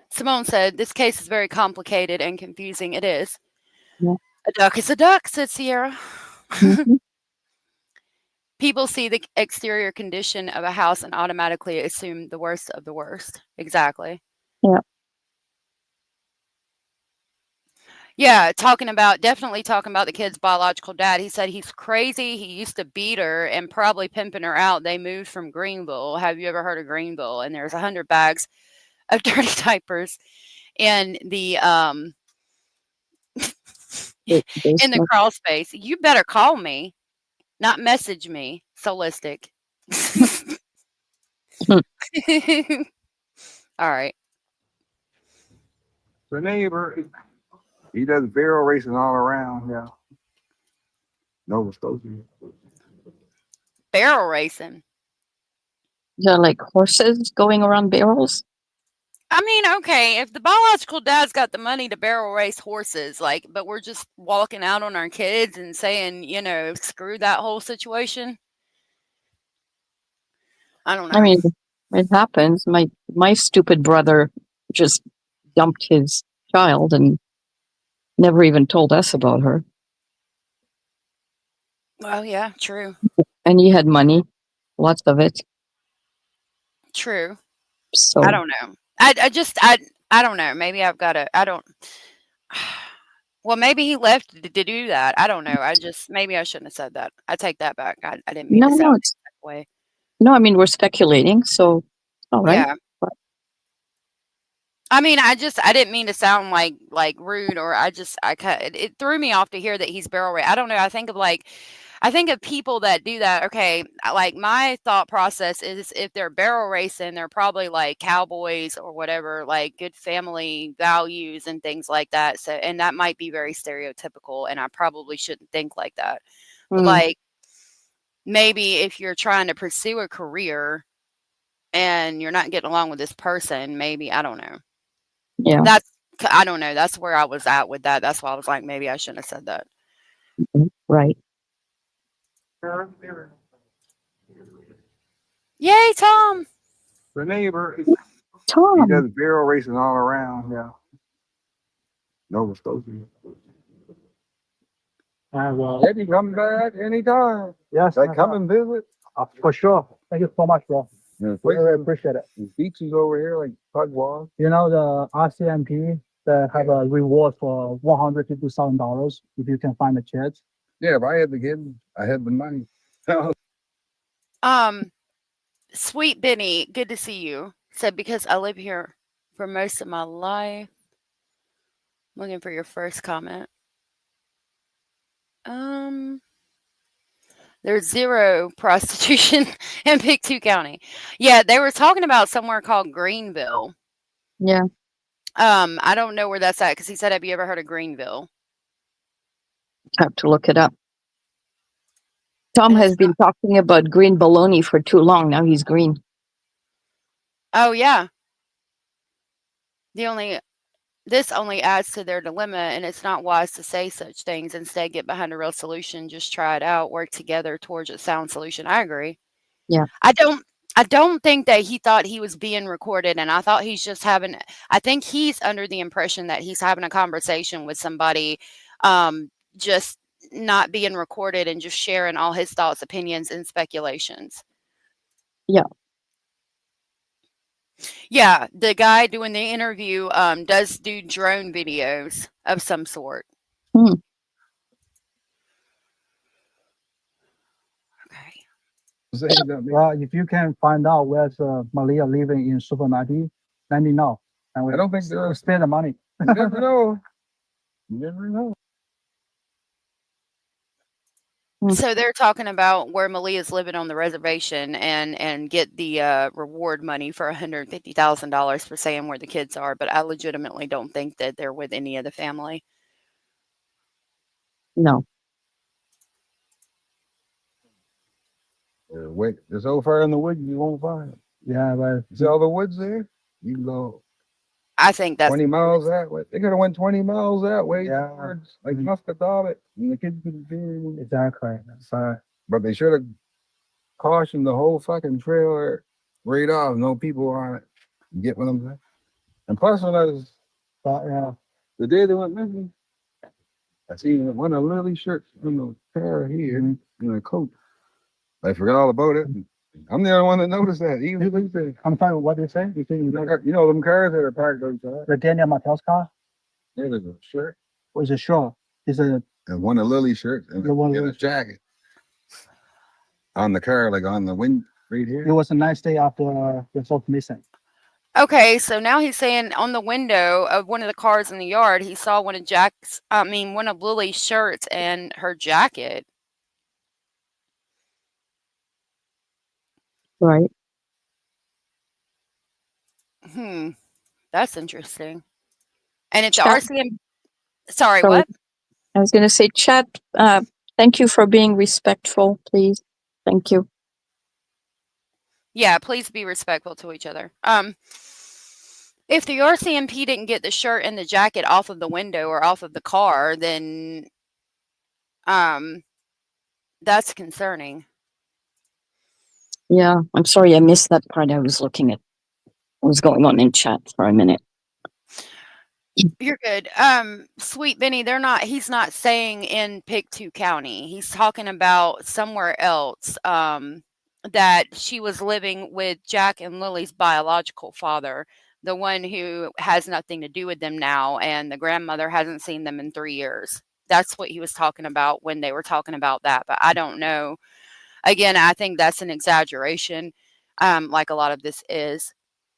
Simone said, this case is very complicated and confusing. It is. Yeah. A duck is a duck, said Sierra. Mm-hmm. People see the exterior condition of a house and automatically assume the worst of the worst. Exactly. Yeah. Yeah, definitely talking about the kid's biological dad. He said he's crazy. He used to beat her and probably pimping her out. They moved from Greenville. Have you ever heard of Greenville? And there's 100 bags of dirty diapers in the in the crawl space. You better call me, not message me. Solistic. All right. The neighbor, he does barrel racing all around. Yeah. Nova Scotia. Barrel racing. Is that like horses going around barrels? I mean, okay, if the biological dad's got the money to barrel race horses, like, but we're just walking out on our kids and saying, you know, screw that whole situation. I don't know. I mean, it happens. My stupid brother just dumped his child and never even told us about her. Well, yeah, true. And he had money, lots of it. True. So I don't know. I don't know. Maybe I've got to. I don't. Well, maybe he left to do that. I don't know. Maybe I shouldn't have said that. I take that back. I didn't mean to sound that way. No, I mean, we're speculating, so all right. Yeah. I mean, I didn't mean to sound like rude, or it threw me off to hear that he's barrel raced. I don't know. I think of people that do that. Okay, like my thought process is if they're barrel racing, they're probably like cowboys or whatever, like good family values and things like that. So, and that might be very stereotypical, and I probably shouldn't think like that. But like maybe if you're trying to pursue a career and you're not getting along with this person, maybe, I don't know. Yeah. I don't know. That's where I was at with that. That's why I was like, maybe I shouldn't have said that. Right. Yay, Tom. The neighbor. Tom. He does barrel racing all around. Yeah. Nova Scotia. Well, Eddie, come back anytime. yes, Like, come and visit. for sure. Thank you so much, bro. Yeah, Really appreciate it. the beaches over here, like Pugwash. You know, the RCMP, they have a reward for $152,000 if you can find the kids. Yeah, if I had the kid, I had the money. Sweet Benny, good to see you. Said because I live here for most of my life. Looking for your first comment. There's zero prostitution in Pictou County. Yeah, they were talking about somewhere called Greenville. Yeah. I don't know where that's at because he said, "Have you ever heard of Greenville?" Have to look it up. Tom has been talking about green baloney for too long. Now he's green. Oh yeah. This only adds to their dilemma, and it's not wise to say such things. Instead, get behind a real solution. Just try it out. Work together towards a sound solution. I agree. Yeah. I don't think that he thought he was being recorded, and I thought he's just having. I think he's under the impression that he's having a conversation with somebody, just not being recorded and just sharing all his thoughts, opinions, and speculations. Yeah. Yeah, the guy doing the interview does do drone videos of some sort. Hmm. Okay. Well, if you can find out where's Malehya living in Super 90, let me know. And I don't think we'll spend the money. You never know. You never know. So they're talking about where Malehya's living on the reservation and get the reward money for $150,000 for saying where the kids are. But I legitimately don't think that they're with any of the family. No. Wait, it's so far in the woods you won't find it. Yeah, but See all the woods there? You can go I think that's 20 miles that way. They could have went 20 miles that way Yeah. towards like Muscatawbet, and the kids could be. exactly. So But they should have cautioned the whole fucking trailer right off. No people on it. You get what I'm saying? And plus, when I was yeah. the day they went missing, I seen one of Lily's shirts in the car here in a coat. I forgot all about it. I'm the only one that noticed that. Even I'm sorry, what did you say? You think you know them cars that are parked outside. the Daniel Martel's car? Yeah, there's a shirt Was it sure? Is it and one of Lily's shirts and, The one and a Lily's- jacket on the car, like on the wind right here. it was a nice day after the soul missing. okay. So now he's saying on the window of one of the cars in the yard, he saw one of Lily's shirts and her jacket. Right. That's interesting. And if the Chat. RCM, sorry, Sorry. what? I was going to say, chat, thank you for being respectful, please. Thank you. Yeah, please be respectful to each other. If the RCMP didn't get the shirt and the jacket off of the window or off of the car, then that's concerning. Yeah, I'm sorry I missed that part. I was looking at what was going on in chat for a minute. You're good. Sweet Benny, he's not saying in Pictou County. He's talking about somewhere else. That she was living with Jack and Lily's biological father, the one who has nothing to do with them now, and the grandmother hasn't seen them in 3 years. That's what he was talking about when they were talking about that, but I don't know. Again, I think that's an exaggeration, like a lot of this is.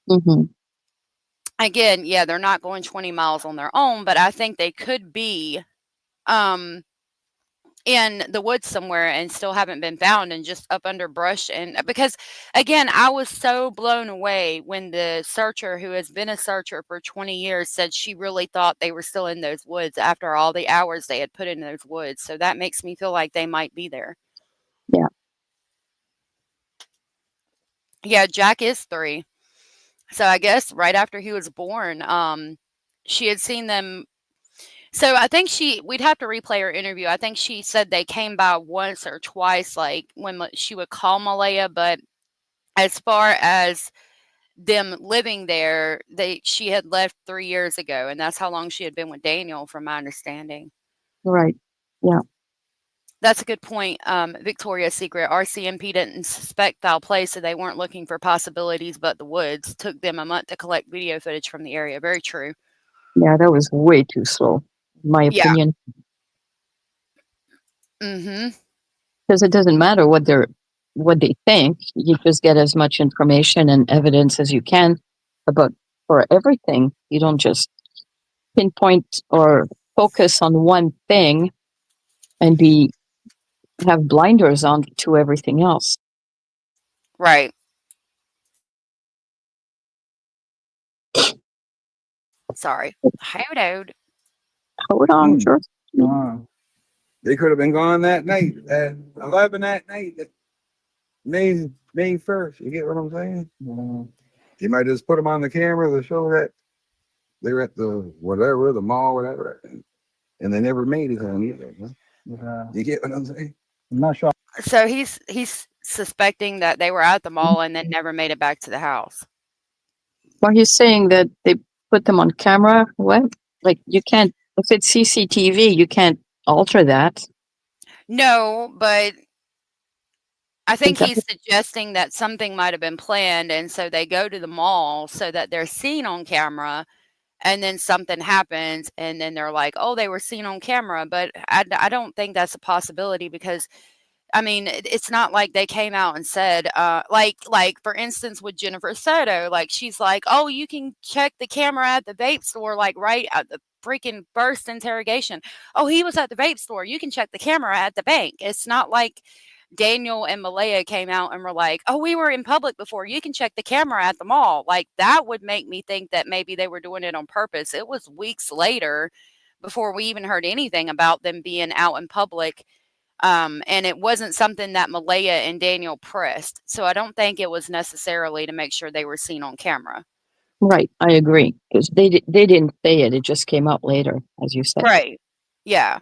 Mm-hmm. Again, yeah, they're not going 20 miles on their own, but I think they could be in the woods somewhere and still haven't been found and just up under brush. And because again, I was so blown away when the searcher, who has been a searcher for 20 years, said she really thought they were still in those woods after all the hours they had put in those woods. So that makes me feel like they might be there. Yeah. Yeah, Jack is 3. So I guess right after he was born, she had seen them. So I think we'd have to replay her interview. I think she said they came by once or twice, like when she would call Malehya. But as far as them living there, she had left 3 years ago, and that's how long she had been with Daniel, from my understanding. Right. Yeah. That's a good point. Victoria's Secret. RCMP didn't suspect foul play, so they weren't looking for possibilities, but the woods. Took them a month to collect video footage from the area. Very true. Yeah, that was way too slow, in my opinion. Mm-hmm. Because it doesn't matter what they think. You just get as much information and evidence as you can for everything. You don't just pinpoint or focus on one thing and have blinders on to everything else. Right. Sorry. Hold on, sure. They could have been gone that night at 11 that night. May 1st. You get what I'm saying? You might just put them on the camera to show that they were at the whatever, the mall, whatever, and they never made it on either. Huh? You get what I'm saying? I'm not sure. So he's suspecting that they were at the mall and then never made it back to the house. Well, he's saying that they put them on camera. What? Like, you can't, if it's CCTV, you can't alter that. No, but I think he's suggesting that something might have been planned, and so they go to the mall so that they're seen on camera, and then something happens, and then they're like, oh, they were seen on camera. But I don't think that's a possibility, because I mean, it's not like they came out and said, like for instance, with Jennifer Soto, like she's like, oh, you can check the camera at the vape store, like right at the freaking first interrogation. Oh, he was at the vape store. You can check the camera at the bank. It's not like Daniel and Malehya came out and were like, oh, we were in public before. You can check the camera at the mall. Like, that would make me think that maybe they were doing it on purpose. It was weeks later before we even heard anything about them being out in public. And it wasn't something that Malehya and Daniel pressed. So I don't think it was necessarily to make sure they were seen on camera. Right, I agree. Because they didn't say it. It just came out later, as you said. Right. Yeah.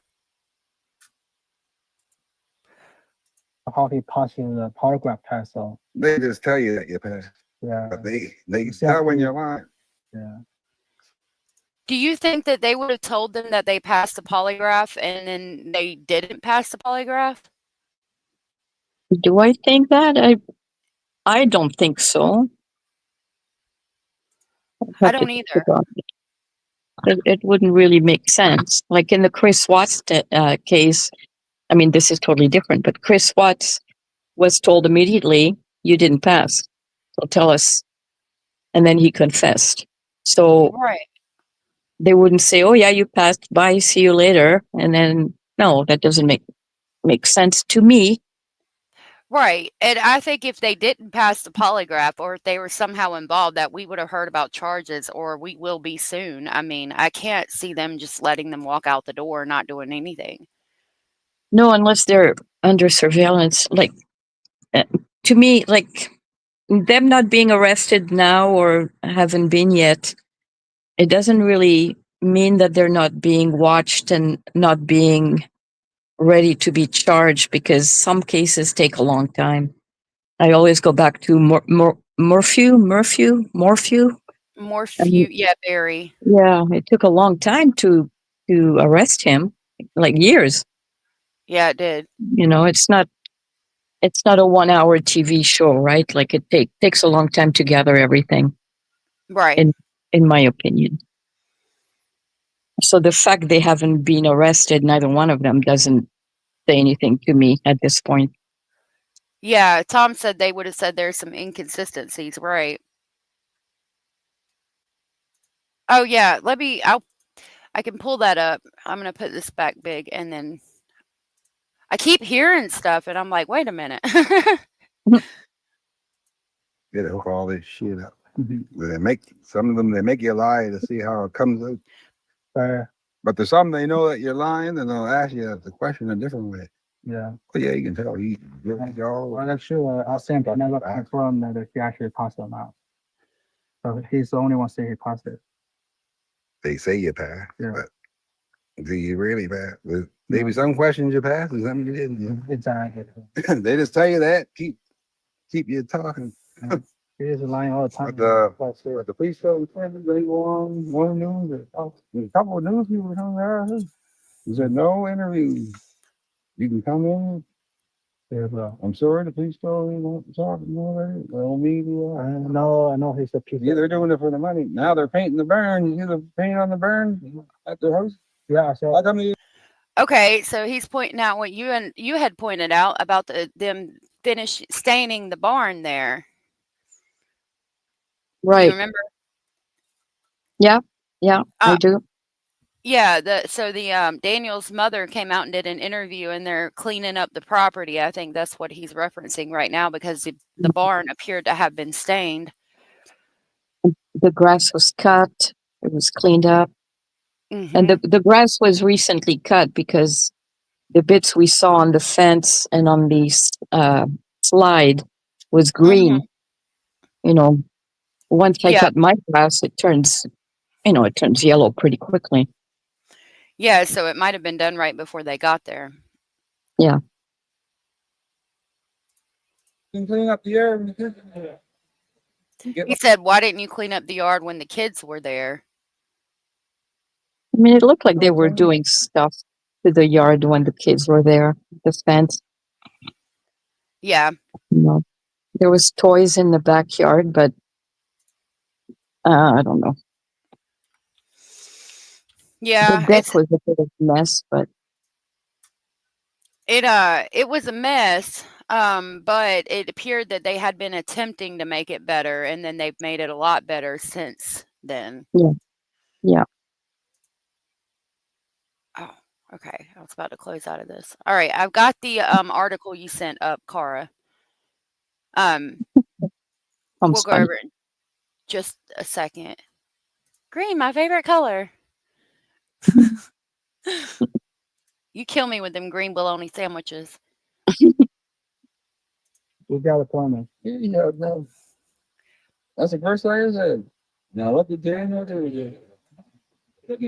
How he passing the polygraph test, so They just tell you that you passed. yeah. But they tell when you're lying. Yeah. Do you think that they would have told them that they passed the polygraph and then they didn't pass the polygraph? Do I think that? I don't think so. I don't either. It wouldn't really make sense. Like in the Chris Watts case, I mean, this is totally different, but Chris Watts was told immediately, you didn't pass. So tell us. And then he confessed. So right. They wouldn't say, oh yeah, you passed, bye, see you later. And then, no, that doesn't make sense to me. Right. And I think if they didn't pass the polygraph, or if they were somehow involved, that we would have heard about charges, or we will be soon. I mean, I can't see them just letting them walk out the door, not doing anything. No, unless they're under surveillance. Like, to me, like, them not being arrested now or haven't been yet it doesn't really mean that they're not being watched and not being ready to be charged, because some cases take a long time. I always go back to Morphew. More I few, mean, yeah, very. yeah, it took a long time to arrest him, like years. Yeah, it did. You know, it's not a 1 hour TV show, right? Like it takes a long time to gather everything, Right. in my opinion. So the fact they haven't been arrested, neither one of them, doesn't say anything to me at this point. Yeah, Tom said they would have said there's some inconsistencies, right? Oh yeah, I can pull that up. I'm gonna put this back big, and then I keep hearing stuff, and I'm like, wait a minute. Get hook all this shit up. They make some of them. They make you lie to see how it comes out. But there's some they know that you're lying, and they'll ask you the question a different way. Yeah. Well, yeah, you can tell. Well, that's true. Our sample never confirmed that he actually passed them out. So he's the only one saying he passed it. They say you passed, Yeah. but do you really pass? There's maybe some questions you passed, and some you didn't. Exactly. They just tell you that. Keep you talking. He is lying all the time. But the police show they go on one news. There's a couple of news people come there. He said no interviews. You can come in. I'm sorry, the police told me not to talk more. Well, media. I know he's a piece. Yeah, they're doing it for the money. Now they're painting the burn. You see the paint on the burn at their house? Yeah, so how come you? Okay, so he's pointing out what you had pointed out about them staining the barn there. Do Right. you remember? Yeah, I do. Yeah, Daniel's mother came out and did an interview, and they're cleaning up the property. I think that's what he's referencing right now, because the barn appeared to have been stained. The grass was cut. It was cleaned up. Mm-hmm. And the grass was recently cut, because the bits we saw on the fence and on the slide was green. Mm-hmm. You know, once I cut my grass, it turns yellow pretty quickly. Yeah, so it might have been done right before they got there. Yeah. You can clean up the yard. He said, why didn't you clean up the yard when the kids were there? I mean, it looked like they were doing stuff to the yard when the kids were there, the fence. Yeah. You know, there was toys in the backyard, but I don't know. Yeah. The deck was a bit of a mess, but it was a mess. But it appeared that they had been attempting to make it better, and then they've made it a lot better since then. Yeah. Oh, okay. I was about to close out of this. All right, I've got the article you sent up, Cara. We'll go over it in just a second. Green, my favorite color. You kill me with them green bologna sandwiches. We got a plan. Yeah, no. That's the first thing I said. Now what did Daniel do? That's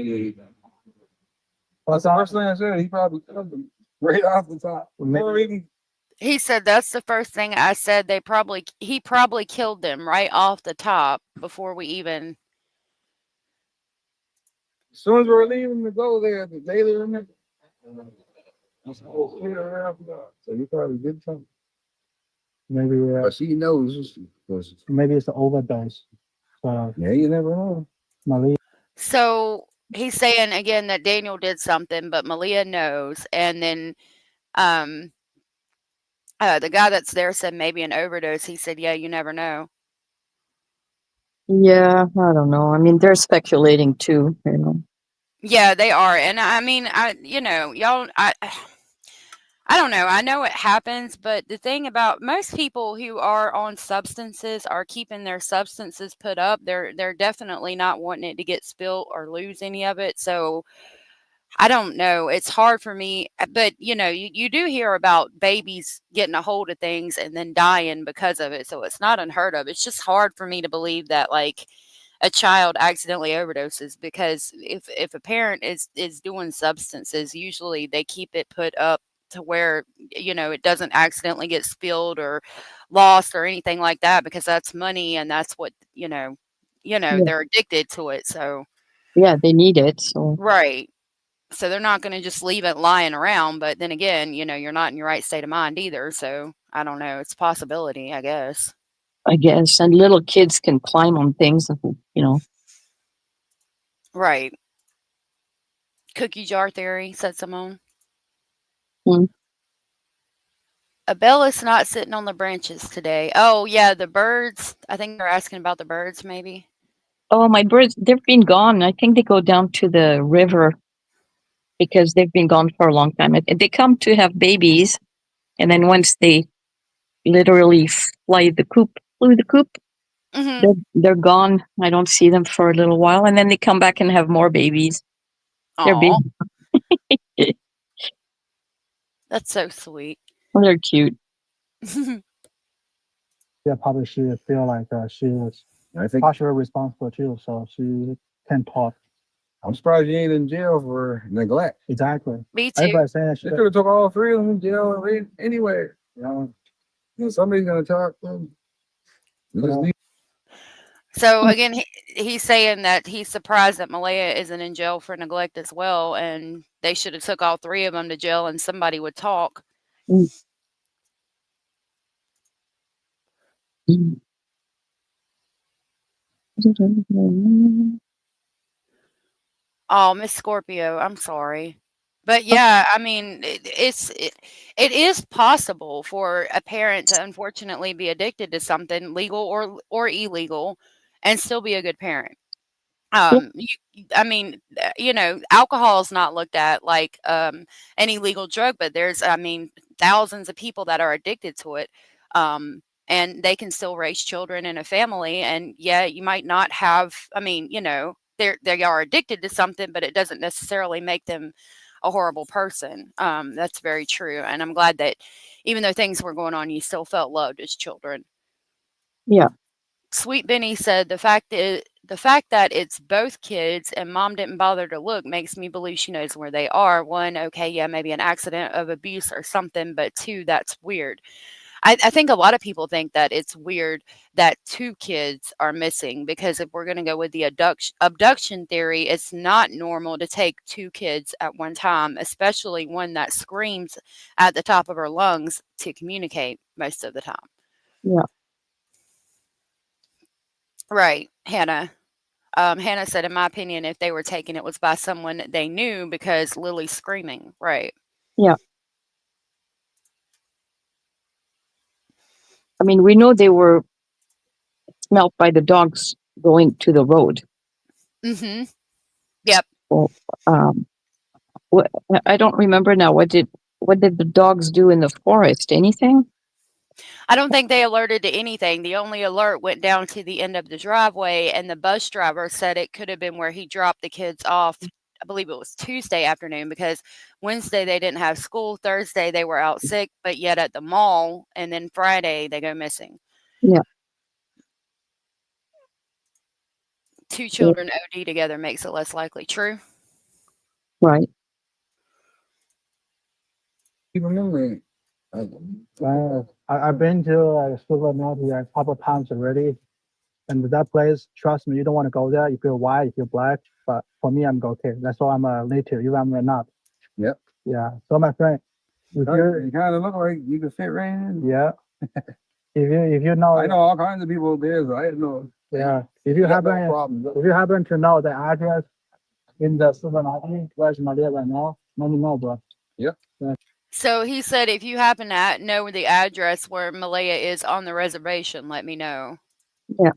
the first thing I said. He probably killed them right off the top. He said that's the first thing I said. He probably killed them right off the top before we even. As soon as we're leaving to go there, the daily remember. So you probably did something. Maybe. But she knows. Maybe it's the overdose. So yeah, you never know. Malehya. So he's saying again that Daniel did something, but Malehya knows, and then the guy that's there said maybe an overdose. He said, yeah, you never know. Yeah, I don't know. I mean, they're speculating too, you know. Yeah, they are. And I mean, y'all, I don't know. I know it happens, but the thing about most people who are on substances are keeping their substances put up. They're definitely not wanting it to get spilled or lose any of it. So I don't know. It's hard for me, but you do hear about babies getting a hold of things and then dying because of it. So it's not unheard of. It's just hard for me to believe that, like, a child accidentally overdoses, because if a parent is doing substances, usually they keep it put up to where, you know, it doesn't accidentally get spilled or lost or anything like that, because that's money and that's what, Yeah. they're addicted to it. So Yeah, they need it. So right. So they're not going to just leave it lying around, but then again, you're not in your right state of mind either. So I don't know. It's a possibility, I guess. I guess, and little kids can climb on things, you know. Right. Cookie jar theory, said Simone. Hmm. Abella's not sitting on the branches today. Oh, yeah, the birds. I think they're asking about the birds, maybe. Oh, my birds, they've been gone. I think they go down to the river because they've been gone for a long time. They come to have babies, and then once they literally flew the coop, Hmm. they're gone. I don't see them for a little while, and then they come back and have more babies. They're big. Aw, that's so sweet. They're cute. Yeah, probably she feel like she is I think partially responsible too, so she can talk. I'm surprised you ain't in jail for neglect. Exactly. Me too. Everybody saying she They could have took all three of them in jail anyway. You know, somebody's gonna talk to them. Yeah. So again, he's saying that he's surprised that Malehya isn't in jail for neglect as well, and they should have took all three of them to jail, and somebody would talk. Mm. Mm. Oh, Miss Scorpio, I'm sorry. But yeah, I mean, it is possible for a parent to unfortunately be addicted to something legal or illegal and still be a good parent. Yeah. I mean, alcohol is not looked at like an illegal drug, but there's, I mean, thousands of people that are addicted to it. And they can still raise children in a family. And yeah, you might not have, I mean, they are addicted to something, but it doesn't necessarily make them a horrible person. That's very true. And I'm glad that even though things were going on, you still felt loved as children. Yeah. Sweet Benny said the fact that it's both kids and mom didn't bother to look makes me believe she knows where they are. One, okay, yeah, maybe an accident of abuse or something, but two, that's weird. I think a lot of people think that it's weird that two kids are missing, because if we're going to go with the abduction theory, it's not normal to take two kids at one time, especially one that screams at the top of her lungs to communicate most of the time. Yeah. Right, Hannah. Hannah said, in my opinion, if they were taken, it was by someone they knew, because Lily's screaming. Right. Yeah. I mean, we know they were smelt by the dogs going to the road. Mm-hmm. Yep. So, I don't remember now. What did the dogs do in the forest? Anything? I don't think they alerted to anything. The only alert went down to the end of the driveway, and the bus driver said it could have been where he dropped the kids off. I believe it was Tuesday afternoon, because Wednesday they didn't have school. Thursday they were out sick, but yet at the mall, and then Friday they go missing. Yeah. Two children OD together makes it less likely. True. Right. You remember? I've been to Supermarket a couple of times already, and that place, trust me, you don't want to go there. You feel white, you feel black, but for me, I'm okay. That's why I'm a native, even I'm not. Yep. Yeah. So my friend, if You kind of look like you could fit right in. yeah, if you know, I know all kinds of people there, so I didn't know. yeah, if you got no happen problems. if you happen to know the address in the supermarket, where's Maria right now? Let me know, bro. Yep. Yeah. So he said, if you happen to know the address where Malehya is on the reservation, let me know. Yeah.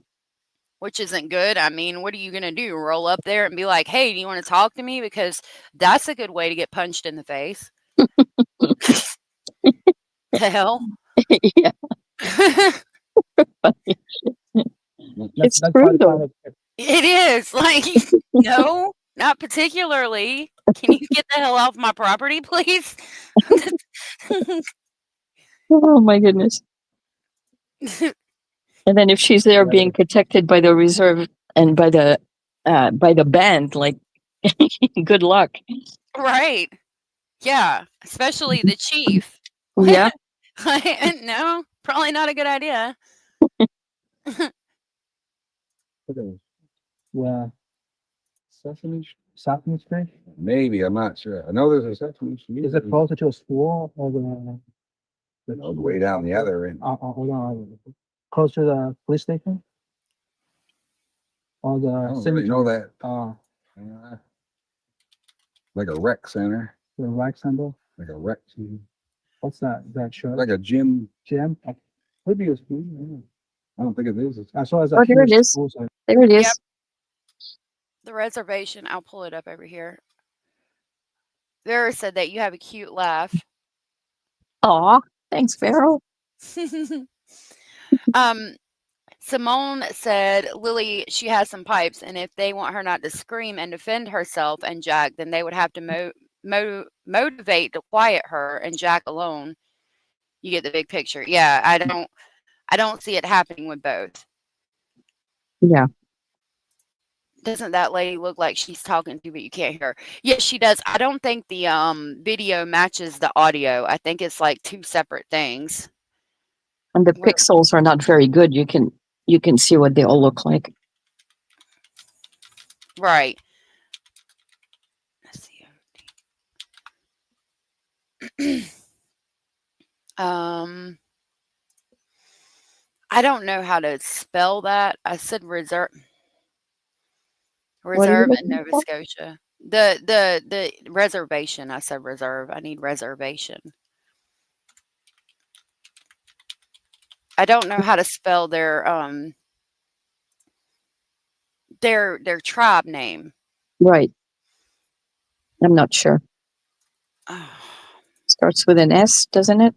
Which isn't good. I mean, what are you going to do? Roll up there and be like, hey, do you want to talk to me? Because that's a good way to get punched in the face. The hell? Yeah. It's true though. It is. Like, no, not particularly. Can you get the hell off my property, please? Oh my goodness. And then if she's there being protected by the reserve and by the band, like, good luck. Right. Yeah, especially the chief. Yeah. No, probably not a good idea. Okay. Yeah. Sesame Street? Maybe, I'm not sure. I know there's a Sesame Street. Is it closer to a school or All the way down the other end. hold on. Close to the police station? Or I the don't really know cemetery? that. Like a rec center, The rec center? like a rec, What's that? That church? like a gym. Gym? Maybe it's, yeah. I don't think it is. I saw it's a Oh, there it huge is. school site. There it is. Yep. The reservation, I'll pull it up over here. Vera said that you have a cute laugh. Aw, thanks, Vero. Simone said Lily, she has some pipes, and if they want her not to scream and defend herself and Jack, then they would have to motivate to quiet her and Jack alone. You get the big picture. Yeah, I don't see it happening with both. Yeah. Doesn't that lady look like she's talking to you, but you can't hear her? Yes, she does. I don't think the video matches the audio. I think it's like two separate things. And the pixels are not very good. You can see what they all look like. Right. Let's see. I don't know how to spell that. I said reserve in Nova Scotia. The reservation. I said reserve. I need reservation. I don't know how to spell their tribe name. Right. I'm not sure. Starts with an S, doesn't it?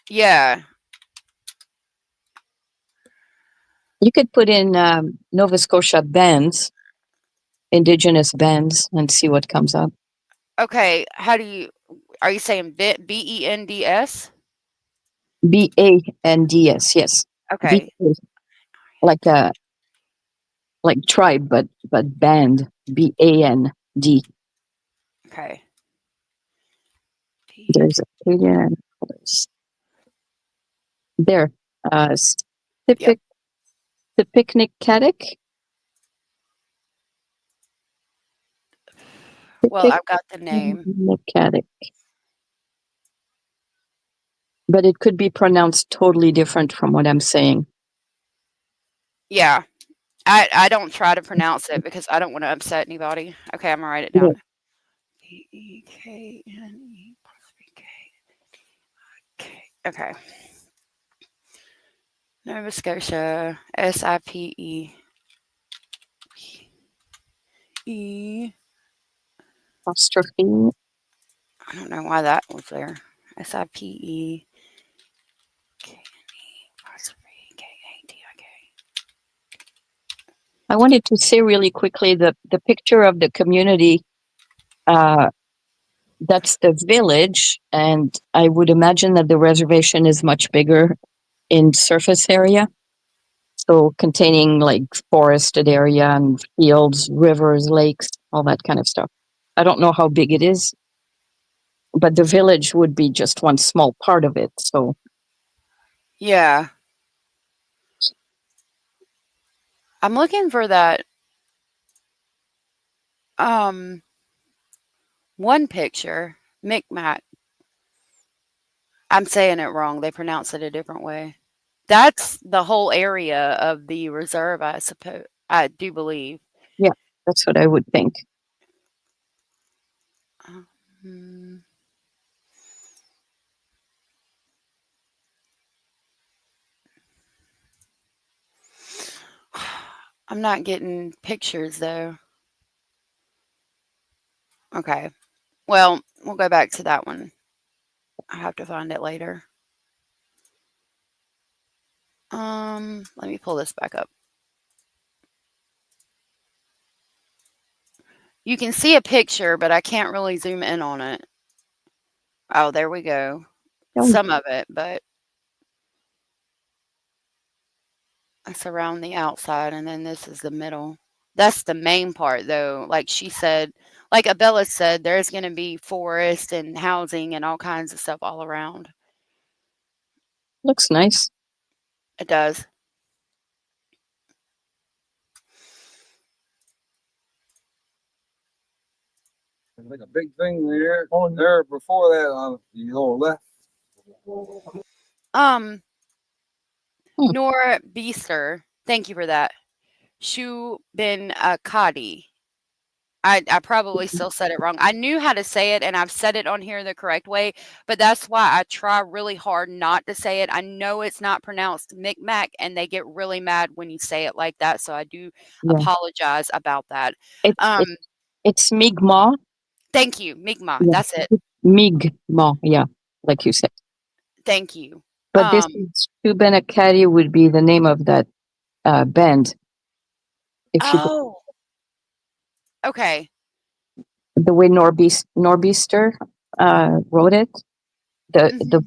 Yeah. You could put in Nova Scotia bands, indigenous bands, and see what comes up. Okay. Are you saying BENDS? BANDS, yes. Okay. Like tribe, but band. BAND. Okay. There's there. The picnic caddick. Well, I've got the name. Caddick. But it could be pronounced totally different from what I'm saying. Yeah. I don't try to pronounce it because I don't want to upset anybody. Okay, I'm gonna write it down. PEKNE. Okay. Nova Scotia. SIPE. Apostrophe. I don't know why that was there. SIPE. I wanted to say really quickly the picture of the community. That's the village, and I would imagine that the reservation is much bigger in surface area. So containing like forested area and fields, rivers, lakes, all that kind of stuff. I don't know how big it is, but the village would be just one small part of it. So yeah. I'm looking for that one picture, Micmac. I'm saying it wrong. They pronounce it a different way. That's the whole area of the reserve, I suppose. I do believe. Yeah, that's what I would think. I'm not getting pictures though. Okay. Well, we'll go back to that one. I have to find it later. Let me pull this back up. You can see a picture, but I can't really zoom in on it. Oh, there we go. Some of it, but That's around the outside, and then this is the middle. That's the main part, though. Like she said, like Abella said, there's going to be forest and housing and all kinds of stuff all around. Looks nice. It does. There's like a big thing there. Oh, there before that on the lower left. Nor Beaster. Thank you for that. Shu bin Kadi. I probably still said it wrong. I knew how to say it, and I've said it on here the correct way, but that's why I try really hard not to say it. I know it's not pronounced Micmac, and they get really mad when you say it like that, so I do apologize about that. It's Mi'kmaq. Thank you, Mi'kmaq. Yeah. That's it. Mi'kmaq, yeah, like you said. Thank you. But this is Shubenacadie would be the name of that band. Okay. The way Norbeaster wrote it, the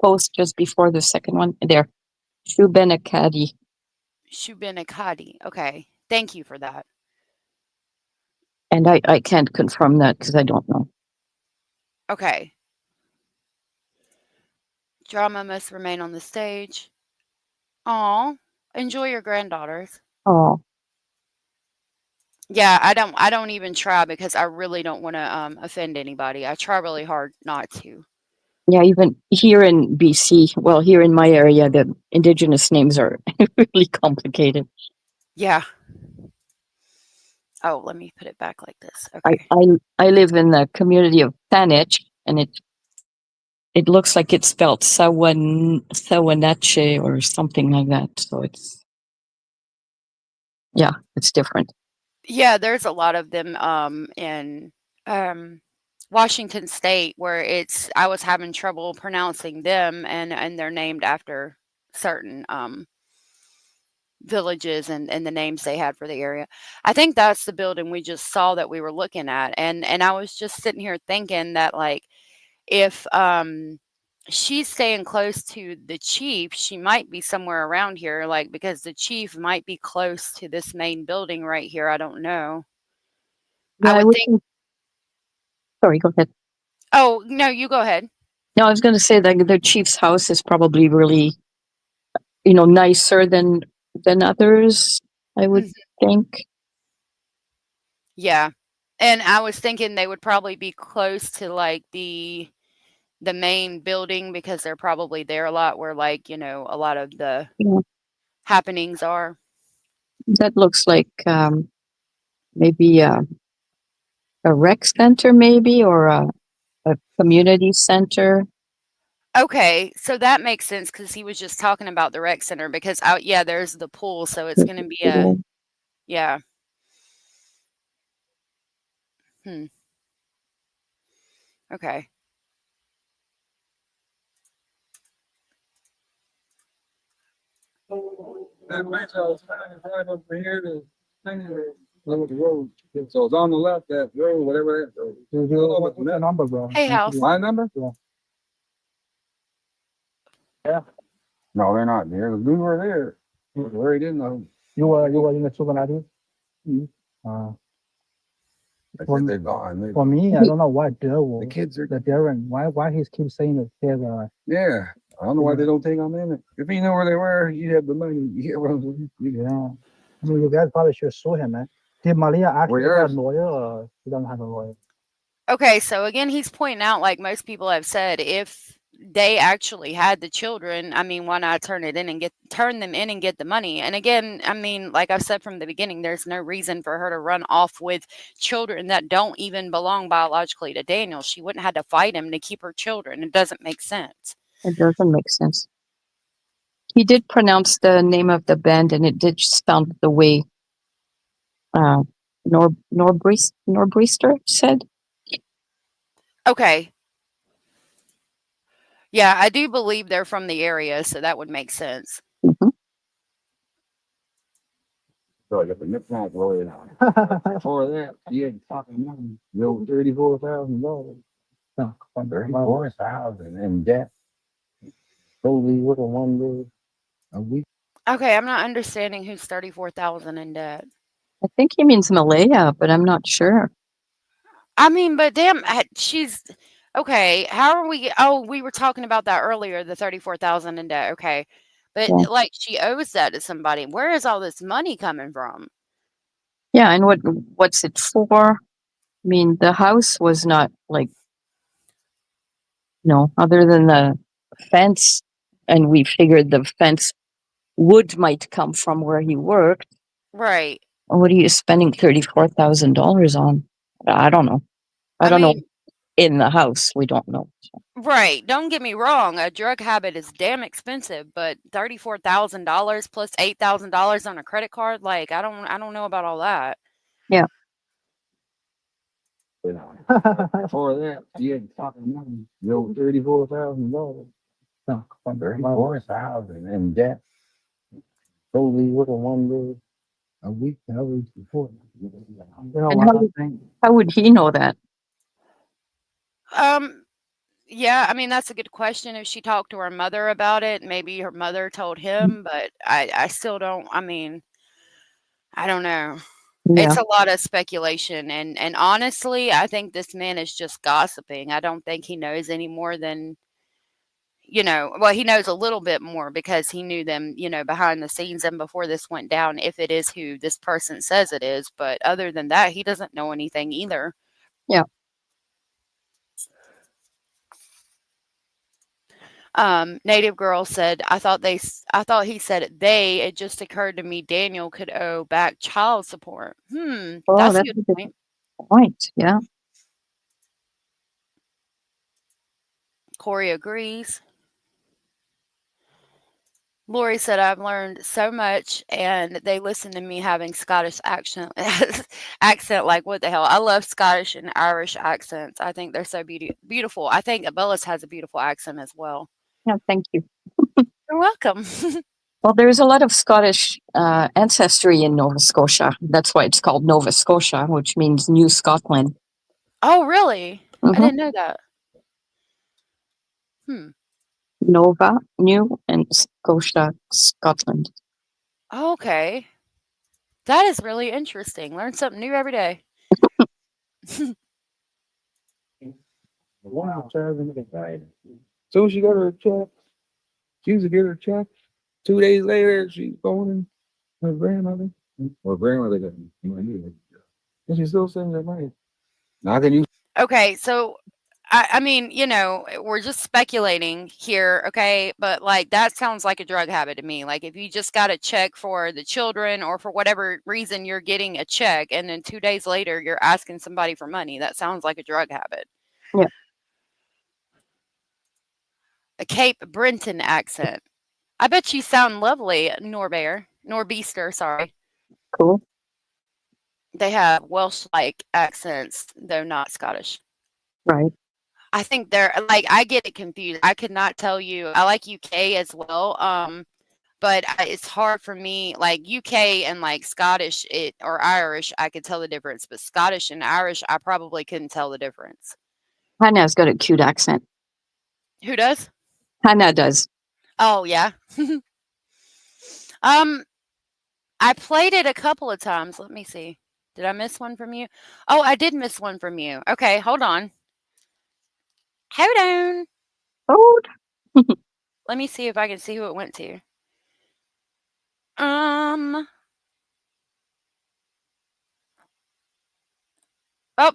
post just before the second one there, Shubenacadie. Shubenacadie. Okay, thank you for that. And I can't confirm that because I don't know. Okay. Drama must remain on the stage. Aw, enjoy your granddaughters. Oh. Yeah, I don't even try because I really don't want to offend anybody. I try really hard not to. Yeah, even here in BC, well, here in my area, the Indigenous names are really complicated. Yeah. Oh, let me put it back like this. Okay. I live in the community of Saanich, and it looks like it's spelled Sawanache or something like that. So it's different. Yeah, there's a lot of them in Washington State where I was having trouble pronouncing them, and they're named after certain villages and the names they had for the area. I think that's the building we just saw that we were looking at, and I was just sitting here thinking that, like, if she's staying close to the chief, she might be somewhere around here, like, because the chief might be close to this main building right here. I don't know. Yeah, I would think. Sorry, go ahead. Oh, no, you go ahead. No, I was going to say that the chief's house is probably really, nicer than others, I would think. Yeah. And I was thinking they would probably be close to, like, the main building because they're probably there a lot where, like, a lot of the happenings are. That looks like maybe a rec center, maybe, or a community center. Okay, so that makes sense because he was just talking about the rec center because there's the pool, so it's going to be yeah. Okay. That place I was right over here, the road. So it's on the left, that road, whatever that road. What's the number, bro? Hey, House. My number? Yeah. No, they're not there. We were there. Where he didn't know. You were in the supermarket? They're gone. For me, I don't know why the kids are Darren. Why he keeps saying that they're yeah. I don't know why they don't take them in. If you know where they were, you'd have the money. You get what I'm saying? Yeah. I mean, you guys probably should sue him, man. Did Malehya actually have a lawyer, or he doesn't have a lawyer? Okay, so again, he's pointing out, like most people have said, if they actually had the children, I mean, why not turn them in and get the money? And again, I mean, like I've said from the beginning, there's no reason for her to run off with children that don't even belong biologically to Daniel. She wouldn't have to fight him to keep her children. It doesn't make sense. It doesn't make sense. He did pronounce the name of the band, and it did sound the way Norbeaster said. Okay. Yeah, I do believe they're from the area, so that would make sense. So I got the Micmac lawyer now. Before that, he had talking money. $34,000. No, $34,000 in debt. Totally with a 1 day a week. Okay, I'm not understanding who's 34,000 in debt. I think he means Malehya, but I'm not sure. I mean, but damn, she's okay. How are we? Oh, we were talking about that earlier, the 34,000 in debt. Okay, but Yeah. like she owes that to somebody. Where is all this money coming from? Yeah, and what's it for? I mean, the house was not like, other than the fence, and we figured the fence wood might come from where he worked. Right. What are you spending $34,000 on? I don't know. I don't know. mean, In the house, we don't know. right. Don't get me wrong. A drug habit is damn expensive, but $34,000 plus $8,000 on a credit card, like I don't know about all that. Yeah. For that, you had talking money. You owe $34,000. No, $34,000 in debt. Totally with a one day a week, a week before. You know And what I think? how would he know that? Yeah, I mean that's a good question. If she talked to her mother about it, maybe her mother told him, but I still don't. I mean, I don't know. Yeah. It's a lot of speculation, and honestly, I think this man is just gossiping. I don't think he knows any more than well, he knows a little bit more because he knew them, behind the scenes and before this went down, if it is who this person says it is. But other than that, he doesn't know anything either. Yeah. Native girl said, I thought he said they. It just occurred to me Daniel could owe back child support. Oh, That's a that's good a point. good point. Yeah. Corey agrees. Lori said, I've learned so much, and they listen to me having Scottish accent. Like, what the hell? I love Scottish and Irish accents. I think they're so beautiful. I think Abellis has a beautiful accent as well. Yeah, thank you. You're welcome. Well, there's a lot of Scottish ancestry in Nova Scotia. That's why it's called Nova Scotia, which means New Scotland. Oh, really? I Mhm. didn't know that. Nova, New, and Scotia, Scotland. Okay. That is really interesting. Learn something new every day. Wow. So she got her check. She used to get her check. 2 days later, she's phoning her grandmother. Or grandmother got money. And she still sending her money. Now can you? Okay, so I mean, we're just speculating here, okay? But like that sounds like a drug habit to me. Like if you just got a check for the children or for whatever reason you're getting a check and then 2 days later you're asking somebody for money, that sounds like a drug habit. Yeah. A Cape Breton accent. I bet you sound lovely, Norbeaster, sorry. Cool. They have Welsh-like accents, though not Scottish. Right. I think they're like I get it confused. I could not tell you. I like UK as well. But it's hard for me. Like UK and like Scottish, or Irish, I could tell the difference. But Scottish and Irish, I probably couldn't tell the difference. Hannah's got a cute accent. Who does? Hannah does. Oh yeah. I played it a couple of times. Let me see. Did I miss one from you? Oh, I did miss one from you. Okay, hold on. Hold on. Hold. Let me see if I can see who it went to. Oh,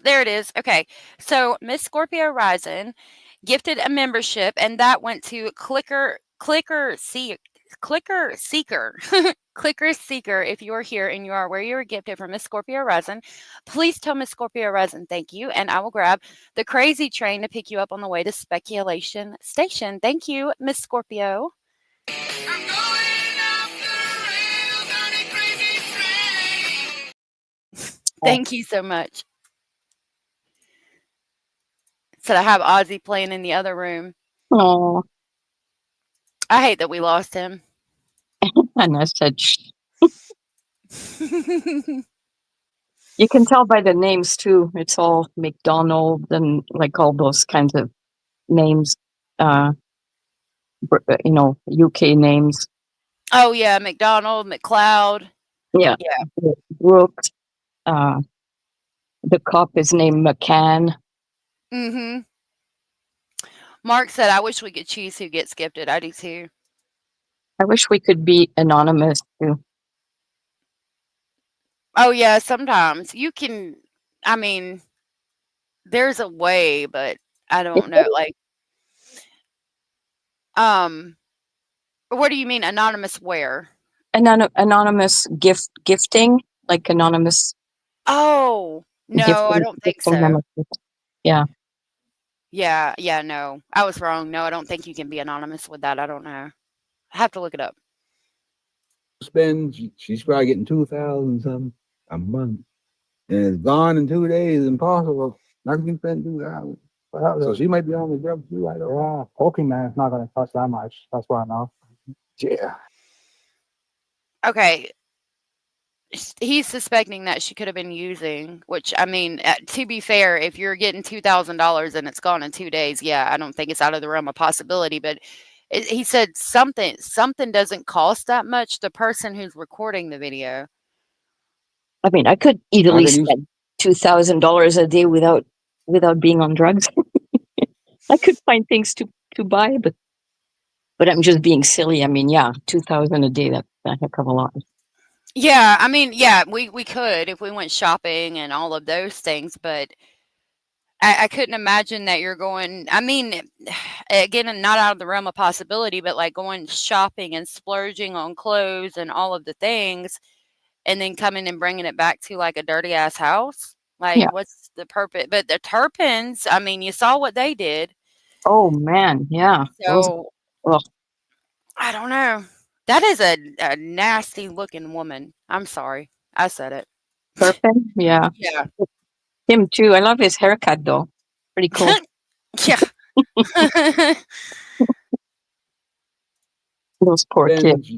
there it is. Okay. So Miss Scorpio Rising gifted a membership, and that went to Clicker Seeker. Clicker Seeker, if you're here and you are where you were gifted from Miss Scorpio Rising, please tell Miss Scorpio Rising thank you, and I will grab the crazy train to pick you up on the way to Speculation Station. Thank you, Miss Scorpio. Thank you so much. So I have Ozzy playing in the other room. Oh. I hate that we lost him. Hannah said, shh. You can tell by the names too. It's all McDonald and like all those kinds of names, UK names. Oh yeah, McDonald, McLeod. Yeah. Yeah. Brooks. The cop is named McCann. Mm-hmm. Mark said, I wish we could choose who gets gifted. I do too. I wish we could be anonymous too. Oh yeah, sometimes you can. I mean, there's a way, but I don't know. Like, what do you mean anonymous? Where? Anonymous gifting, like anonymous Oh no, I don't think gifting so. Yeah. Yeah, no, I was wrong. No, I don't think you can be anonymous with that. I don't know. I have to look it up. She's probably getting 2,000 something a month, and it's gone in 2 days. Impossible. Not gonna spend 2,000. So she might be on the drugs too. I don't know. Yeah, Pokemon is not going to cost that much. That's what I know. Yeah. Okay. He's suspecting that she could have been using, which I mean, to be fair, if you're getting $2,000 and it's gone in 2 days, yeah, I don't think it's out of the realm of possibility. But he said something doesn't cost that much. The person who's recording the video. I mean, I could easily spend $2,000 a day without being on drugs. I could find things to buy, but I'm just being silly. I mean, yeah, 2,000 a day, that's a heck of a lot. Yeah, I mean, yeah, we could if we went shopping and all of those things, but I couldn't imagine that you're going. I mean, again, not out of the realm of possibility, but like going shopping and splurging on clothes and all of the things, and then coming and bringing it back to like a dirty ass house. Like, Yeah. what's the purpose? But the Turpins, I mean, you saw what they did. Oh man, yeah. So Well, I don't know. That is a nasty looking woman. I'm sorry, I said it. Turpin, yeah. Yeah. Him too. I love his haircut though. Pretty cool. Yeah. Those poor kids.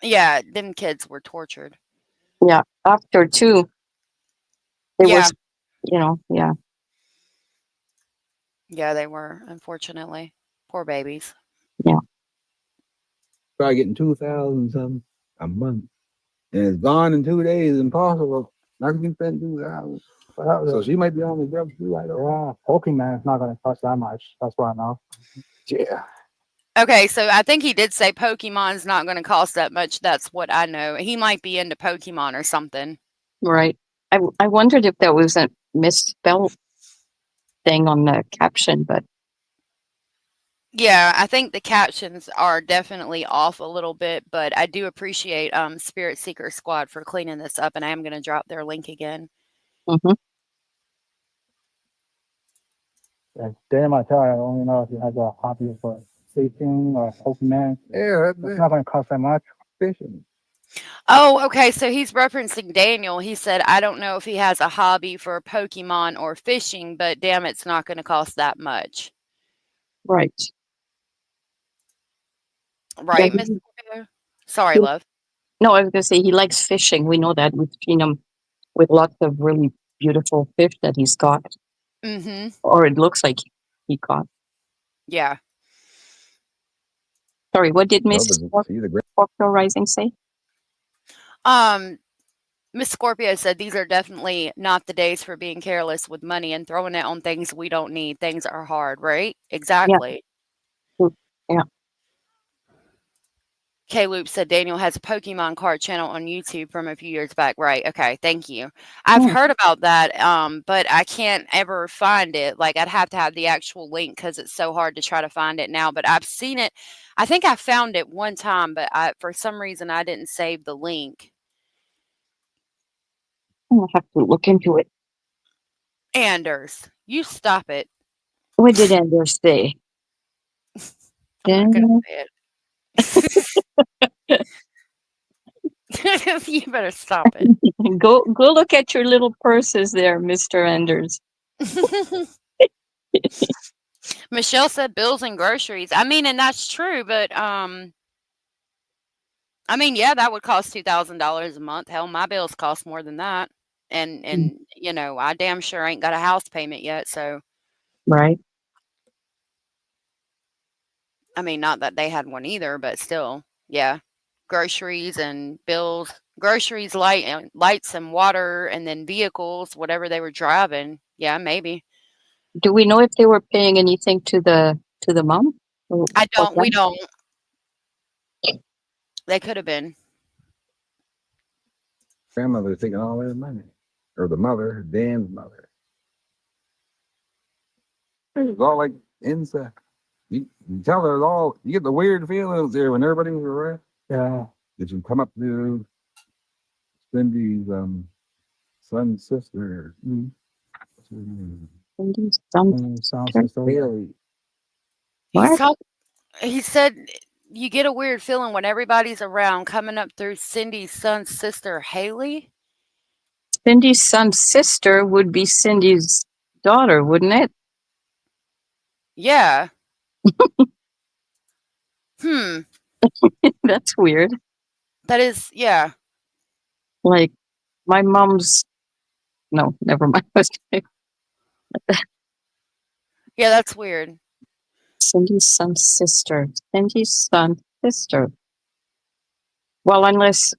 Yeah, them kids were tortured. Yeah. After too. It Yeah. was, yeah. Yeah, they were, unfortunately. Poor babies. Yeah. Probably getting 2,000 something a month, and it's gone in 2 days. Impossible. Not gonna spend 2,000. So she might be on the drugs too. I don't know. Yeah, Pokemon is not going to cost that much. That's what I know. Yeah. Okay, so I think he did say Pokemon's not going to cost that much. That's what I know. He might be into Pokemon or something. Right. I wondered if there was a misspelled thing on the caption, but Yeah, I think the captions are definitely off a little bit, but I do appreciate Spirit Seeker Squad for cleaning this up, and I am going to drop their link again. Mm-hmm. Yeah, damn, I tell you, I don't know if you have a hobby for fishing or Pokemon. Yeah, It's not going to cost that much. Fishing. Oh, okay. So he's referencing Daniel. He said, I don't know if he has a hobby for Pokemon or fishing, but damn, it's not going to cost that much. Right. Right, Yeah, Miss Scorpio? Sorry, love. No, I was going to say he likes fishing. We know that. We've seen him with lots of really beautiful fish that he's caught. Mm-hmm. Or it looks like he caught. Yeah. Sorry, what did Miss Scorpio Rising say? Miss Scorpio said these are definitely not the days for being careless with money and throwing it on things we don't need. Things are hard, right? Exactly. Yeah. K-Loop said Daniel has a Pokemon card channel on YouTube from a few years back. Right. Okay. Thank you. I've heard about that, but I can't ever find it. Like, I'd have to have the actual link because it's so hard to try to find it now. But I've seen it. I think I found it one time, but for some reason I didn't save the link. I'll have to look into it. Anders, you stop it. What did Anders say? I'm not gonna say it. You better stop it. Go look at your little purses there, Mr. Anders. Michelle said bills and groceries. I mean, and that's true, but I mean, yeah, that would cost $2,000 a month. Hell, my bills cost more than that. And I damn sure ain't got a house payment yet, so Right. I mean, not that they had one either, but still, yeah. groceries and bills, groceries, lights and water, and then vehicles, whatever they were driving. Yeah, maybe. Do we know if they were paying anything to the mom? I don't. We don't. They could have been. Grandmother taking all their money, or the mother, Dan's mother. It's all like inside. You tell her all. You get the weird feelings there when everybody's around. Yeah. Did you come up to Cindy's son's sister? What's her name? Cindy's son. Sounds so Kaylee. What? He said you get a weird feeling when everybody's around, coming up through Cindy's son's sister, Haley. Cindy's son's sister would be Cindy's daughter, wouldn't it? Yeah. That's weird. That is, yeah. Like my mom's. No, never mind. Yeah, that's weird. Cindy's son's sister. Cindy's son's sister. Well, unless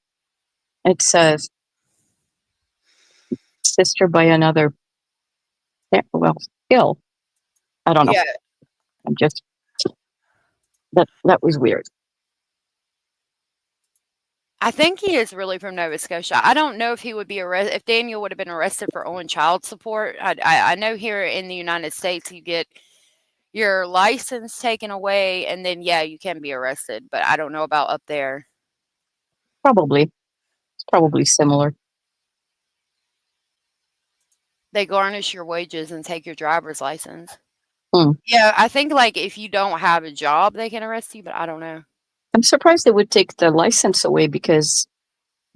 it says sister by another. Well, still, I don't know. Yeah. I'm just that was weird. I think he is really from Nova Scotia. I don't know if he would be arrested, if Daniel would have been arrested for owing child support. I know here in the United States you get your license taken away and then, yeah, you can be arrested. But I don't know about up there. Probably. It's probably similar. They garnish your wages and take your driver's license. Hmm. Yeah, I think like if you don't have a job, they can arrest you, but I don't know. I'm surprised they would take the license away because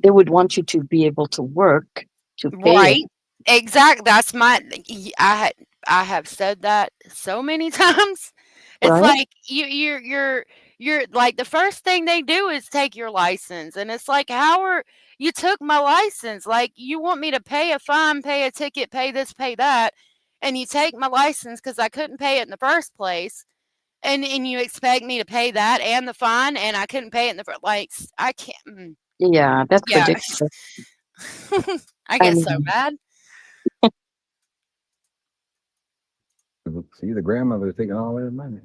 they would want you to be able to work to pay Right. it. Exactly. That's I have said that so many times. It's Right? like you're like the first thing they do is take your license, and it's like you took my license? Like you want me to pay a fine, pay a ticket, pay this, pay that, and you take my license because I couldn't pay it in the first place, and you expect me to pay that and the fine, and I couldn't pay it in the first. Like I can't. Yeah, that's Yeah. ridiculous. I get so mean- mad. See, the grandmother taking all their money,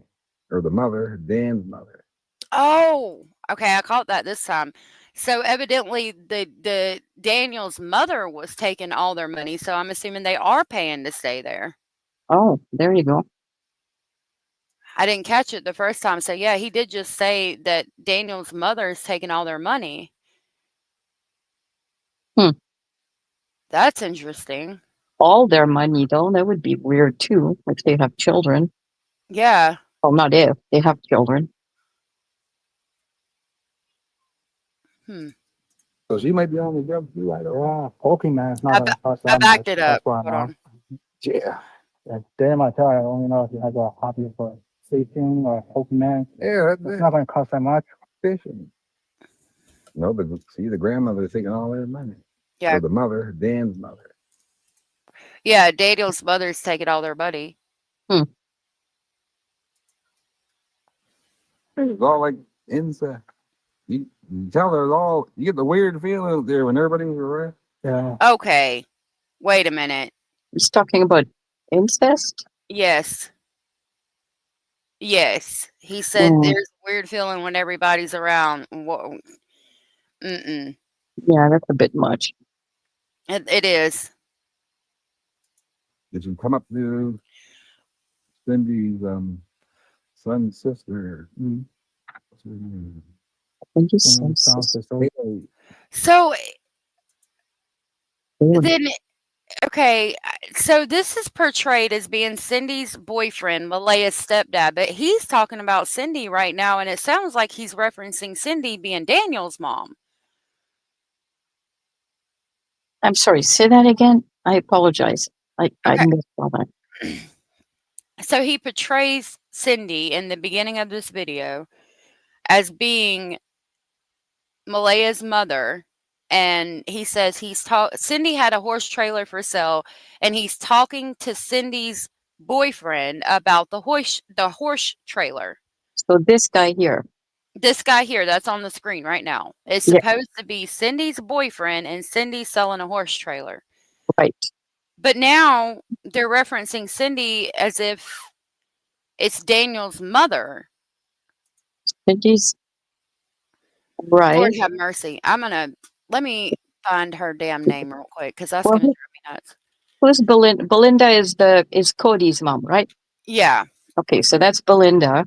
or the mother, Dan's mother. Oh, okay, I caught that this time. So evidently the Daniel's mother was taking all their money, so I'm assuming they are paying to stay there. Oh, there you go. I didn't catch it the first time. So yeah, he did just say that Daniel's mother is taking all their money. That's interesting. All their money, though, that would be weird too if they have children. Yeah. Well, not if they have children. So she might be on the job too, right? Yeah, Pokemon is not gonna cost I that backed much. it up. That's why Hold now. on. Yeah. Yeah, damn, I tell you, I only know if you have a hobby for fishing or Pokemon. Yeah, It's that's not gonna cost that much. fishing. No, but see, the grandmother taking all their money. Yeah. Or the mother, Dan's mother. Yeah, Daniel's mother's taking all their money. It's all like inside. You tell her all. You get the weird feelings there when everybody's around. Yeah. Okay. Wait a minute. He's talking about incest. Yes. Yes. He said Mm. there's a weird feeling when everybody's around. Whoa. Mm-mm. Yeah, that's a bit much. It is. Did you come up to Cindy's son's sister? What's her name? Thank you so Sounds much. so So Weird. then, okay, so this is portrayed as being Cindy's boyfriend, Malehya's stepdad, but he's talking about Cindy right now, and it sounds like he's referencing Cindy being Daniel's mom. I'm sorry. Say that again. I apologize. I Okay. missed all that. So he portrays Cindy in the beginning of this video as being Malehya's mother, and he says Cindy had a horse trailer for sale, and he's talking to Cindy's boyfriend about the horse trailer. So this guy here. This guy here that's on the screen right now is Yeah. supposed to be Cindy's boyfriend, and Cindy's selling a horse trailer. Right. But now they're referencing Cindy as if it's Daniel's mother. Cindy's right. Lord have mercy. Let me find her damn name real quick because that's Well, gonna drive me nuts. who's Belinda? Belinda is Cody's mom, right? Yeah. Okay, so that's Belinda.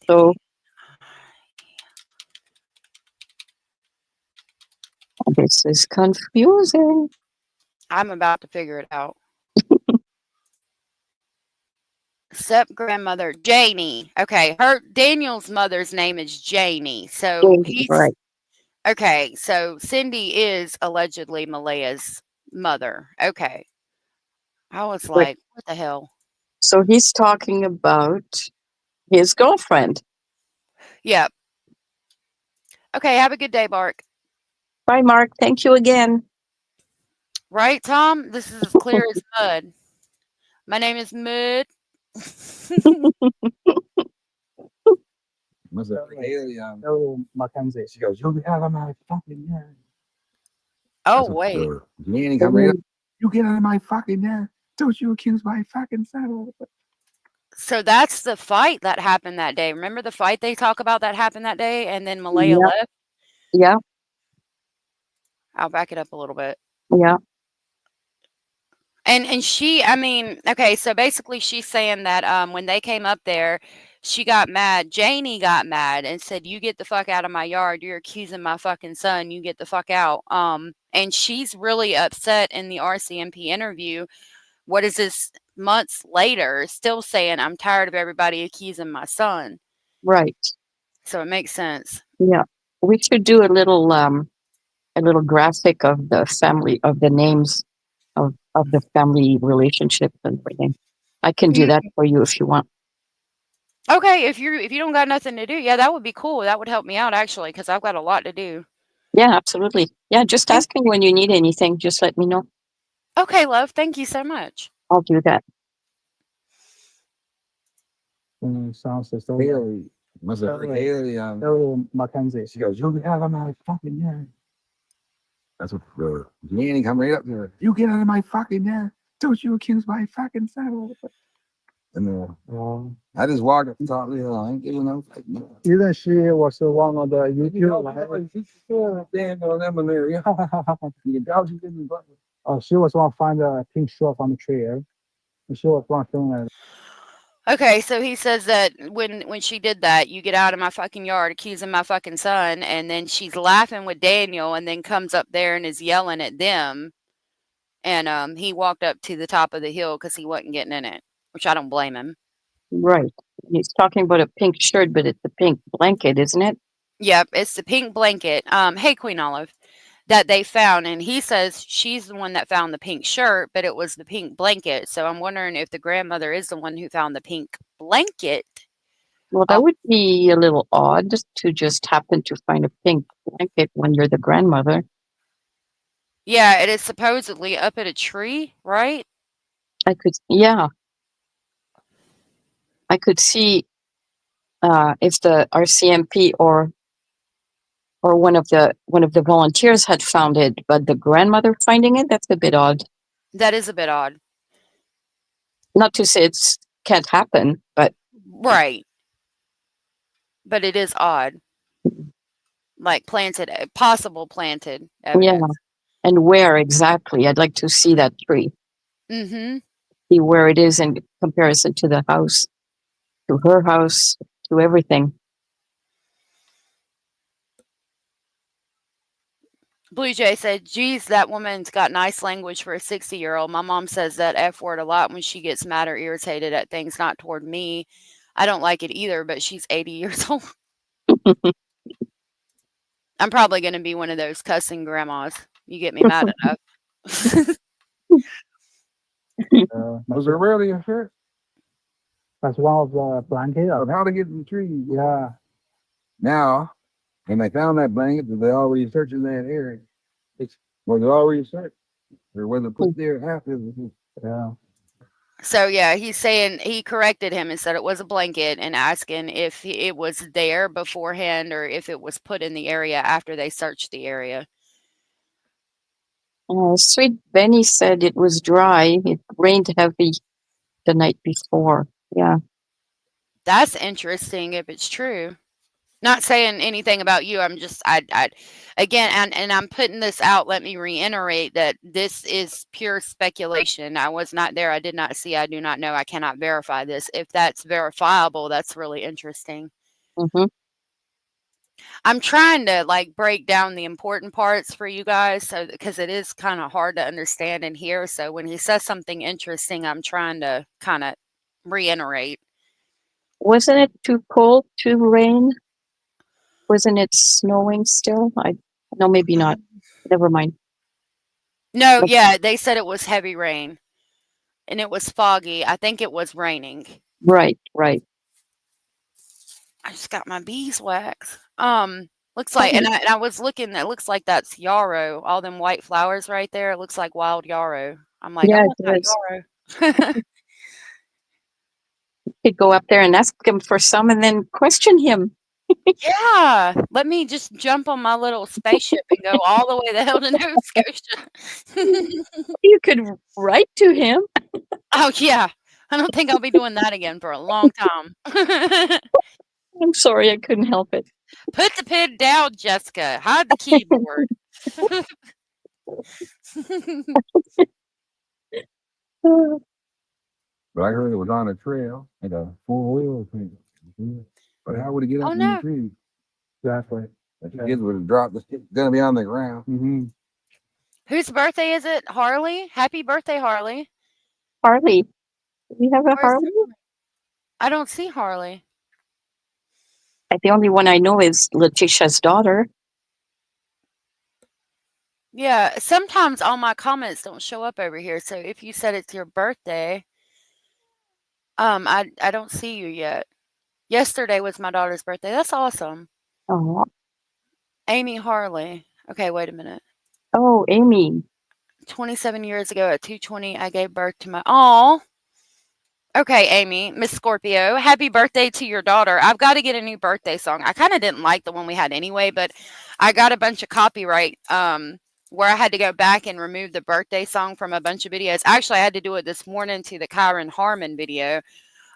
So this is confusing. I'm about to figure it out. Step grandmother Janie. Okay, Daniel's mother's name is Janie. So he's Right. okay. So Cindy is allegedly Malehya's mother. Okay. I was Right. like, what the hell? So he's talking about his girlfriend. Yep. Okay, have a good day, Bark. Bye, Mark. Thank you again. Right, Tom? This is as clear as mud. My name is Mud. What's up, Kaylee? Oh, Mackenzie. She goes, "You out of my fucking yard." Oh, wait. Danny, come right up. You get out of my fucking yard. Don't you accuse my fucking son. So that's the fight that happened that day. Remember the fight they talk about that happened that day, and then Malehya Yeah. left? Yeah. I'll back it up a little bit. Yeah. And she, I mean, okay, so basically she's saying that when they came up there, she got mad. Janie got mad and said, "You get the fuck out of my yard. You're accusing my fucking son. You get the fuck out." And she's really upset in the RCMP interview. What is this, months later, still saying, "I'm tired of everybody accusing my son." Right. So it makes sense. Yeah. We should do a little graphic of the family, of the names of the family relationship and everything. I can do that for you if you want. Okay, if you don't got nothing to do, yeah, that would be cool. That would help me out actually, because I've got a lot to do. Yeah, absolutely. Yeah, just ask me when you need anything. Just let me know. Okay, love. Thank you so much. I'll do that. Sounds so. Kaylee. What's up, Kaylee? Oh, Mackenzie. She goes, "You out of my fucking yard." That's what Danny, come right up there. You get out of my fucking yard. Don't you accuse my fucking son. And I just walked up and thought, I ain't giving no fuck. Either she was one of the YouTube. Oh, she was one find a pink shirt on the tree. And she was one thing that. Okay, so he says that when she did that, "You get out of my fucking yard accusing my fucking son," and then she's laughing with Daniel and then comes up there and is yelling at them. And he walked up to the top of the hill because he wasn't getting in it, which I don't blame him. Right. He's talking about a pink shirt, but it's a pink blanket, isn't it? Yep, it's the pink blanket. Hey, Queen Olive, that they found, and he says she's the one that found the pink shirt, but it was the pink blanket. So I'm wondering if the grandmother is the one who found the pink blanket. Well, that would be a little odd to just happen to find a pink blanket when you're the grandmother. Yeah, it is supposedly up at a tree, right? I could see if the RCMP or one of the volunteers had found it, but the grandmother finding it, that's a bit odd. That is a bit odd. Not to say it's can't happen, but right. But it is odd. Like possible planted evidence. Yeah. And where exactly? I'd like to see that tree. Mm-hmm. See where it is in comparison to the house, to her house, to everything. Blue Jay said, "Geez, that woman's got nice language for a 60-year-old. My mom says that F word a lot when she gets mad or irritated at things, not toward me. I don't like it either, but she's 80 years old." I'm probably going to be one of those cussing grandmas. You get me mad enough. Was there really a shirt? That's one of the blankets. Of how to get in the tree. Yeah. Now, when they found that blanket, did they already searching that area? Was it already searched? Or was it put there after? Yeah. So yeah, he's saying he corrected him and said it was a blanket and asking if it was there beforehand or if it was put in the area after they searched the area. Sweet Benny said it was dry. It rained heavy the night before. Yeah. That's interesting if it's true. Not saying anything about you. I'm just, again, and I'm putting this out. Let me reiterate that this is pure speculation. I was not there. I did not see. I do not know. I cannot verify this. If that's verifiable, that's really interesting. Mm-hmm. I'm trying to like break down the important parts for you guys, so because it is kind of hard to understand and hear. So when he says something interesting, I'm trying to kind of reiterate. Wasn't it too cold to rain? Wasn't it snowing still? No, maybe not. Never mind. No, But- yeah, they said it was heavy rain and it was foggy. I think it was raining. Right. I just got my beeswax. Looks like, and I was looking. It looks like that's yarrow. All them white flowers right there. It looks like wild yarrow. I'm like, I Yeah, want it that does. yarrow. You could go up there and ask him for some and then question him. Yeah, let me just jump on my little spaceship and go all the way the hell to Nova Scotia. You could write to him. Oh yeah, I don't think I'll be doing that again for a long time. I'm sorry, I couldn't help it. Put the pen down, Jessica. Hide the keyboard. But I heard it was on a trail and a 4-wheel thing. But how would he get up Oh in no. the tree? Exactly. The kids would have dropped the stick. Gonna be on the ground. Mm-hmm. Whose birthday is it? Harley? Happy birthday, Harley. Harley. Do we have a Where's Harley? I don't see Harley. The only one I know is Letitia's daughter. Yeah, sometimes all my comments don't show up over here. So if you said it's your birthday, I don't see you yet. Yesterday was my daughter's birthday. That's awesome. Oh, Amy Harley. Okay, wait a minute. oh, Amy. 27 years ago at 2:20, I gave birth to my. Oh. Okay, Amy, Miss Scorpio, happy birthday to your daughter. I've got to get a new birthday song. I kind of didn't like the one we had anyway, but I got a bunch of copyright where I had to go back and remove the birthday song from a bunch of videos. Actually, I had to do it this morning to the Kyron Harmon video.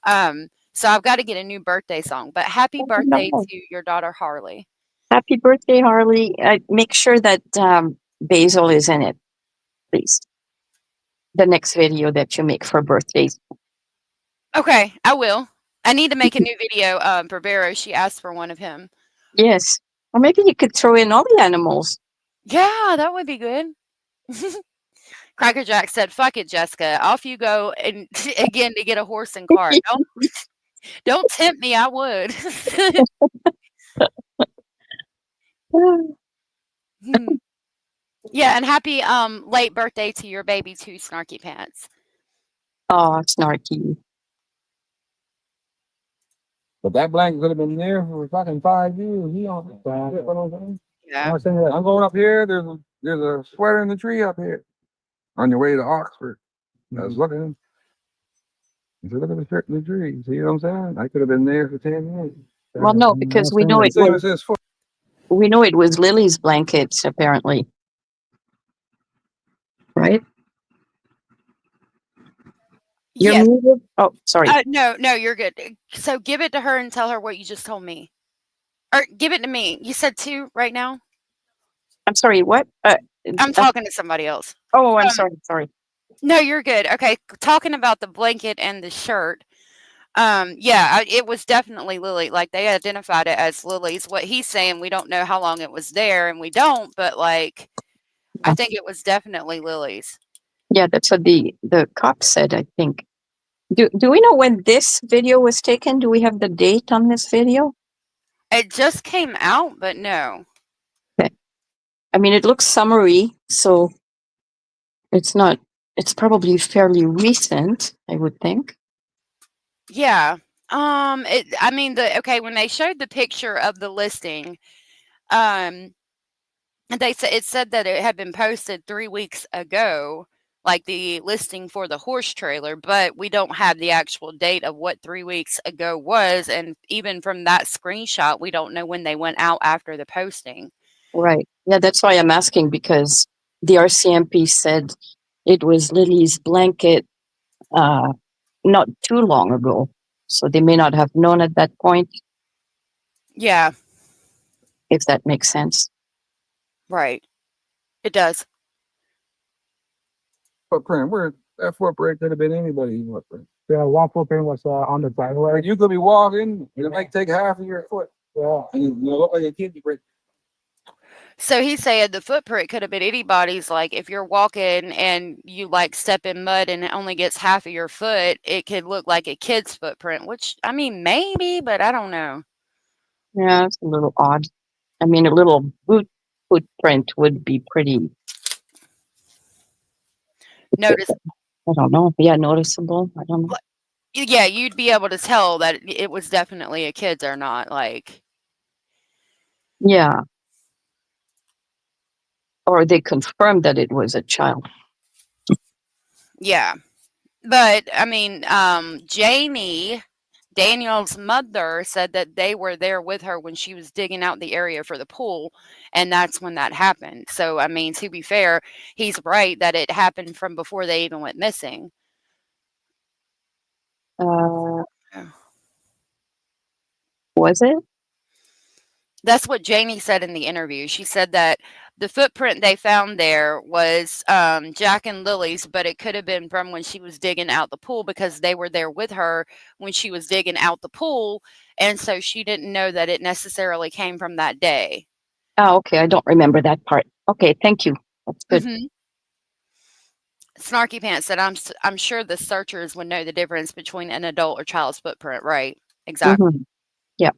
So I've got to get a new birthday song. But happy birthday no. to your daughter, Harley. Happy birthday, Harley. Make sure that Basil is in it, please. The next video that you make for birthdays. Okay, I will. I need to make a new video for Vero. She asked for one of him. Yes. Or maybe you could throw in all the animals. Yeah, that would be good. Cracker Jack said, "Fuck it, Jessica. Off you go and again to get a horse and cart. Don't tempt me. I would." Yeah, and happy late birthday to your baby too, Snarky Pants. Oh, Snarky. But that blanket could have been there for fucking 5 years. He on what I'm saying? Yeah. I'm going up here. There's a sweater in the tree up here. On your way to Oxford. I was looking. I said, look at the shirt in the tree. See what I'm saying? I could have been there for 10 years. Well, no, because we know it was Lily's blankets, apparently. Right? You're Yes. muted? Oh, sorry. No, you're good. So give it to her and tell her what you just told me. Or give it to me. You said 2 right now? I'm sorry, what? I'm talking to somebody else. Oh, I'm sorry. No, you're good. Okay, talking about the blanket and the shirt. Yeah, it was definitely Lily. Like they identified it as Lily's. What he's saying, we don't know how long it was there, and we don't. But like, I think it was definitely Lily's. Yeah, that's what the cop said, I think. Do we know when this video was taken? Do we have the date on this video? It just came out, but no. Okay. I mean, it looks summery, so it's probably fairly recent, I would think. Yeah. When they showed the picture of the listing, it said that it had been posted 3 weeks ago. like the listing for the horse trailer, but we don't have the actual date of what 3 weeks ago was. And even from that screenshot, we don't know when they went out after the posting. Right. Yeah, that's why I'm asking, because the RCMP said it was Lily's blanket not too long ago. So they may not have known at that point, Yeah, if that makes sense. right. It does. Footprint. Where that footprint could have been anybody's footprint. Yeah, one footprint was on the driveway. You could be walking, and it might take half of your foot. Yeah. And you look like a kidney print. So he said the footprint could have been anybody's. Like if you're walking and you like step in mud and it only gets half of your foot, it could look like a kid's footprint, which I mean, maybe, but I don't know. Yeah, it's a little odd. I mean, a little boot footprint would be pretty. Notice. I don't know. Yeah, noticeable. I don't know. Yeah, you'd be able to tell that it was definitely a kid's or not. Like, Yeah. Or they confirmed that it was a child. yeah. But I mean, Jamie, Daniel's mother, said that they were there with her when she was digging out the area for the pool, and that's when that happened. So, I mean, to be fair, he's right that it happened from before they even went missing. Was it? That's what Janie said in the interview. She said that the footprint they found there was Jack and Lily's, but it could have been from when she was digging out the pool because they were there with her when she was digging out the pool. And so she didn't know that it necessarily came from that day. Oh, okay. I don't remember that part. Okay, thank you. That's good. Mm-hmm. Snarky Pants said, I'm sure the searchers would know the difference between an adult or child's footprint, right? Exactly. Mm-hmm. Yeah.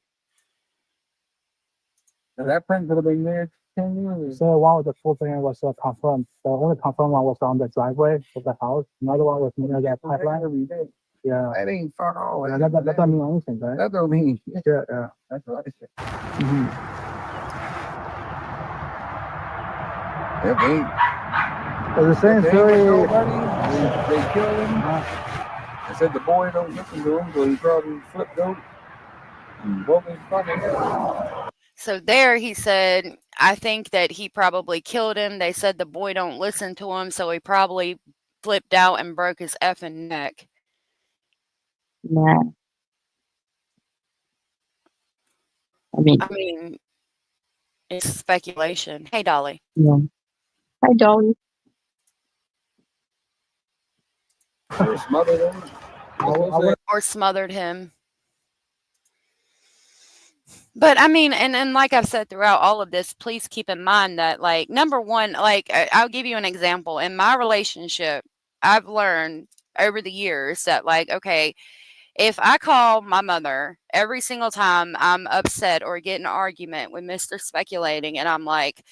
That print could have been there 10 years. So one of the footprint was confirmed. The only confirmed one was on the driveway of the house. Another one was near that pipeline. Every day. Yeah. That ain't fuck all. Yeah, that doesn't mean anything, right? That don't mean shit. Yeah. That's what I said. Mm-hmm. If they ain't, But the same if they ain't story. with nobody, they killed him. They said the boy don't listen to him, so he probably flipped out and broke his fucking head. So there he said, I think that he probably killed him. They said the boy don't listen to him, so he probably flipped out and broke his effing neck. Yeah. I mean, it's speculation. Hey, Dolly. yeah. Hi, Dolly. Or smothered him. Or smothered him. But I mean, and like I've said throughout all of this, please keep in mind that, like, number one, like, I'll give you an example. In my relationship, I've learned over the years that, like, okay, if I call my mother every single time I'm upset or get in an argument with Mr. Speculating, and I'm like,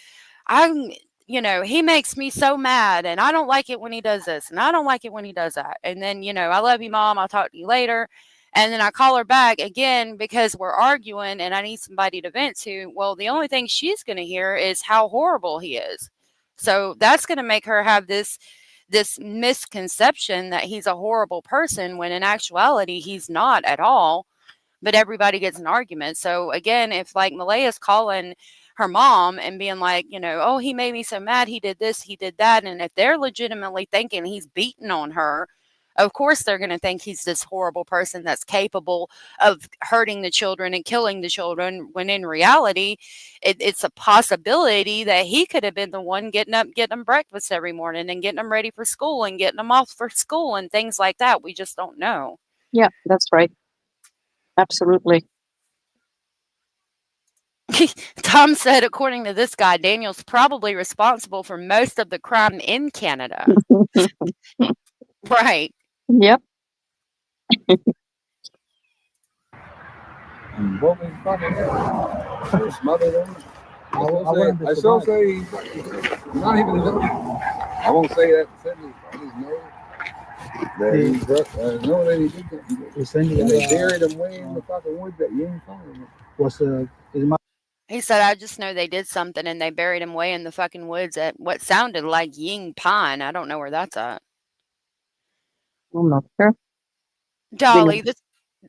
he makes me so mad, and I don't like it when he does this, and I don't like it when he does that. And then, I love you, Mom. I'll talk to you later. And then I call her back again because we're arguing and I need somebody to vent to. Well, the only thing she's going to hear is how horrible he is. So that's going to make her have this misconception that he's a horrible person when in actuality he's not at all. But everybody gets an argument. So again, if like Malehya's calling her mom and being like, oh, he made me so mad, he did this, he did that. And if they're legitimately thinking he's beating on her, of course they're going to think he's this horrible person that's capable of hurting the children and killing the children, when in reality, it's a possibility that he could have been the one getting them breakfast every morning and getting them ready for school and getting them off for school and things like that. We just don't know. Yeah, that's right. Absolutely. Tom said, according to this guy, Daniel's probably responsible for most of the crime in Canada. Right. Yep. And broke his fucking head. Or smothered him. I still say he's not even. I won't say that sentence. I just know that he know that he did that. And they buried him way in the fucking woods that you ain't finding. He said, I just know they did something and they buried him way in the fucking woods at what sounded like Ying Pine. I don't know where that's at. I'm not sure. Dolly,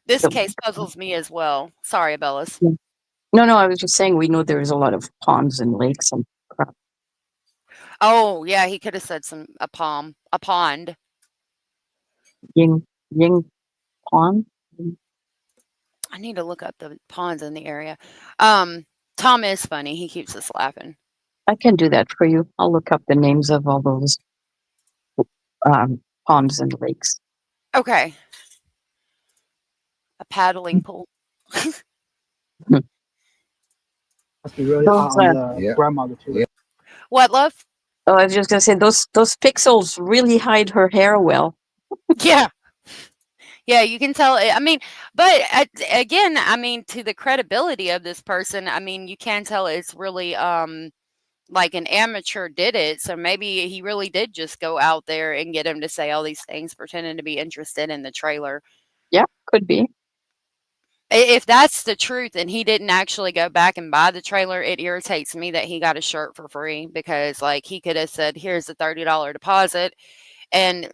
this So- case puzzles me as well. Sorry, Bellis. No, I was just saying we know there's a lot of ponds and lakes and crap. Oh, yeah, he could have said a pond. Ying Pond. I need to look up the ponds in the area. Tom is funny. He keeps us laughing. I can do that for you. I'll look up the names of all those ponds and lakes. Okay. A paddling pool. Must be really hot Those, on the Yeah. grandmother too. Yeah. What, love? Oh, I was just gonna say those pixels really hide her hair well. Yeah. Yeah, you can tell. I mean, but again, I mean, to the credibility of this person, I mean, you can tell it's really like an amateur did it. So maybe he really did just go out there and get him to say all these things, pretending to be interested in the trailer. Yeah, could be. If that's the truth and he didn't actually go back and buy the trailer, it irritates me that he got a shirt for free, because like he could have said, here's the $30 deposit and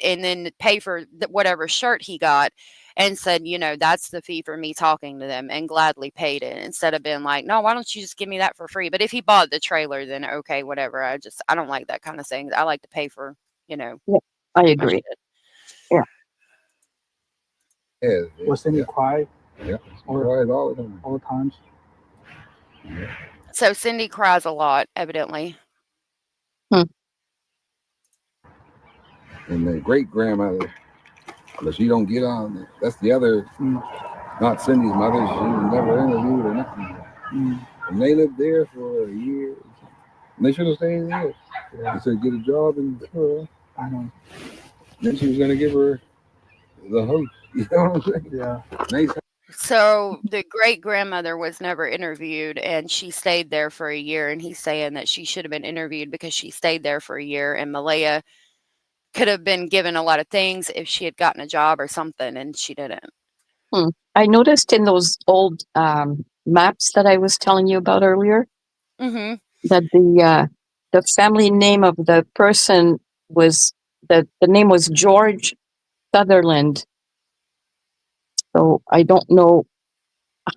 then pay for whatever shirt he got, and said, that's the fee for me talking to them, and gladly paid it, instead of being like, no, why don't you just give me that for free? But if he bought the trailer, then okay, whatever. I don't like that kind of thing. I like to pay for, Yeah, I agree. Yeah. Yeah. Was Cindy cry Yeah. Cries all the time. all the times? So Cindy cries a lot, evidently. And the great grandmother, but she don't get on. That's the other, not Cindy's mother. She was never interviewed or nothing. And they lived there for a year. And they should have stayed there. Yeah. They said get a job and I know. then she was gonna give her the host. You know what I'm saying? Yeah. Nice. So the great grandmother was never interviewed, and she stayed there for a year. And he's saying that she should have been interviewed because she stayed there for a year, and Malehya could have been given a lot of things if she had gotten a job or something, and she didn't. I noticed in those old maps that I was telling you about earlier that the family name of the person was the name was George Sutherland. So I don't know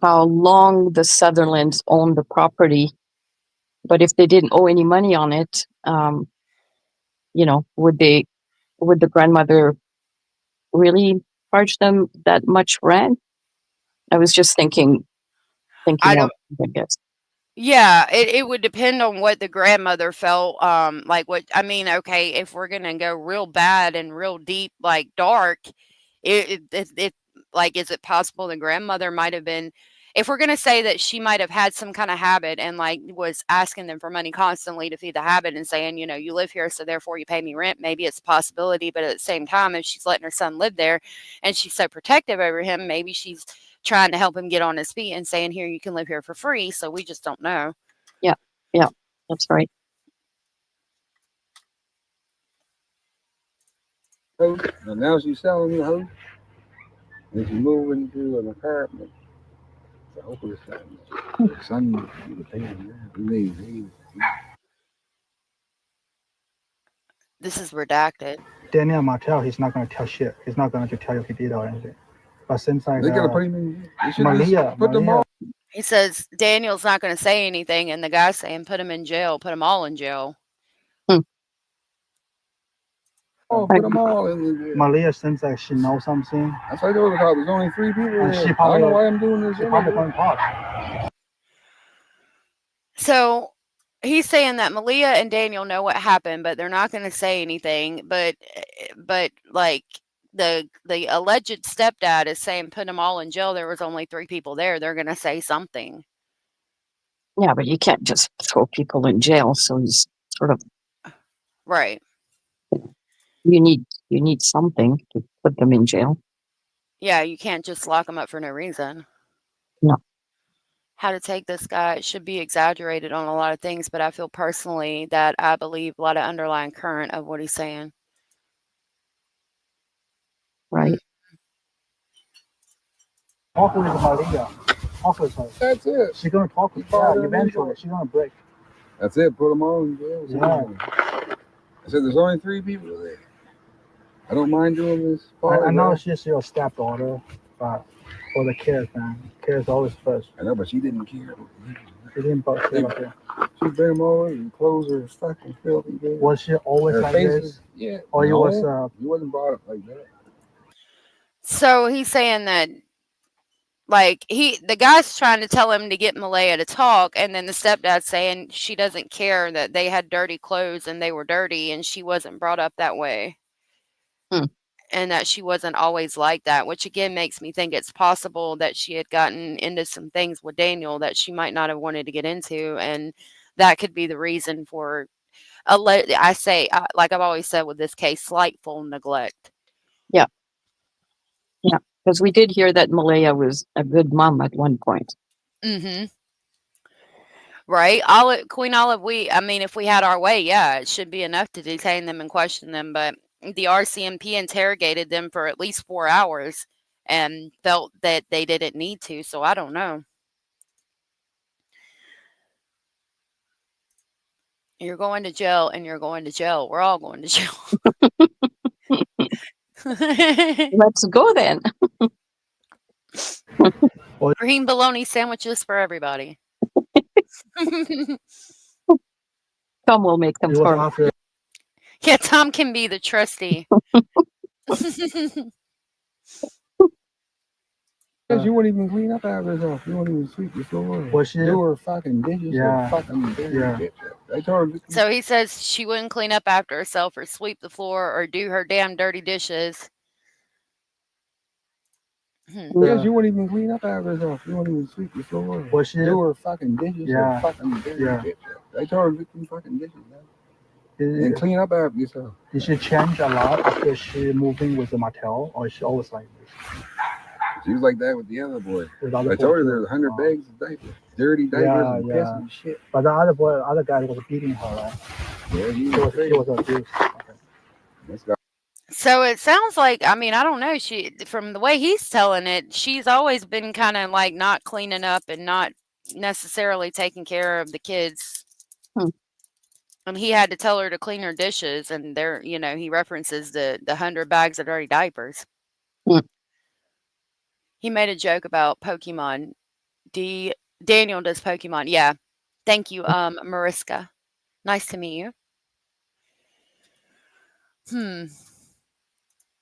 how long the Sutherlands owned the property, but if they didn't owe any money on it, would the grandmother really charge them that much rent? I was just thinking I guess. Yeah, it would depend on what the grandmother felt. Like okay, if we're gonna go real bad and real deep, like dark, it like, is it possible the grandmother might have been, if we're gonna say that she might have had some kind of habit and like was asking them for money constantly to feed the habit and saying, you live here, so therefore you pay me rent, maybe it's a possibility. But at the same time, if she's letting her son live there and she's so protective over him, maybe she's trying to help him get on his feet and saying, here, you can live here for free. So we just don't know. Yeah, that's right. And now she's selling the house. And she's moving to an apartment. So hopefully it's son the paying. This is redacted. Daniel Martel, he's not going to tell shit. He's not going to tell you if he did or anything. But since They gotta put him in. They should Malehya, put them all. He says Daniel's not going to say anything, and the guy's saying put him in jail, put them all in jail. Oh, put them all in the jail. Malehya seems like she knows something. That's why there's only 3 people And there. she probably, I don't know why I'm doing this. She probably going to talk. So he's saying that Malehya and Daniel know what happened, but they're not going to say anything. But like the alleged stepdad is saying put them all in jail. There was only 3 people there. They're going to say something. Yeah, but you can't just throw people in jail. So he's sort of right. You need something to put them in jail. Yeah, you can't just lock them up for no reason. No. How to take this guy, it should be exaggerated on a lot of things, but I feel personally that I believe a lot of underlying current of what he's saying. Right. Talk with Malehya. Talk with her. That's it. She's going to talk with her. Eventually, she's going to break. That's it. Put them all in jail. Yeah. I said there's only 3 people there. I don't mind doing this. I know she's your stepdaughter, but for the kids, man, kids always first. I know, but she didn't care. She didn't both care like that. She bring them over and clothes are fucking filthy. Dude. Was she always her like faces, this? Yeah. Or no, you wasn't brought up like that. So he's saying that, like, the guy's trying to tell him to get Malehya to talk, and then the stepdad's saying she doesn't care that they had dirty clothes and they were dirty, and she wasn't brought up that way. And that she wasn't always like that, which again makes me think it's possible that she had gotten into some things with Daniel that she might not have wanted to get into, and that could be the reason for I say, like I've always said with this case, slightful neglect. Yeah. Yeah. Because we did hear that Malehya was a good mom at one point. Mm-hmm. Right. Queen Olive, I mean, if we had our way, yeah, it should be enough to detain them and question them. But the RCMP interrogated them for at least 4 hours and felt that they didn't need to. So I don't know. You're going to jail and you're going to jail. We're all going to jail. Let's go then. Green bologna sandwiches for everybody. Tom will make them for us. Yeah, Tom can be the trustee. Because you wouldn't even clean up after herself. You wouldn't even sweep the floor. Was she? Do her fucking dishes. Yeah. Fucking dirty bitch. I told her. So he says she wouldn't clean up after herself or sweep the floor or do her damn dirty dishes. Because you wouldn't even clean up after herself. You wouldn't even sweep the floor. Was she? Do her fucking dishes. Yeah. Fucking dirty bitch. I told her to do fucking dishes, man. And clean up after yourself. Did she change a lot after she moving with the Martel, or is she always like this? She was like that with the other boy. I told her there's 100 bags of diapers. Dirty diapers and piss and shit. But the other guy was beating her, right? Yeah, he was abused. Okay. So it sounds like, I mean, I don't know. From the way he's telling it, she's always been kind of like not cleaning up and not necessarily taking care of the kids. And he had to tell her to clean her dishes, and he references the 100 bags of dirty diapers. He made a joke about Pokemon. Daniel does Pokemon. Yeah. Thank you, Mariska. Nice to meet you.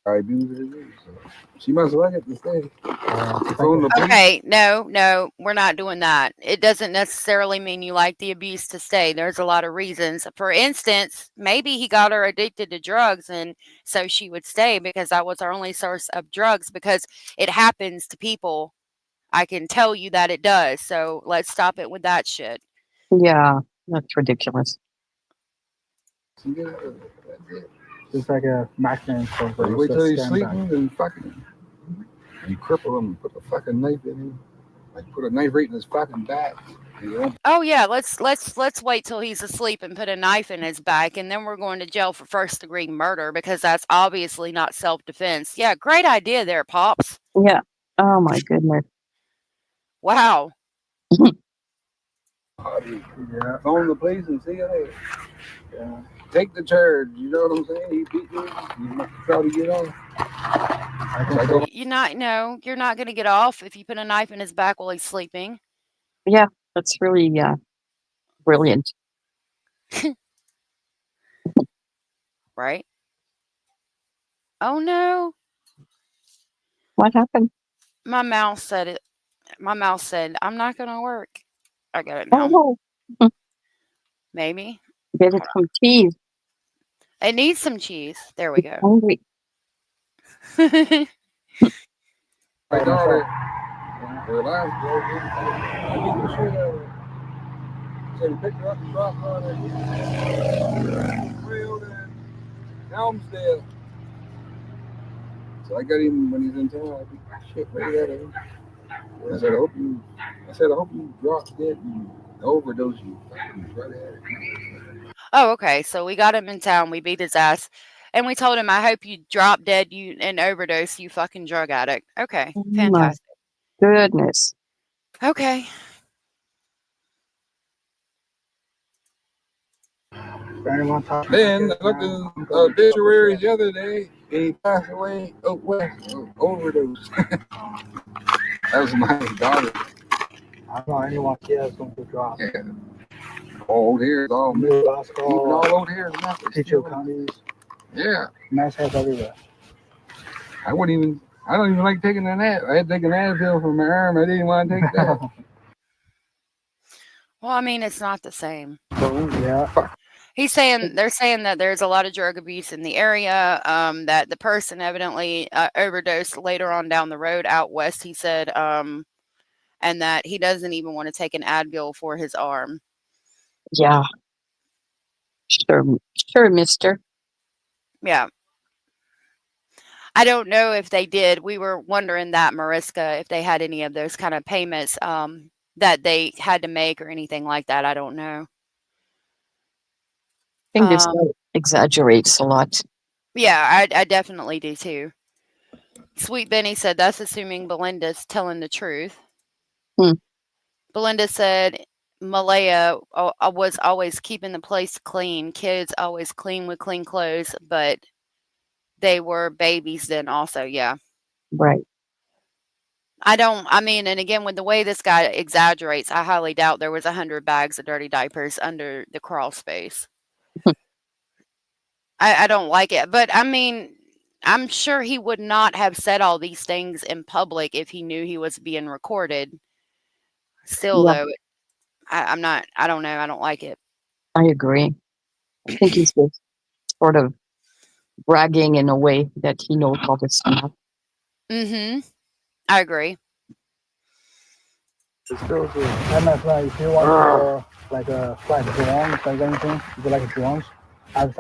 I abused her. So she must like it to stay. Okay, no, we're not doing that. It doesn't necessarily mean you like the abuse to stay. There's a lot of reasons. For instance, maybe he got her addicted to drugs, and so she would stay because that was her only source of drugs, because it happens to people. I can tell you that it does. So let's stop it with that shit. Yeah, that's ridiculous. It's like a Mac-Man. Wait till he's sleeping and fucking. You cripple him, put a fucking knife in him. Like put a knife right in his fucking back. Oh yeah, let's wait till he's asleep and put a knife in his back, and then we're going to jail for first-degree murder, because that's obviously not self-defense. Yeah, great idea there, Pops. Yeah. Oh my goodness. Wow. Yeah. Phone the police and see you later. Yeah. Take the charge. You know what I'm saying? He beat me. You must try to get off. You're not going to get off if you put a knife in his back while he's sleeping. Yeah, that's really brilliant. Right? Oh no. What happened? My mouse said it. My mouse said, I'm not going to work. I got it now. Oh. Maybe. Get it some cheese. It needs some cheese. There we go. Hungry. My daughter, her last I beat the shit out of her. So we picked her up and dropped her on her trail in Helmsdale. So I got him when he's in town. I beat the shit right out of him. I said, I hope you drop dead and overdose you. Fucking right at it. Oh, okay. So we got him in town. We beat his ass. And we told him, I hope you drop dead and overdose, you fucking drug addict. Okay. Fantastic. Goodness. Okay. Then I looked in obituaries the other day. he passed away. Oh, West, overdose. That was my daughter. I don't know anyone here is going to drop. Yeah. All here is all New even Glasgow, all over here is nothing. Teacher counties, Yeah. mass heads everywhere. I don't even like taking a nap. I had to take an Advil for my arm. I didn't want to take that. Well, I mean, it's not the same. So, Yeah. They're saying that there's a lot of drug abuse in the area, that the person evidently overdosed later on down the road out west, he said, and that he doesn't even want to take an Advil for his arm. Yeah. Sure, mister. Yeah. I don't know if they did. We were wondering that, Mariska, if they had any of those kind of payments that they had to make or anything like that. I don't know. I think this guy exaggerates a lot. Yeah, I definitely do too. Sweet Benny said that's assuming Belinda's telling the truth. Belinda said Malehya was always keeping the place clean. Kids always clean with clean clothes, but they were babies then also, yeah. Right. And again, with the way this guy exaggerates, I highly doubt there was 100 bags of dirty diapers under the crawl space. I don't like it. But I mean, I'm sure he would not have said all these things in public if he knew he was being recorded. Still, though, I don't know. I don't like it. I agree. I think he's just sort of bragging in a way that he knows all this stuff. Mm-hmm. I agree. It's still good. And that's like, if you want to, like a flight drones, like anything, you like drones.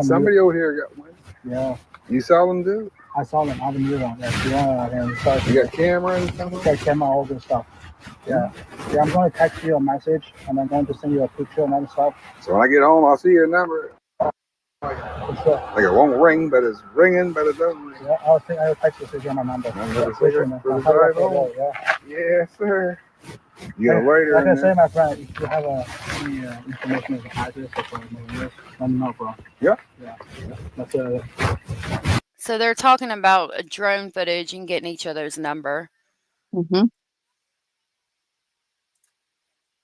Somebody over here got one. Yeah. You saw them, dude? I saw them. I have a new one. Yeah, you got camera and stuff? Got camera, all this stuff. Yeah. Yeah, I'm going to text you a message, and I'm going to send you a picture and other stuff. So when I get home, I'll see your number. Sure. Like it won't ring, but it's ringing, but it doesn't ring. Yeah, I'll text you so you get my number. Yes, sir. You got a lighter? Like I say, my friend, if you have any information as an address or this, let me know, bro. Yeah. Yeah. That's So they're talking about drone footage and getting each other's number. Mm-hmm.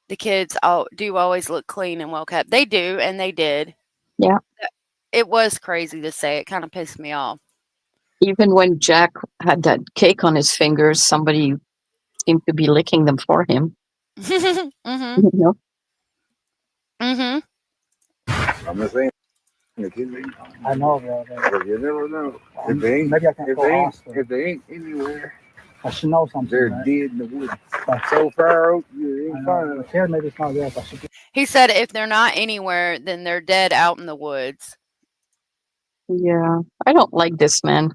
The kids do always look clean and well kept. They do, and they did. Yeah. It was crazy to say. It kind of pissed me off. Even when Jack had that cake on his fingers, somebody seemed to be licking them for him. Mm-hmm. You know? Mm-hmm. I'm just saying. I know, bro. You never know. Maybe I can If they ain't anywhere, I should know something. they're right? dead in the woods. So far out, you ain't finding them. Here, maybe it's not there, but He said if they're not anywhere, then they're dead out in the woods. Yeah. I don't like this man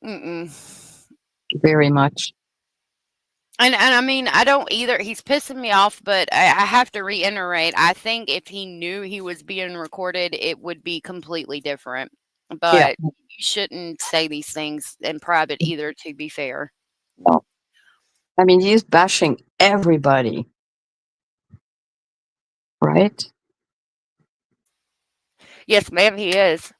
very much. And I mean, I don't either. He's pissing me off, but I have to reiterate, I think if he knew he was being recorded, it would be completely different. But you shouldn't say these things in private either, to be fair. No. I mean, he's bashing everybody. Right? Yes, ma'am, he is.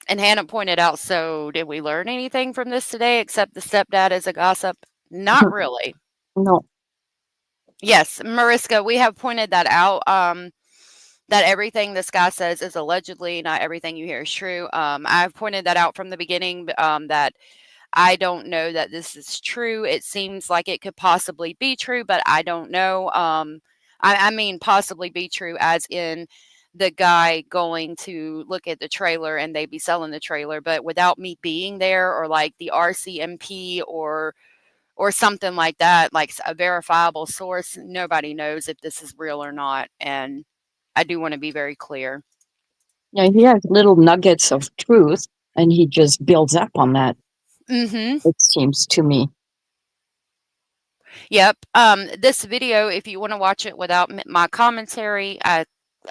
And Hannah pointed out, so did we learn anything from this today except the stepdad is a gossip? Not really. No. Yes, Mariska, we have pointed that out, that everything this guy says is allegedly, not everything you hear is true. I've pointed that out from the beginning, that I don't know that this is true. It seems like it could possibly be true, but I don't know. I mean possibly be true as in the guy going to look at the trailer and they be selling the trailer, but without me being there, or like the RCMP or something like that, like a verifiable source, nobody knows if this is real or not. And I do want to be very clear. Yeah, he has little nuggets of truth, and he just builds up on that. Mm-hmm. It seems to me. Yep. This video, if you want to watch it without my commentary,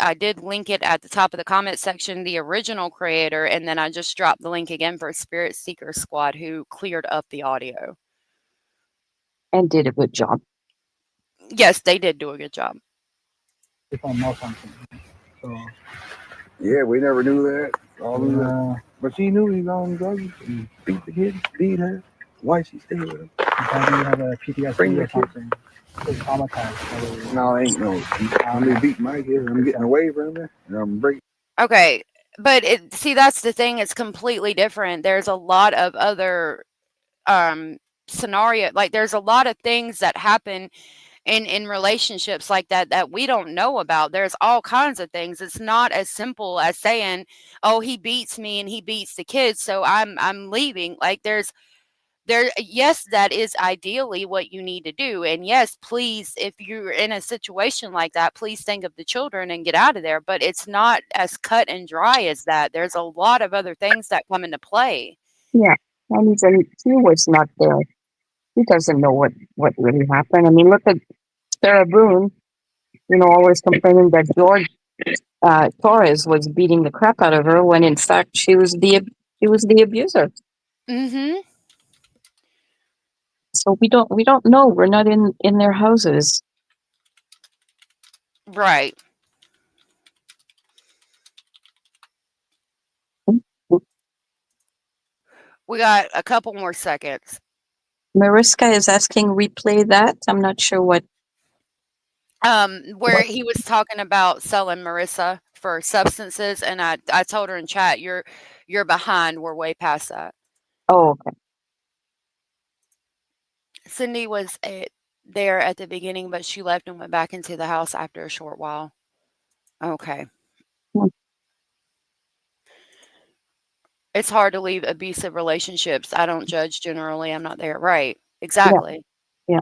I did link it at the top of the comment section, the original creator, and then I just dropped the link again for Spirit Seeker Squad, who cleared up the audio. And did a good job. Yes, they did do a good job. If I know something. So, yeah, we never knew that. But she knew he was on drugs and beat the kid, beat her. Why she stayed with him? Maybe you have a PTSD Bring the or kid. something. It's traumatized. No, ain't no. I'm gonna beat my kid. I'm getting away from her. And I'm breaking. Okay, but see, that's the thing. It's completely different. There's a lot of other scenario. Like there's a lot of things that happen in relationships like that that we don't know about. There's all kinds of things. It's not as simple as saying, "Oh, he beats me and he beats the kids, so I'm leaving." Like yes, that is ideally what you need to do. And yes, please, if you're in a situation like that, please think of the children and get out of there. But it's not as cut and dry as that. There's a lot of other things that come into play. Yeah, and even he was not there. He doesn't know what really happened. I mean, look at Sarah Boone. Always complaining that George Torres was beating the crap out of her when in fact she was the abuser. Mm-hmm. So we don't know. We're not in their houses. Right. We got a couple more seconds. Mariska is asking replay that. I'm not sure what. Where he was talking about selling Marissa for substances, and I told her in chat, you're behind. We're way past that. Oh, okay. Cindy was there at the beginning, but she left and went back into the house after a short while. Okay. It's hard to leave abusive relationships. I don't judge generally. I'm not there. Right. Exactly. Yeah.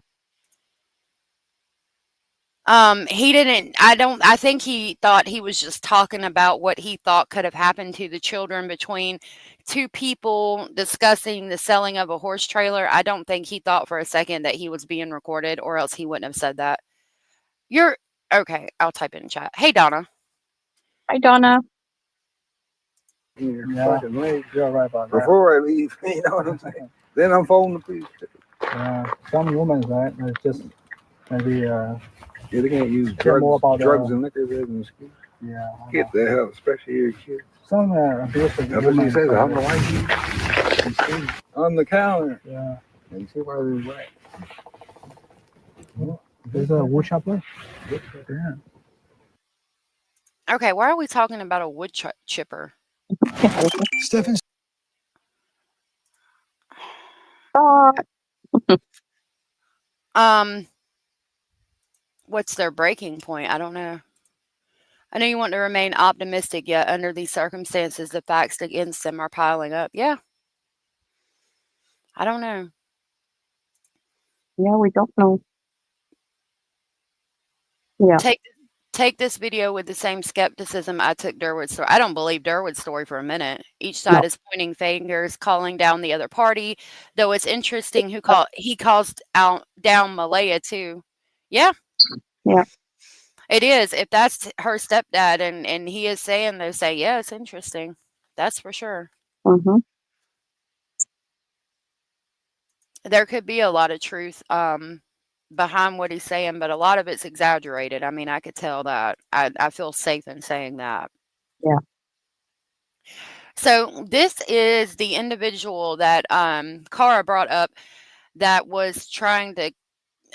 He didn't, I think he thought he was just talking about what he thought could have happened to the children between two people discussing the selling of a horse trailer. I don't think he thought for a second that he was being recorded, or else he wouldn't have said that. You're okay. I'll type it in chat. Hey, Donna. Hi, Donna. Fucking legs. You're right about that. Before I leave, you know what I'm saying? Then I'm phoning the police. Some women, right? It's just maybe Yeah, they can't use care more about drugs and liquor as an excuse. Yeah. Get the hell, especially your kids. Some abusive That's what she women. says. I'm the wife. On the counter. Yeah. And you see why there's right. There's a wood chopper. Yeah. Okay, why are we talking about a wood chipper? Stephen. What's their breaking point? I don't know. I know you want to remain optimistic, yet under these circumstances, the facts against them are piling up. Yeah. I don't know. Yeah, we don't know. Yeah. Take this video with the same skepticism I took Durwood's story. I don't believe Durwood's story for a minute. Each side is pointing fingers, calling down the other party. Though it's interesting he calls down Malehya too. Yeah. Yeah. It is. If that's her stepdad and he is saying those, say, yeah, it's interesting. That's for sure. Mm-hmm. There could be a lot of truth behind what he's saying, but a lot of it's exaggerated. I mean, I could tell that. I feel safe in saying that. Yeah. So this is the individual that Cara brought up that was trying to,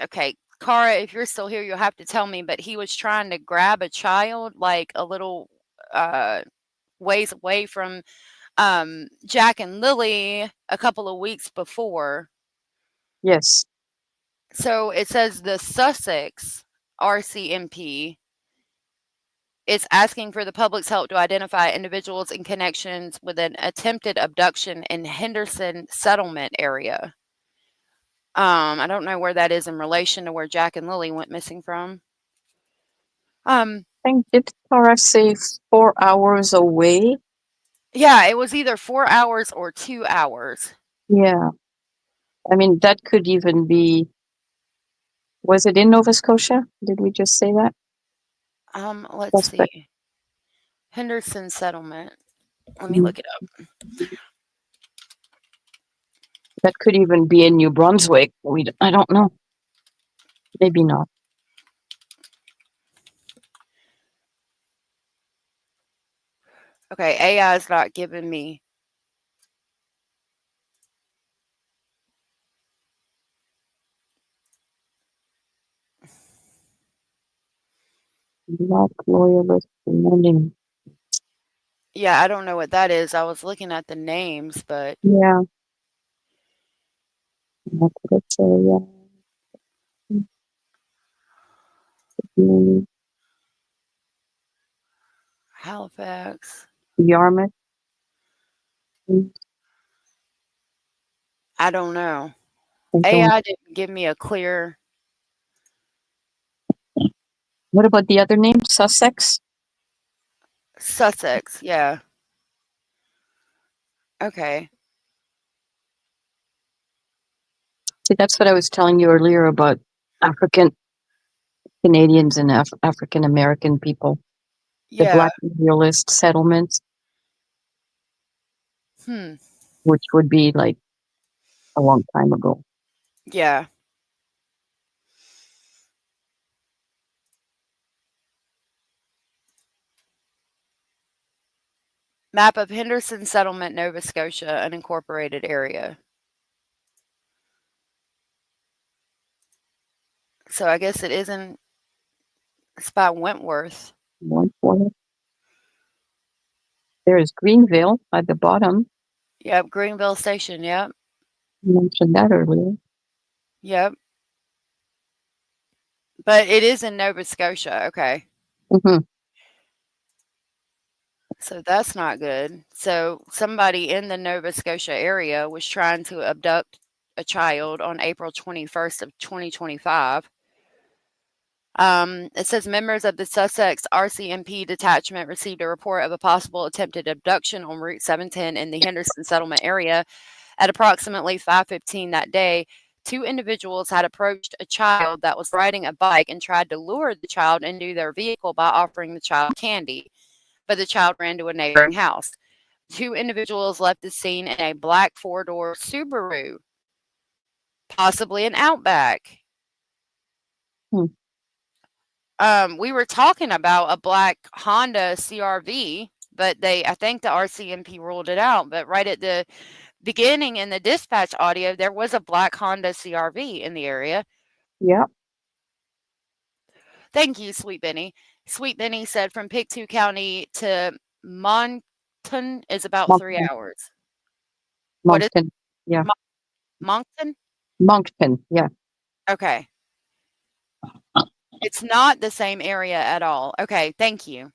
okay, Cara, if you're still here, you'll have to tell me, but he was trying to grab a child like a little ways away from Jack and Lilly a couple of weeks before. Yes. So it says the Sussex RCMP is asking for the public's help to identify individuals in connections with an attempted abduction in Henderson settlement area. I don't know where that is in relation to where Jack and Lilly went missing from. I think did Tara say 4 hours away? Yeah, it was either 4 hours or 2 hours. Yeah. I mean, that could even be. Was it in Nova Scotia? Did we just say that? Let's see. Henderson settlement. Let me look it up. That could even be in New Brunswick. I don't know. Maybe not. Okay, AI is not giving me Black loyalist demanding. Yeah, I don't know what that is. I was looking at the names, but Yeah. That's what it says, yeah. Halifax. Yarmouth. I don't know. I don't- AI didn't give me a clear. What about the other name? Sussex? Sussex, yeah. Okay. See, that's what I was telling you earlier about African Canadians and African American people. The Yeah. Black loyalist settlements, Hmm. which would be like a long time ago. Yeah. Map of Henderson Settlement, Nova Scotia, unincorporated area. So I guess it isn't. It's by Wentworth. Wentworth. There is Greenville at the bottom. Yep. Greenville Station. Yep. You mentioned that earlier. Yep. But it is in Nova Scotia. Okay. Mm-hmm. So that's not good. So somebody in the Nova Scotia area was trying to abduct a child on April 21st of 2025. It says members of the Sussex RCMP detachment received a report of a possible attempted abduction on Route 710 in the Henderson settlement area at approximately 5:15 that day. Two individuals had approached a child that was riding a bike and tried to lure the child into their vehicle by offering the child candy, but the child ran to a neighboring house. Two individuals left the scene in a black four-door Subaru, possibly an Outback. We were talking about a black Honda CRV, but I think the RCMP ruled it out. But right at the beginning in the dispatch audio, there was a black Honda CRV in the area. Yeah. Thank you, Sweet Benny. Sweet Benny said from Pictou County to Moncton is about 3 Moncton. hours. What is Moncton. Yeah. Moncton? Moncton. Yeah. Okay. It's not the same area at all. Okay, thank you.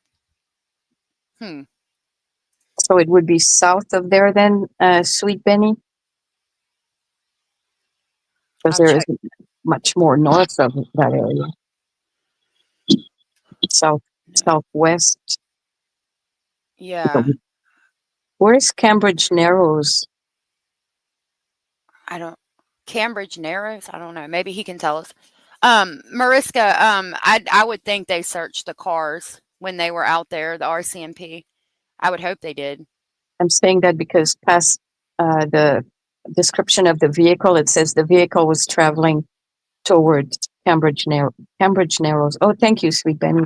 So it would be south of there then, Sweet Benny? Because I'll there check. isn't much more north of that area. Southwest. Yeah. Where's Cambridge Narrows? Cambridge Narrows? I don't know. Maybe he can tell us. Mariska, I would think they searched the cars when they were out there, the RCMP. I would hope they did. I'm saying that because past the description of the vehicle, it says the vehicle was traveling towards Cambridge Narrows. Oh, thank you, Sweet Benny.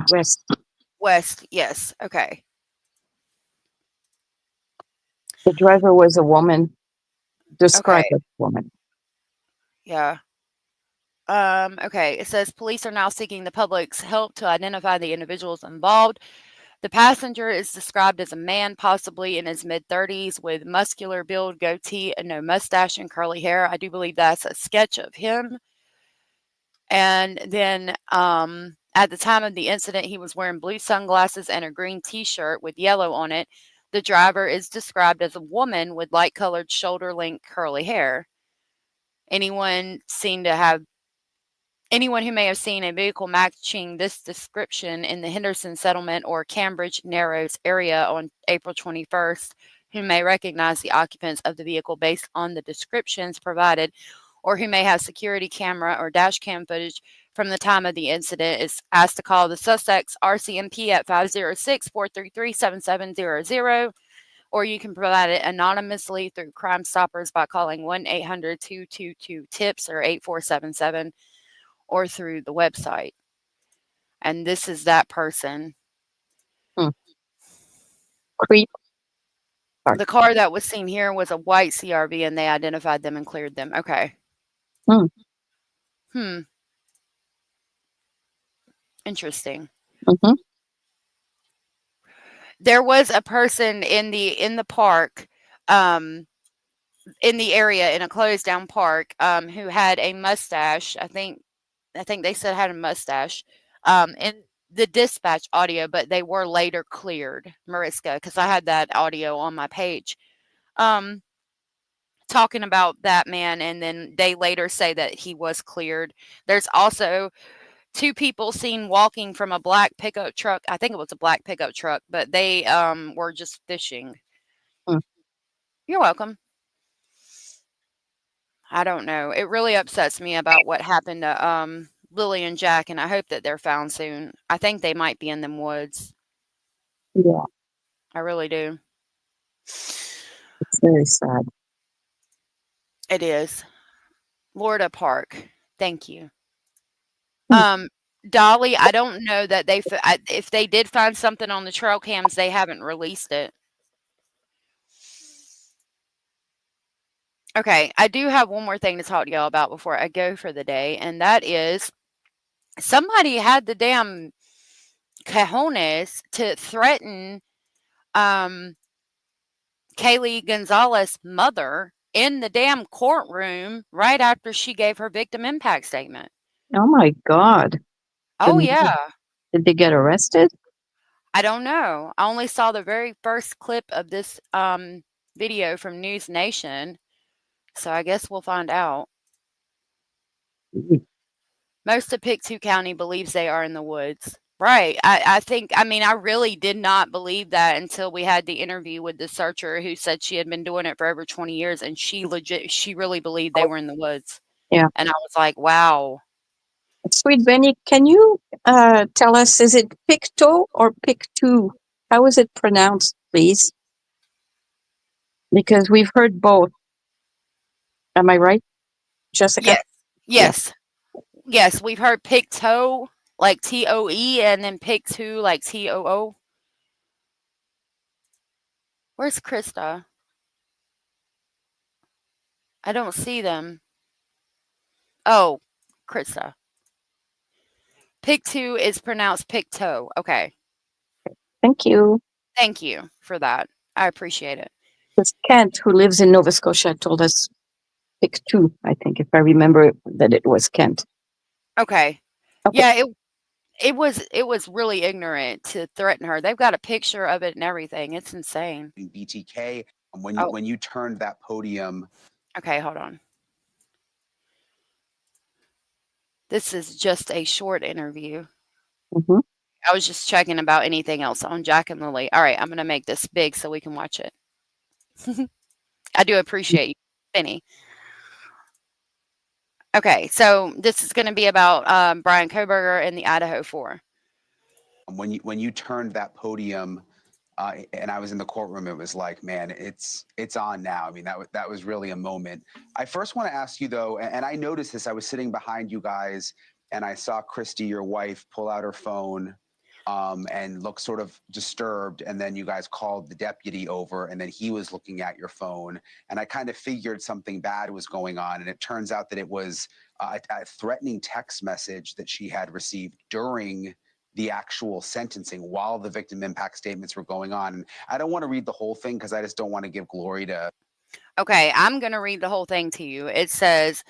West, yes. Okay. The driver was a woman. Described Okay. as a woman. Yeah. Okay. It says police are now seeking the public's help to identify the individuals involved. The passenger is described as a man, possibly in his mid-30s, with muscular build, goatee, and no mustache and curly hair. I do believe that's a sketch of him. And then at the time of the incident, he was wearing blue sunglasses and a green T-shirt with yellow on it. The driver is described as a woman with light-colored shoulder-length curly hair. Anyone who may have seen a vehicle matching this description in the Henderson Settlement or Cambridge Narrows area on April 21st, who may recognize the occupants of the vehicle based on the descriptions provided, or who may have security camera or dash cam footage from the time of the incident, is asked to call the Sussex RCMP at 506-433-7700, or you can provide it anonymously through Crime Stoppers by calling 1-800-222-TIPS or 8477, or through the website. And this is that person. Creep. The car that was seen here was a white CRV, and they identified them and cleared them. Okay. Interesting. Mhm. There was a person in the park, in the area in a closed down park, who had a mustache. I think they said had a mustache, in the dispatch audio, but they were later cleared, Mariska, because I had that audio on my page, um, talking about that man, and then they later say that he was cleared. There's also 2 people seen walking from a black pickup truck. I think it was a black pickup truck, but they were just fishing. Mm. You're welcome. I don't know. It really upsets me about what happened to Lily and Jack, and I hope that they're found soon. I think they might be in them woods. Yeah, I really do. it's very sad. It is. Florida Park. Thank you. Mm. Dolly, I don't know that if they did find something on the trail cams, they haven't released it. Okay, I do have one more thing to talk to y'all about before I go for the day, and that is somebody had the damn cojones to threaten um Kaylee Gonzalez' mother in the damn courtroom right after she gave her victim impact statement. Oh my God. Oh, Did, yeah. did they get arrested? I don't know. I only saw the very first clip of this video from News Nation, so I guess we'll find out. Mm. Most of Pictou County believes they are in the woods. Right. I really did not believe that until we had the interview with the searcher who said she had been doing it for over 20 years, and she really believed they were in the woods. Yeah. And I was like, wow. Sweet Benny, can you tell us, is it Pictou or Pictou? How is it pronounced, please? Because we've heard both. Am I right, Jessica? Yes. Yes, we've heard Pictou, like TOE, and then Pictou, like TOO. Where's Krista? I don't see them. Oh, Krista. Pictou is pronounced Pictou. Okay. Thank you. Thank you for that. I appreciate it. Because Kent, who lives in Nova Scotia, told us Pictou, I think, if I remember that it was Kent. Okay. Okay. Yeah, it was really ignorant to threaten her. They've got a picture of it and everything. It's insane. BTK Oh. when you turned that podium. Okay, hold on. This is just a short interview. Mm-hmm. I was just checking about anything else on Jack and Lilly. All right, I'm going to make this big so we can watch it. I do appreciate you, Benny. Okay, so this is going to be about Brian Koberger and the Idaho 4. When you turned that podium, and I was in the courtroom, it was like, man, it's on now. I mean, that was really a moment. I first want to ask you though, and I noticed this. I was sitting behind you guys, and I saw Christy, your wife, pull out her phone, and look sort of disturbed. And then you guys called the deputy over, and then he was looking at your phone. And I kind of figured something bad was going on. And it turns out that it was a threatening text message that she had received during the actual sentencing while the victim impact statements were going on. And I don't want to read the whole thing because I just don't want to give glory to. Okay, I'm going to read the whole thing to you. It says,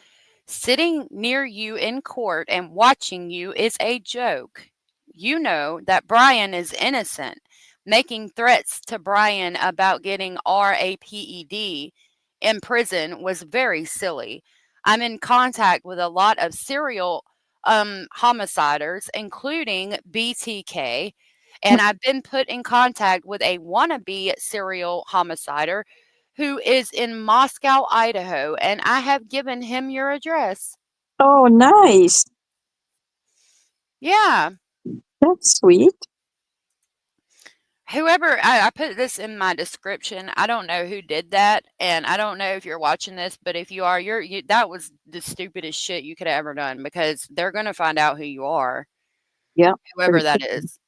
sitting near you in court and watching you is a joke. You know that Brian is innocent. Making threats to Brian about getting RAPED in prison was very silly. I'm in contact with a lot of serial homiciders, including BTK, and I've been put in contact with a wannabe serial homicider who is in Moscow, Idaho, and I have given him your address. Oh, nice. Yeah. That's sweet. Whoever, I put this in my description. I don't know who did that, and I don't know if you're watching this, but if you are, that was the stupidest shit you could have ever done, because they're going to find out who you are. Yeah. Whoever that is.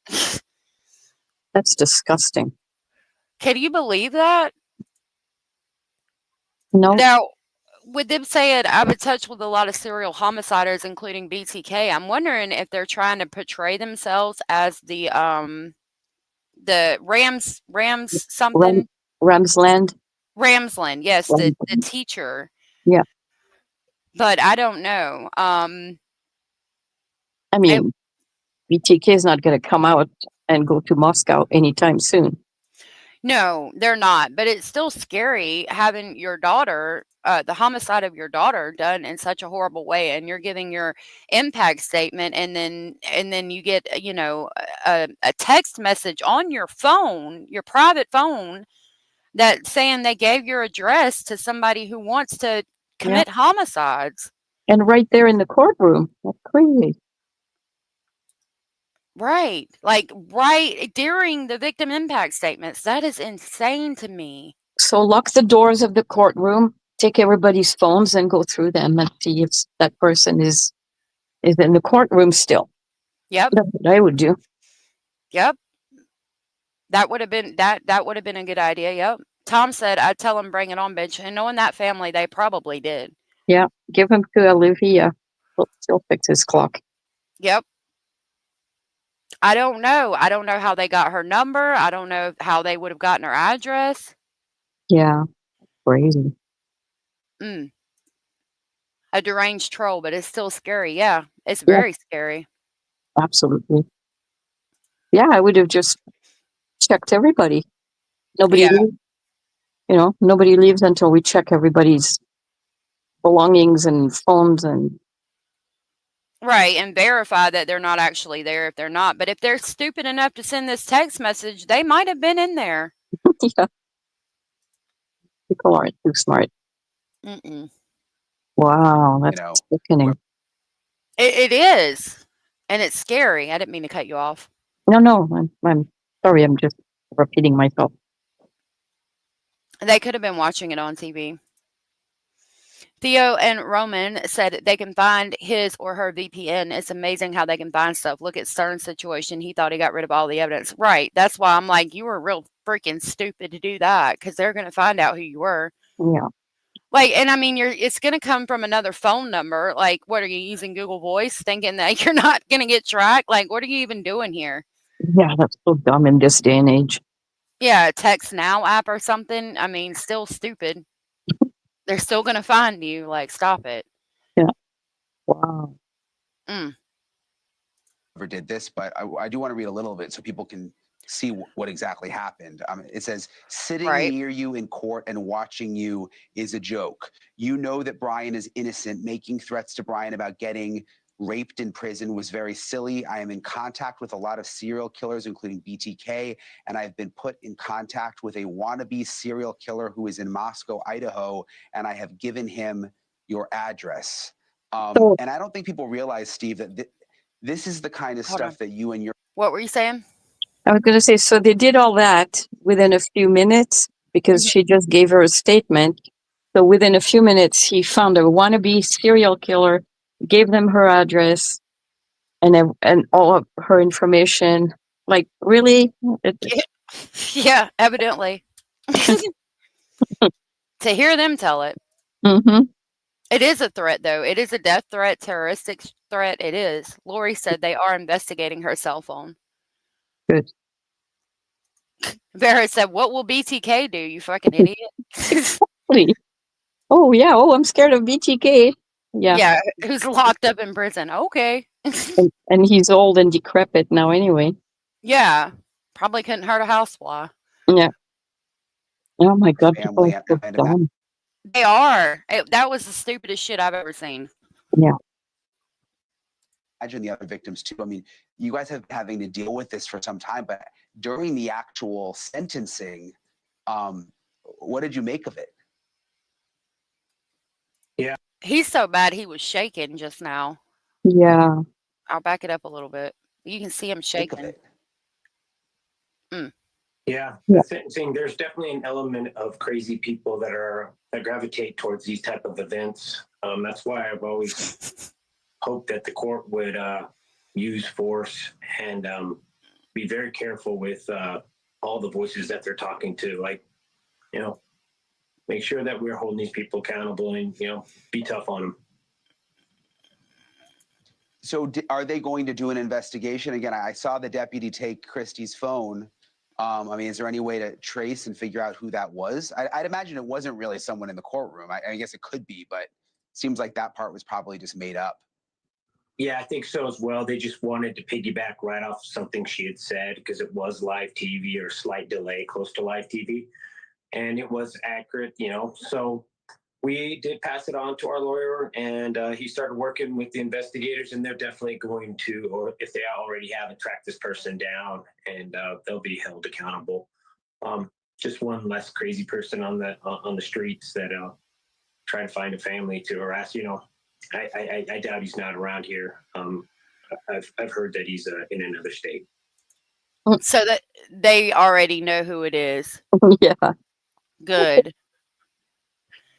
That's disgusting. Can you believe that? No. Now, with them saying I'm in touch with a lot of serial homiciders, including BTK, I'm wondering if they're trying to portray themselves as the Rams Ram, something Ramsland. Ramsland, yes, the Ram, teacher, yeah. but I don't know. I It, mean, BTK is not going to come out and go to Moscow anytime soon. no, they're not. But it's still scary having your daughter, the homicide of your daughter, done in such a horrible way, and you're giving your impact statement, and then you get a text message on your phone, your private phone, that saying they gave your address to somebody who wants to Yeah. commit homicides. And right there in the courtroom. That's crazy. Right. Like right during the victim impact statements. That is insane to me. So lock the doors of the courtroom, take everybody's phones and go through them and see if that person is in the courtroom still. Yep. That's what I would do. Yep. That would have been that would have been a good idea. Yep. Tom said I'd tell him bring it on, bitch. And knowing that family, they probably did. Yeah. Give him to Olivia. She'll fix his clock. Yep. I don't know. I don't know how they got her number. I don't know how they would have gotten her address. Yeah. Crazy. A deranged troll, but it's still scary. Yeah. It's very scary. Absolutely. Yeah, I would have just checked everybody. Nobody leaves, nobody leaves until we check everybody's belongings and phones and Right, and verify that they're not actually there if they're not. But if they're stupid enough to send this text message, they might have been in there. yeah. People aren't too smart. Mm-mm. Wow, that's sickening. It is, and it's scary. I didn't mean to cut you off. No, I'm sorry. I'm just repeating myself. They could have been watching it on TV. Theo and Roman said they can find his or her VPN. It's amazing how they can find stuff. Look at Stern's situation. He thought he got rid of all the evidence. Right. That's why I'm like, you were real freaking stupid to do that because they're going to find out who you were. Yeah. Like, and I mean, it's going to come from another phone number. Like, what are you using Google Voice thinking that you're not going to get tracked? Like, what are you even doing here? Yeah, that's so dumb in this day and age. Yeah, a Text Now app or something. I mean, still stupid. They're still going to find you. Like, stop it. Yeah. Wow. Never did this, but I do want to read a little bit so people can see what exactly happened. It says, sitting near you in court and watching you is a joke. You know that Brian is innocent. Making threats to Brian about getting raped in prison was very silly. I am in contact with a lot of serial killers, including BTK, and I've been put in contact with a wannabe serial killer who is in Moscow, Idaho, and I have given him your address. And I don't think people realize, Steve, that this is the kind of stuff that you and your... What were you saying? I was going to say, so they did all that within a few minutes because she just gave her a statement. So within a few minutes, he found a wannabe serial killer, gave them her address and all of her information. Like, really? Yeah, evidently. To hear them tell it. Mm-hmm. It is a threat, though. It is a death threat, terroristic threat. It is. Lori said they are investigating her cell phone. Good. Vera said, what will BTK do, you fucking idiot? Oh, yeah. Oh, I'm scared of BTK. Yeah. Yeah, who's locked up in prison. Okay. and he's old and decrepit now anyway. Yeah. Probably couldn't hurt a housefly. Yeah. Oh, my God. People are so dumb. They are. That was the stupidest shit I've ever seen. Yeah. Imagine the other victims too. I mean, you guys have been having to deal with this for some time, but during the actual sentencing, what did you make of it? Yeah. He's so bad he was shaking just now. Yeah. I'll back it up a little bit. You can see him shaking. Yeah, the same thing. There's definitely an element of crazy people that gravitate towards these type of events. That's why I've always hoped that the court would use force and be very careful with all the voices that they're talking to. Like, make sure that we're holding these people accountable and, be tough on them. So are they going to do an investigation? Again, I saw the deputy take Christie's phone. I mean, is there any way to trace and figure out who that was? I'd imagine it wasn't really someone in the courtroom. I guess it could be, but it seems like that part was probably just made up. Yeah, I think so as well. They just wanted to piggyback right off something she had said because it was live TV or slight delay close to live TV. And it was accurate, So we did pass it on to our lawyer, and he started working with the investigators, and they're definitely going to, or if they already haven't, tracked this person down, and they'll be held accountable. Just one less crazy person on the streets that try to find a family to harass. I doubt he's not around here. I've heard that he's in another state. So that they already know who it is. Yeah, Good.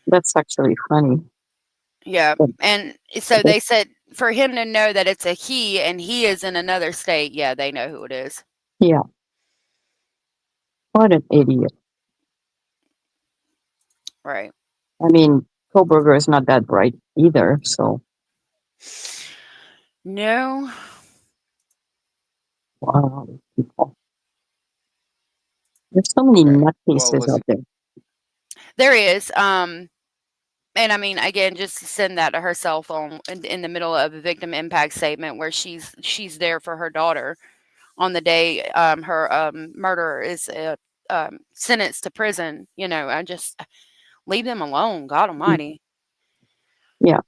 that's actually funny. Yeah. But And so they said for him to know that it's a he and he is in another state, yeah, they know who it is. yeah, what an idiot. Right. I mean, Koberger is not that bright either, so No. wow, people. There's so many Okay. nutcases Well, listen, out there. There is. And I mean, again, just to send that to her cell phone in the middle of a victim impact statement where she's there for her daughter on the day her murderer is sentenced to prison. I just leave them alone. God Almighty. Yeah,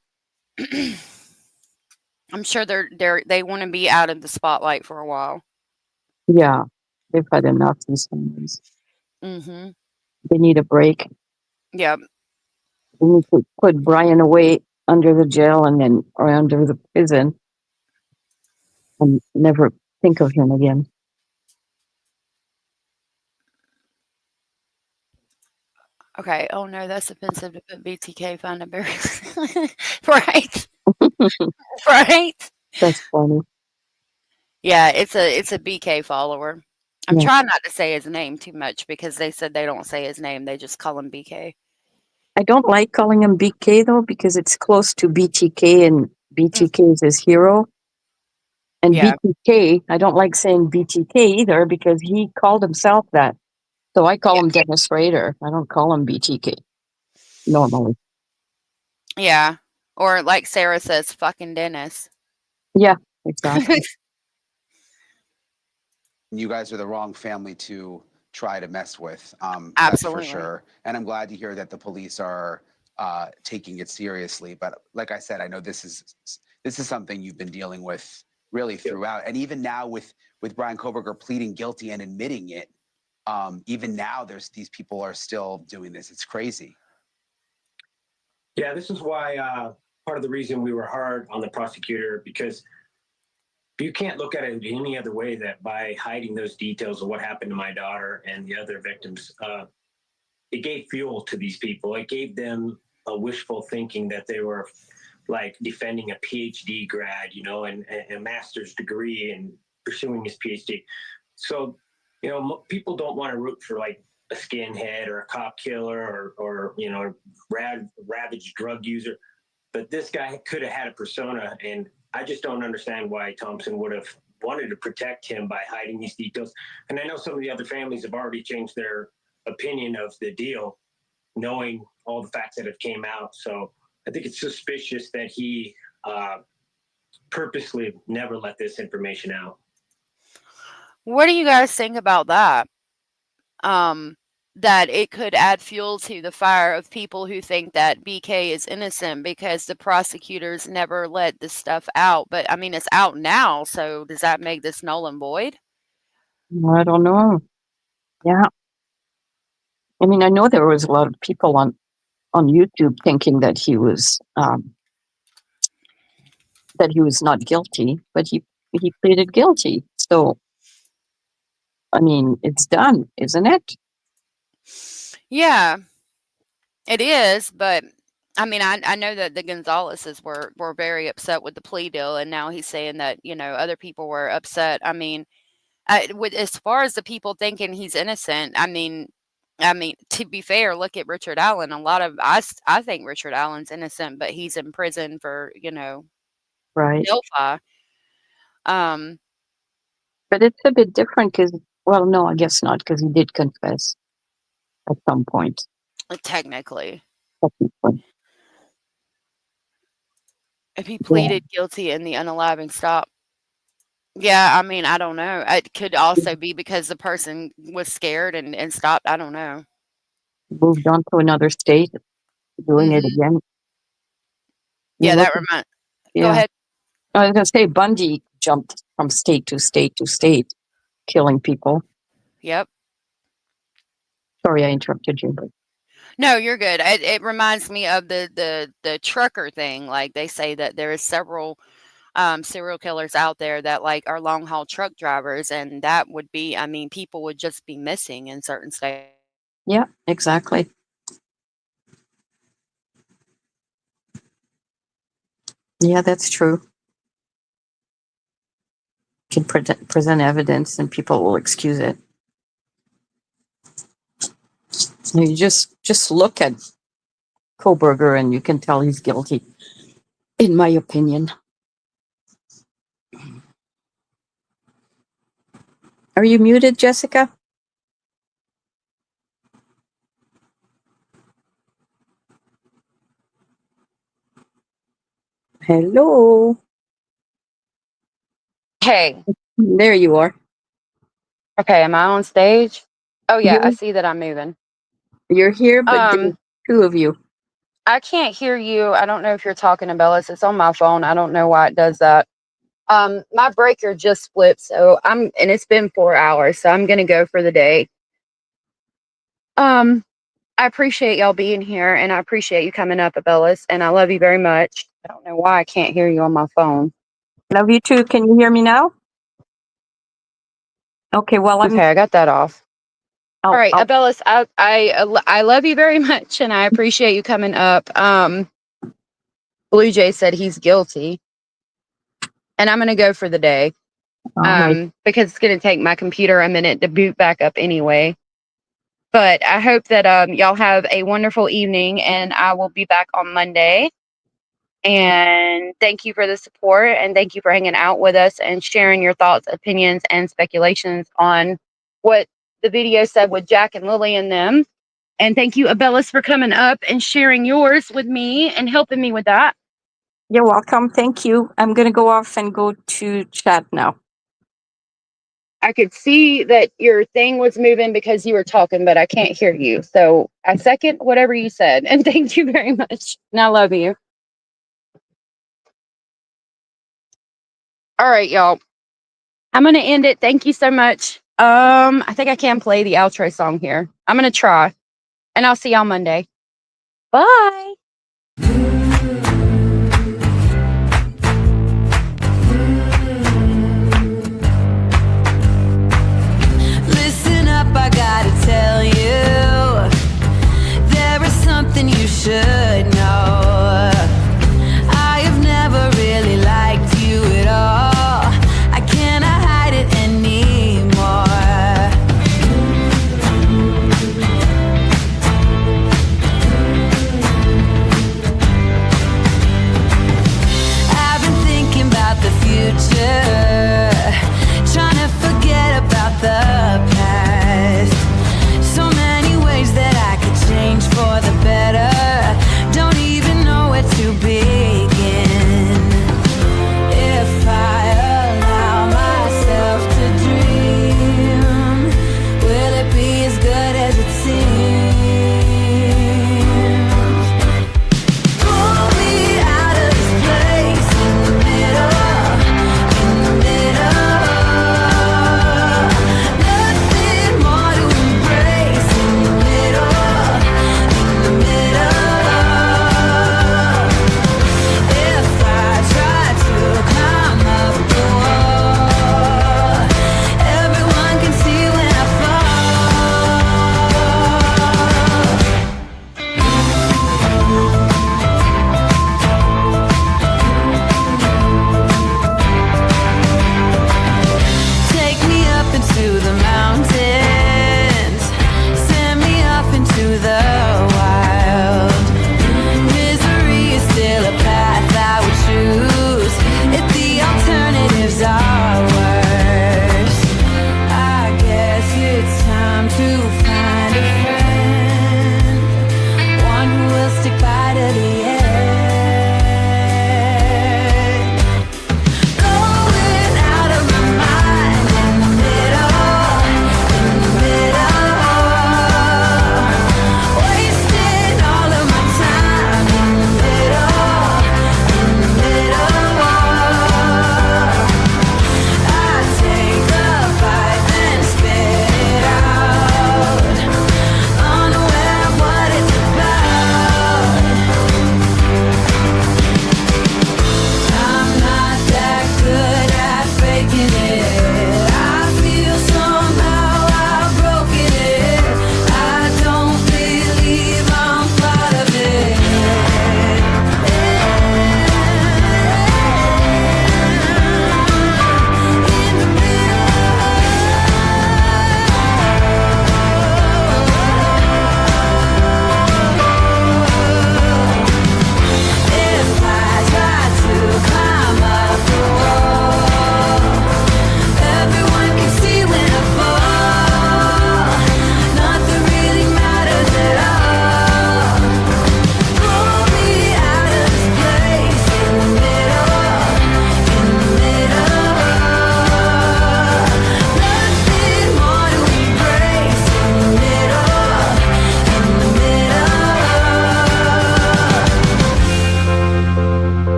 I'm sure they want to be out of the spotlight for a while. yeah, they've had enough these families. Mm-hmm. They need a break. Yeah. They need to put Brian away under the jail or under the prison and never think of him again. Okay. Oh no, that's offensive to put BTK find a berry. Right. Right. That's funny. Yeah, it's a BK follower. I'm Yeah. trying not to say his name too much because they said they don't say his name. They just call him BK. I don't like calling him BK though because it's close to BTK and BTK is his hero. And Yeah. BTK, I don't like saying BTK either because he called himself that. So I call him Dennis Rader. I don't call him BTK normally. Yeah. Or like Sarah says, fucking Dennis. Yeah, exactly. you guys are the wrong family to try to mess with. That's Absolutely. for sure. And I'm glad to hear that the police are taking it seriously. But like I said, I know this is something you've been dealing with really throughout. And even now with Brian Koberger pleading guilty and admitting it, even now these people are still doing this. It's crazy. Yeah, this is why part of the reason we were hard on the prosecutor, because you can't look at it any other way that by hiding those details of what happened to my daughter and the other victims, it gave fuel to these people. It gave them a wishful thinking that they were like defending a PhD grad, and a master's degree and pursuing his PhD. So, people don't want to root for like a skinhead or a cop killer or ravaged drug user. But this guy could have had a persona, and I just don't understand why Thompson would have wanted to protect him by hiding these details. And I know some of the other families have already changed their opinion of the deal, knowing all the facts that have came out. So I think it's suspicious that he purposely never let this information out. What do you guys think about that? That it could add fuel to the fire of people who think that BK is innocent because the prosecutors never let this stuff out. But I mean, it's out now. So does that make this null and void? I don't know. Yeah. I mean, I know there was a lot of people on YouTube thinking that he was not guilty, but he pleaded guilty. So, I mean, it's done, isn't it? Yeah, it is. But I mean, I know that the Goncalveses were very upset with the plea deal, and now he's saying that other people were upset. I mean, as far as the people thinking he's innocent, I mean, I mean, to be fair, look at Richard Allen. I think Richard Allen's innocent, but he's in prison for, Right. Delphi. But it's a bit different because, well, no, I guess not, because he did confess at some point. Technically. Technically. If he pleaded guilty in the unaliving stop. Yeah, I mean, I don't know. It could also be because the person was scared and stopped. I don't know. Moved on to another state, doing it again. Yeah, that reminds. Go ahead. I was going to say Bundy jumped from state to state to state, killing people. Yep. Sorry, I interrupted you. But no, you're good. It reminds me of the trucker thing. Like they say that there is several serial killers out there that like are long haul truck drivers, and that would be, I mean, people would just be missing in certain states. Yeah, exactly. Yeah, that's true. You can present evidence and people will excuse it. You just look at Koberger and you can tell he's guilty, in my opinion. Are you muted, Jessica? Hello. Hey. There you are. Okay, am I on stage? Oh yeah, I see that I'm moving. You're here, but there's two of you. I can't hear you. I don't know if you're talking to Bellis. It's on my phone. I don't know why it does that. My breaker just flipped, so and it's been 4 hours, so I'm gonna go for the day. I appreciate y'all being here, and I appreciate you coming up, Bellis, and I love you very much. I don't know why I can't hear you on my phone. Love you too. Can you hear me now? Okay, well, I got that off. All right, Bellis, I love you very much, and I appreciate you coming up. Blue Jay said he's guilty, and I'm gonna go for the day. Because it's gonna take my computer a minute to boot back up anyway. But I hope that y'all have a wonderful evening, and I will be back on Monday. And thank you for the support, and thank you for hanging out with us and sharing your thoughts, opinions, and speculations on what the video said with Jack and Lilly and them. And thank you, Abellis, for coming up and sharing yours with me and helping me with that. You're welcome. Thank you. I'm going to go off and go to chat now. I could see that your thing was moving because you were talking, but I can't hear you. So I second whatever you said. And thank you very much. And I love you. All right, y'all. I'm going to end it. Thank you so much. I think I can play the outro song here. I'm going to try. And I'll see y'all Monday. Bye. Listen up, I gotta tell you, there is something you should